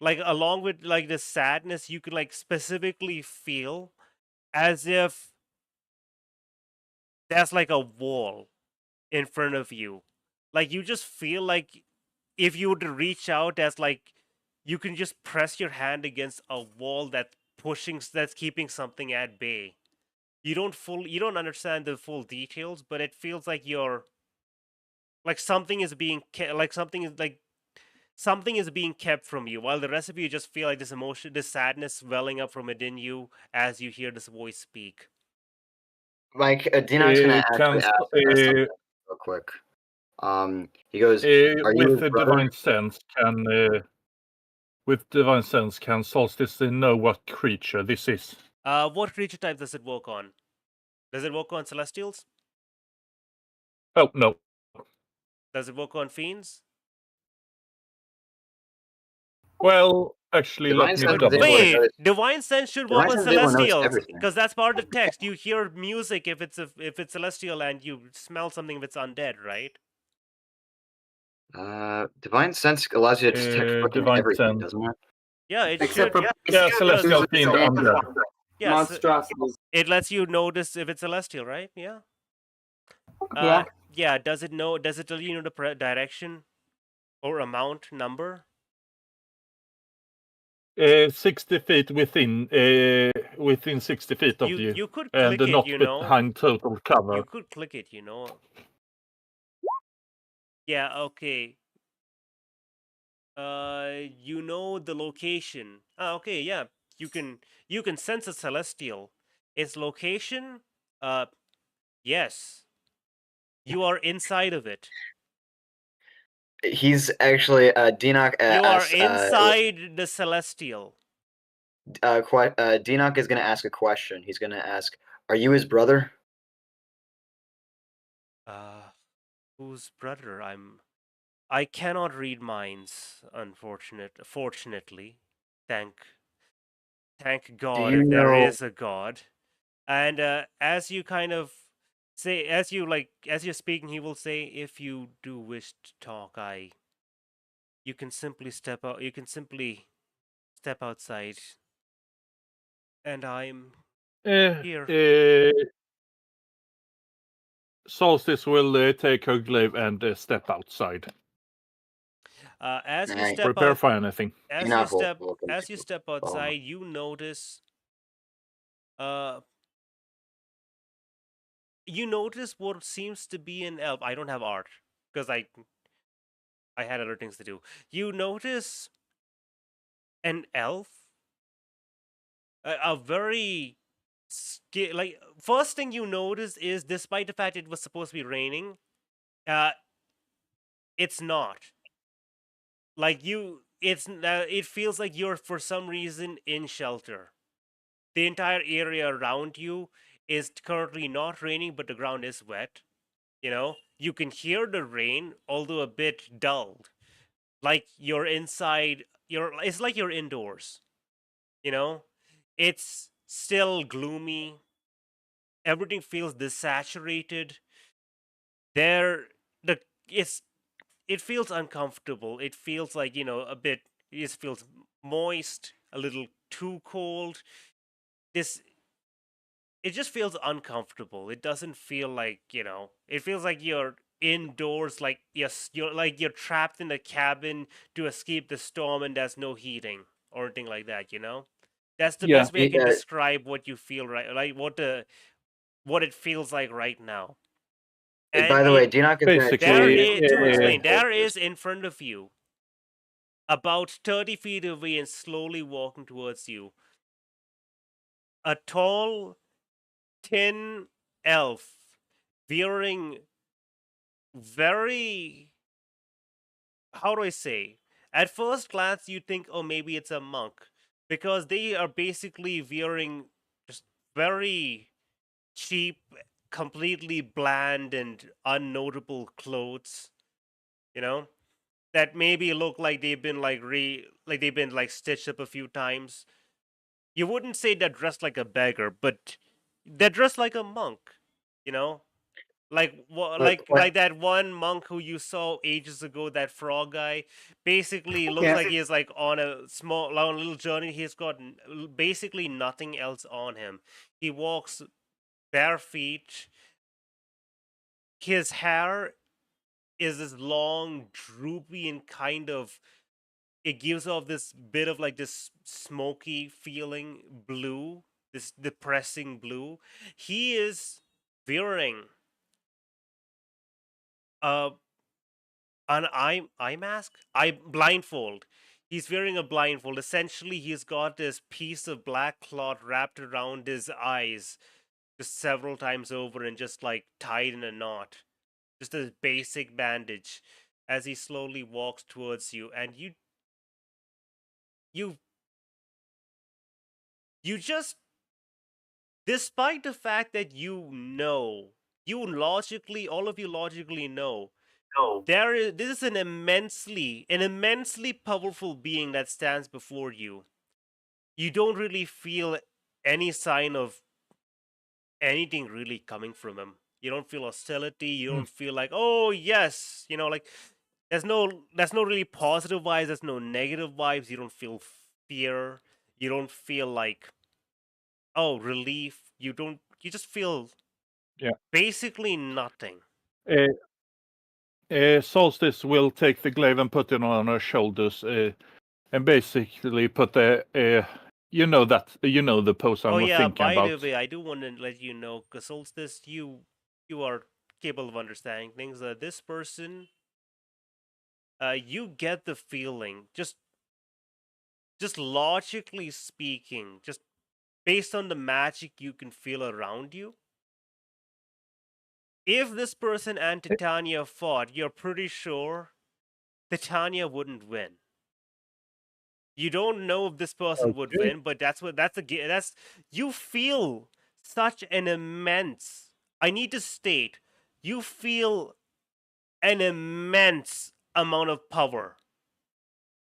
like, along with like the sadness, you can like specifically feel as if there's like a wall in front of you. Like you just feel like if you were to reach out, as like you can just press your hand against a wall that's keeping something at bay. You don't understand the full details, but it feels like you're like something is being like something is like something is being kept from you, while the rest of you just feel like this emotion, this sadness welling up from within you as you hear this voice speak. Mike, Dinok's gonna Can actually ask something real quick. He goes, "Are you with his the brother?" divine sense, can Solstice know what creature this is? What creature type does it work on? Does it work on celestials? Oh no. Does it work on fiends? Well, actually, Divine let me sense is double able to check. Wait, notice. divine sense should Divine work on sense is able to notice celestials everything. because that's part of the text. You hear music if it's celestial, and you smell something if it's undead, right? Divine sense allows you to detect fucking Divine everything, sense. doesn't it? Yeah, it Except should. for Yeah, celestial fiend undead. Yes, monstrosities. it lets you notice if it's celestial, right? Yeah. Yeah. Yeah. Does it know? Does it tell you the direction or amount number? 60 feet within 60 feet of you, You could and click it. not You know. behind total cover. You could click it. You know. Yeah. Okay. You know the location. Okay. Yeah. You can sense a celestial. Its location. Yes. You are inside of it. He's actually Dinok You are asks, inside the celestial. Dinok is gonna ask a question. He's gonna ask, "Are you his brother?" Whose brother? I cannot read minds, fortunately. Thank God you if there know- is a God. And as you kind of say, as you're speaking, he will say, if you do wish to talk, you can simply step out, you can simply step outside. And I'm here. Solstice will take her glaive and step outside. As you Alright. step Prepare out, for anything. as Enough, you step outside, you notice what seems to be an elf. I don't have art because I had other things to do. You notice an elf, a very like first thing you notice is, despite the fact it was supposed to be raining, it's not. Like it feels like you're for some reason in shelter. The entire area around you is currently not raining, but the ground is wet. You know, you can hear the rain, although a bit dulled. Like you're inside. It's like you're indoors. You know, it's still gloomy. Everything feels desaturated. There, the it's it feels uncomfortable. It feels like, a bit. It feels moist, a little too cold. This It just feels uncomfortable. It doesn't feel like, it feels like you're indoors, like you're trapped in a cabin to escape the storm and there's no heating or anything like that, That's the Yeah. best way I can describe what you feel, right? Like what it feels like right now. By the way, Dinok is Basically, to explain, there is in front of you, about 30 feet away and slowly walking towards you, a tall, tin elf wearing very, how do I say? At first glance, you think, oh, maybe it's a monk, because they are basically wearing just very cheap, completely bland and unnotable clothes, that maybe look like they've been stitched up a few times. You wouldn't say they're dressed like a beggar, but they're dressed like a monk, you know? Like that one monk who you saw ages ago, that frog guy, basically looks like he is like on a little journey. He's got basically nothing else on him. He walks bare feet. His hair is this long, droopy, and kind of, it gives off this bit of like this smoky feeling blue, this depressing blue. He is wearing a an eye mask? Eye blindfold. He's wearing a blindfold. Essentially, he's got this piece of black cloth wrapped around his eyes just several times over and just like tied in a knot. Just a basic bandage as he slowly walks towards you, and you just, despite the fact that all of you logically know, this is an immensely powerful being that stands before you. You don't really feel any sign of anything really coming from him. You don't feel hostility. You don't feel like, oh yes, like there's no really positive vibes. There's no negative vibes. You don't feel fear. You don't feel like, oh, relief. You just feel basically nothing. Solstice will take the glaive and put it on her shoulders, and basically put the the pose I'm thinking about. By the way, I do want to let you know, because Solstice, you are capable of understanding things. This person, you get the feeling, just logically speaking, just based on the magic you can feel around you, if this person and Titania fought, you're pretty sure Titania wouldn't win. You don't know if this person would win, but you feel such an immense, I need to state, you feel an immense amount of power,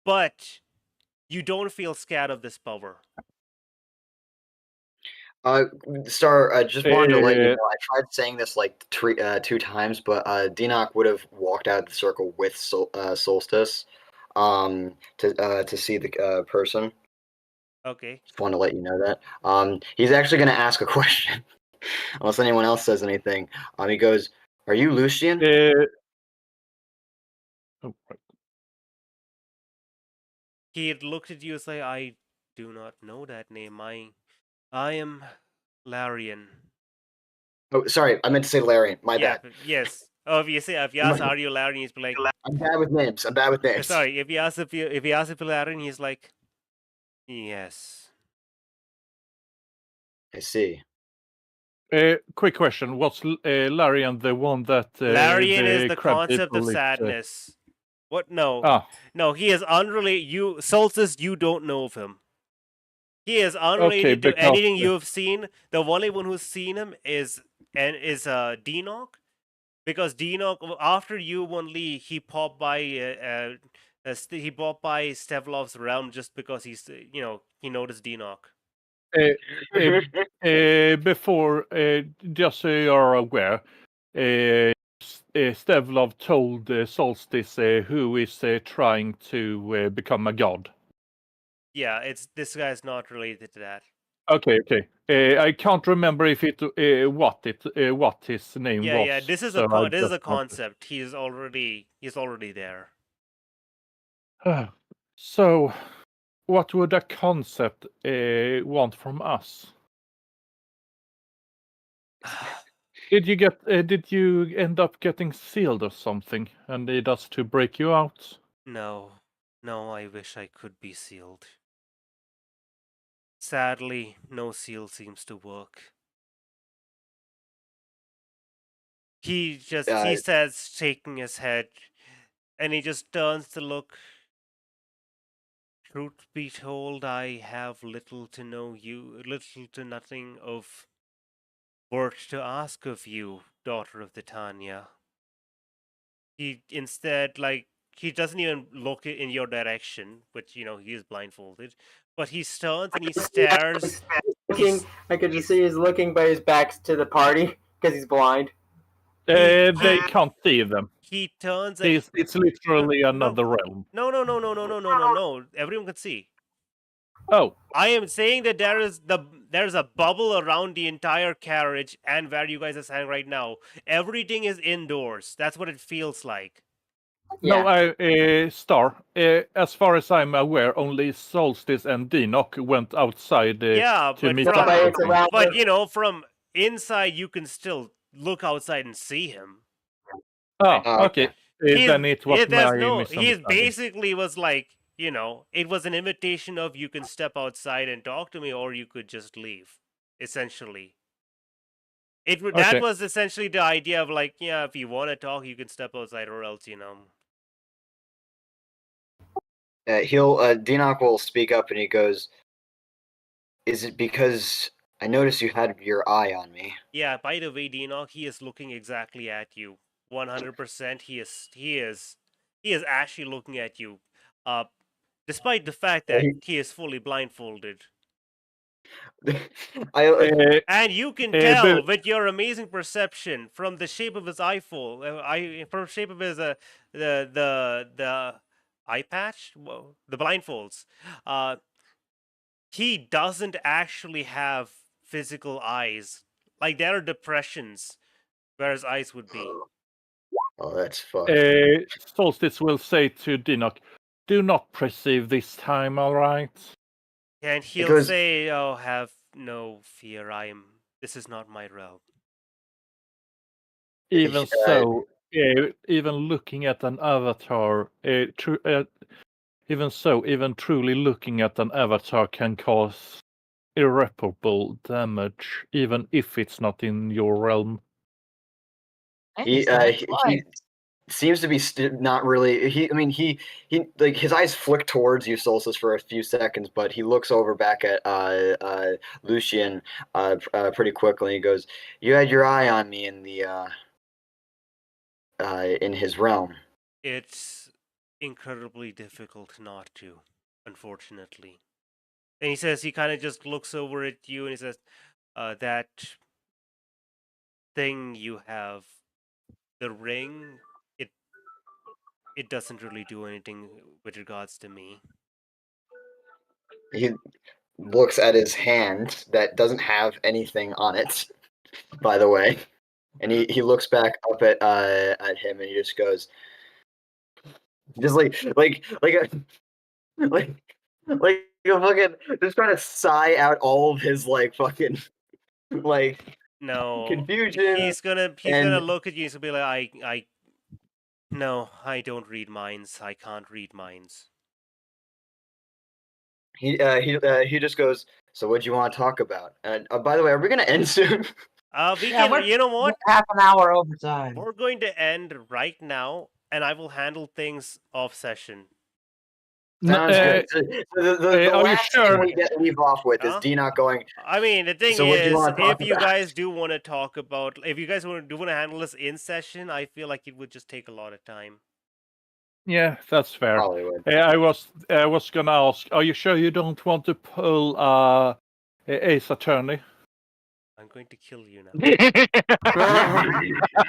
but you don't feel scared of this power. Star, just wanted to let you know, I tried saying this like 2 times, but Dinok would have walked out of the circle with Solstice to see the person. Okay. Just wanted to let you know that. He's actually going to ask a question, unless anyone else says anything. He goes, "Are you Lucian?" He had looked at you and said, "I do not know that name. I am Larian." Oh, sorry, I meant to say Larian. My bad. Yes. Oh, if you ask, "Are you Larian?" He's like, I'm bad with names. Sorry, if you ask if you're Larian, he's like, yes. I see. Quick question: was Larian the one that? Larian is the concept of sadness. What? No. No, he is unrelated. Solstice, you don't know of him. He is unrelated to anything you have seen. The only one who's seen him is Dinok, because Dinok, after you only, he popped by Stevlov's realm just because he's he noticed Dinok. Before, just so you're aware, Stevlov told Solstice who is trying to become a god. Yeah, this guy's not related to that. Okay. I can't remember if what his name was. Yeah. This is a concept. He's already there. So, what would a concept want from us? Did you end up getting sealed or something and need us to break you out? No, I wish I could be sealed. Sadly, no seal seems to work. He says, shaking his head, and he just turns to look. Truth be told, I have little to nothing of worth to ask of you, daughter of Titania. He instead, he doesn't even look in your direction, but he is blindfolded. But he turns and he stares. I could just see he's looking, but his back's to the party because he's blind. They can't see them. He turns and it's literally another realm. No. Everyone can see. Oh. I am saying that there's a bubble around the entire carriage and where you guys are standing right now. Everything is indoors. That's what it feels like. Yeah. No, Star. As far as I'm aware, only Solstice and Dinok went outside to meet up. But from inside, you can still look outside and see him. Oh, okay. then it was there's my no. He misunderstanding. basically was like, it was an invitation of you can step outside and talk to me, or you could just leave. Essentially, that Okay. was essentially the idea of like, yeah, if you want to talk, you can step outside, or else, Dinok will speak up and he goes, "Is it because I noticed you had your eye on me?" Yeah. By the way, Dinoc, he is looking exactly at you. 100%. He is actually looking at you. Despite the fact that he is fully blindfolded. And you can tell with your amazing perception from the shape of his eyeful, from the shape of his the eye patch, the blindfolds. He doesn't actually have physical eyes. Like there are depressions where his eyes would be. Oh, that's fucked. Solstice will say to Dinok, "Do not perceive this time, all right?" And he'll say, "Oh, have no fear. This is not my realm." Even so, even looking at an avatar, even truly looking at an avatar can cause irreparable damage, even if it's not in your realm. He seems to be not really. He like his eyes flick towards you, Solstice, for a few seconds, but he looks over back at Lucian pretty quickly. And he goes, "You had your eye on me in the in his realm." It's incredibly difficult not to, unfortunately. And he says he kind of just looks over at you and he says, "That thing you have, the ring, it doesn't really do anything with regards to me." He looks at his hand that doesn't have anything on it, by the way, and he looks back up at him and he just goes, just like a fucking just trying to sigh out all of his like fucking like No, confusion. he's gonna look at you and he'll be like, no, I don't read minds. I can't read minds. He just goes, "So what do you want to talk about?" And by the way, are we gonna end soon? You know what? Half an hour overtime. We're going to end right now, and I will handle things off session. Sounds good. So the are you last sure? thing we leave off with is Dinok going. I mean, the thing "So what do you is, want to talk if you about?" guys do want to talk about, if you guys do want to handle this in session, I feel like it would just take a lot of time. Yeah, that's fair. Probably would. I was gonna ask, are you sure you don't want to pull Ace Attorney? I'm going to kill you now.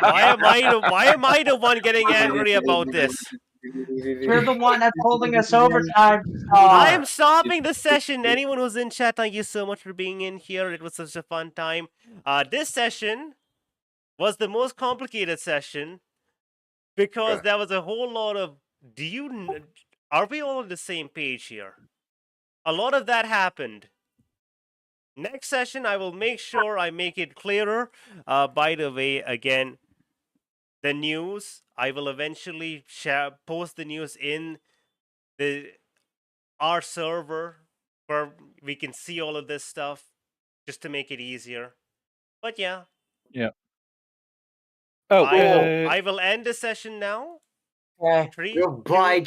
Why am I the one getting angry about this? You're the one that's holding us overtime. I am stopping the session. Anyone who's in chat, thank you so much for being in here. It was such a fun time. This session was the most complicated session because there was a whole lot of. Are we all on the same page here? A lot of that happened. Next session, I will make sure I make it clearer. By the way, again, the news, I will eventually post the news in our server where we can see all of this stuff just to make it easier. But yeah. Yeah. Oh, I will end the session now. Okay. 3, Goodbye, 2, 1.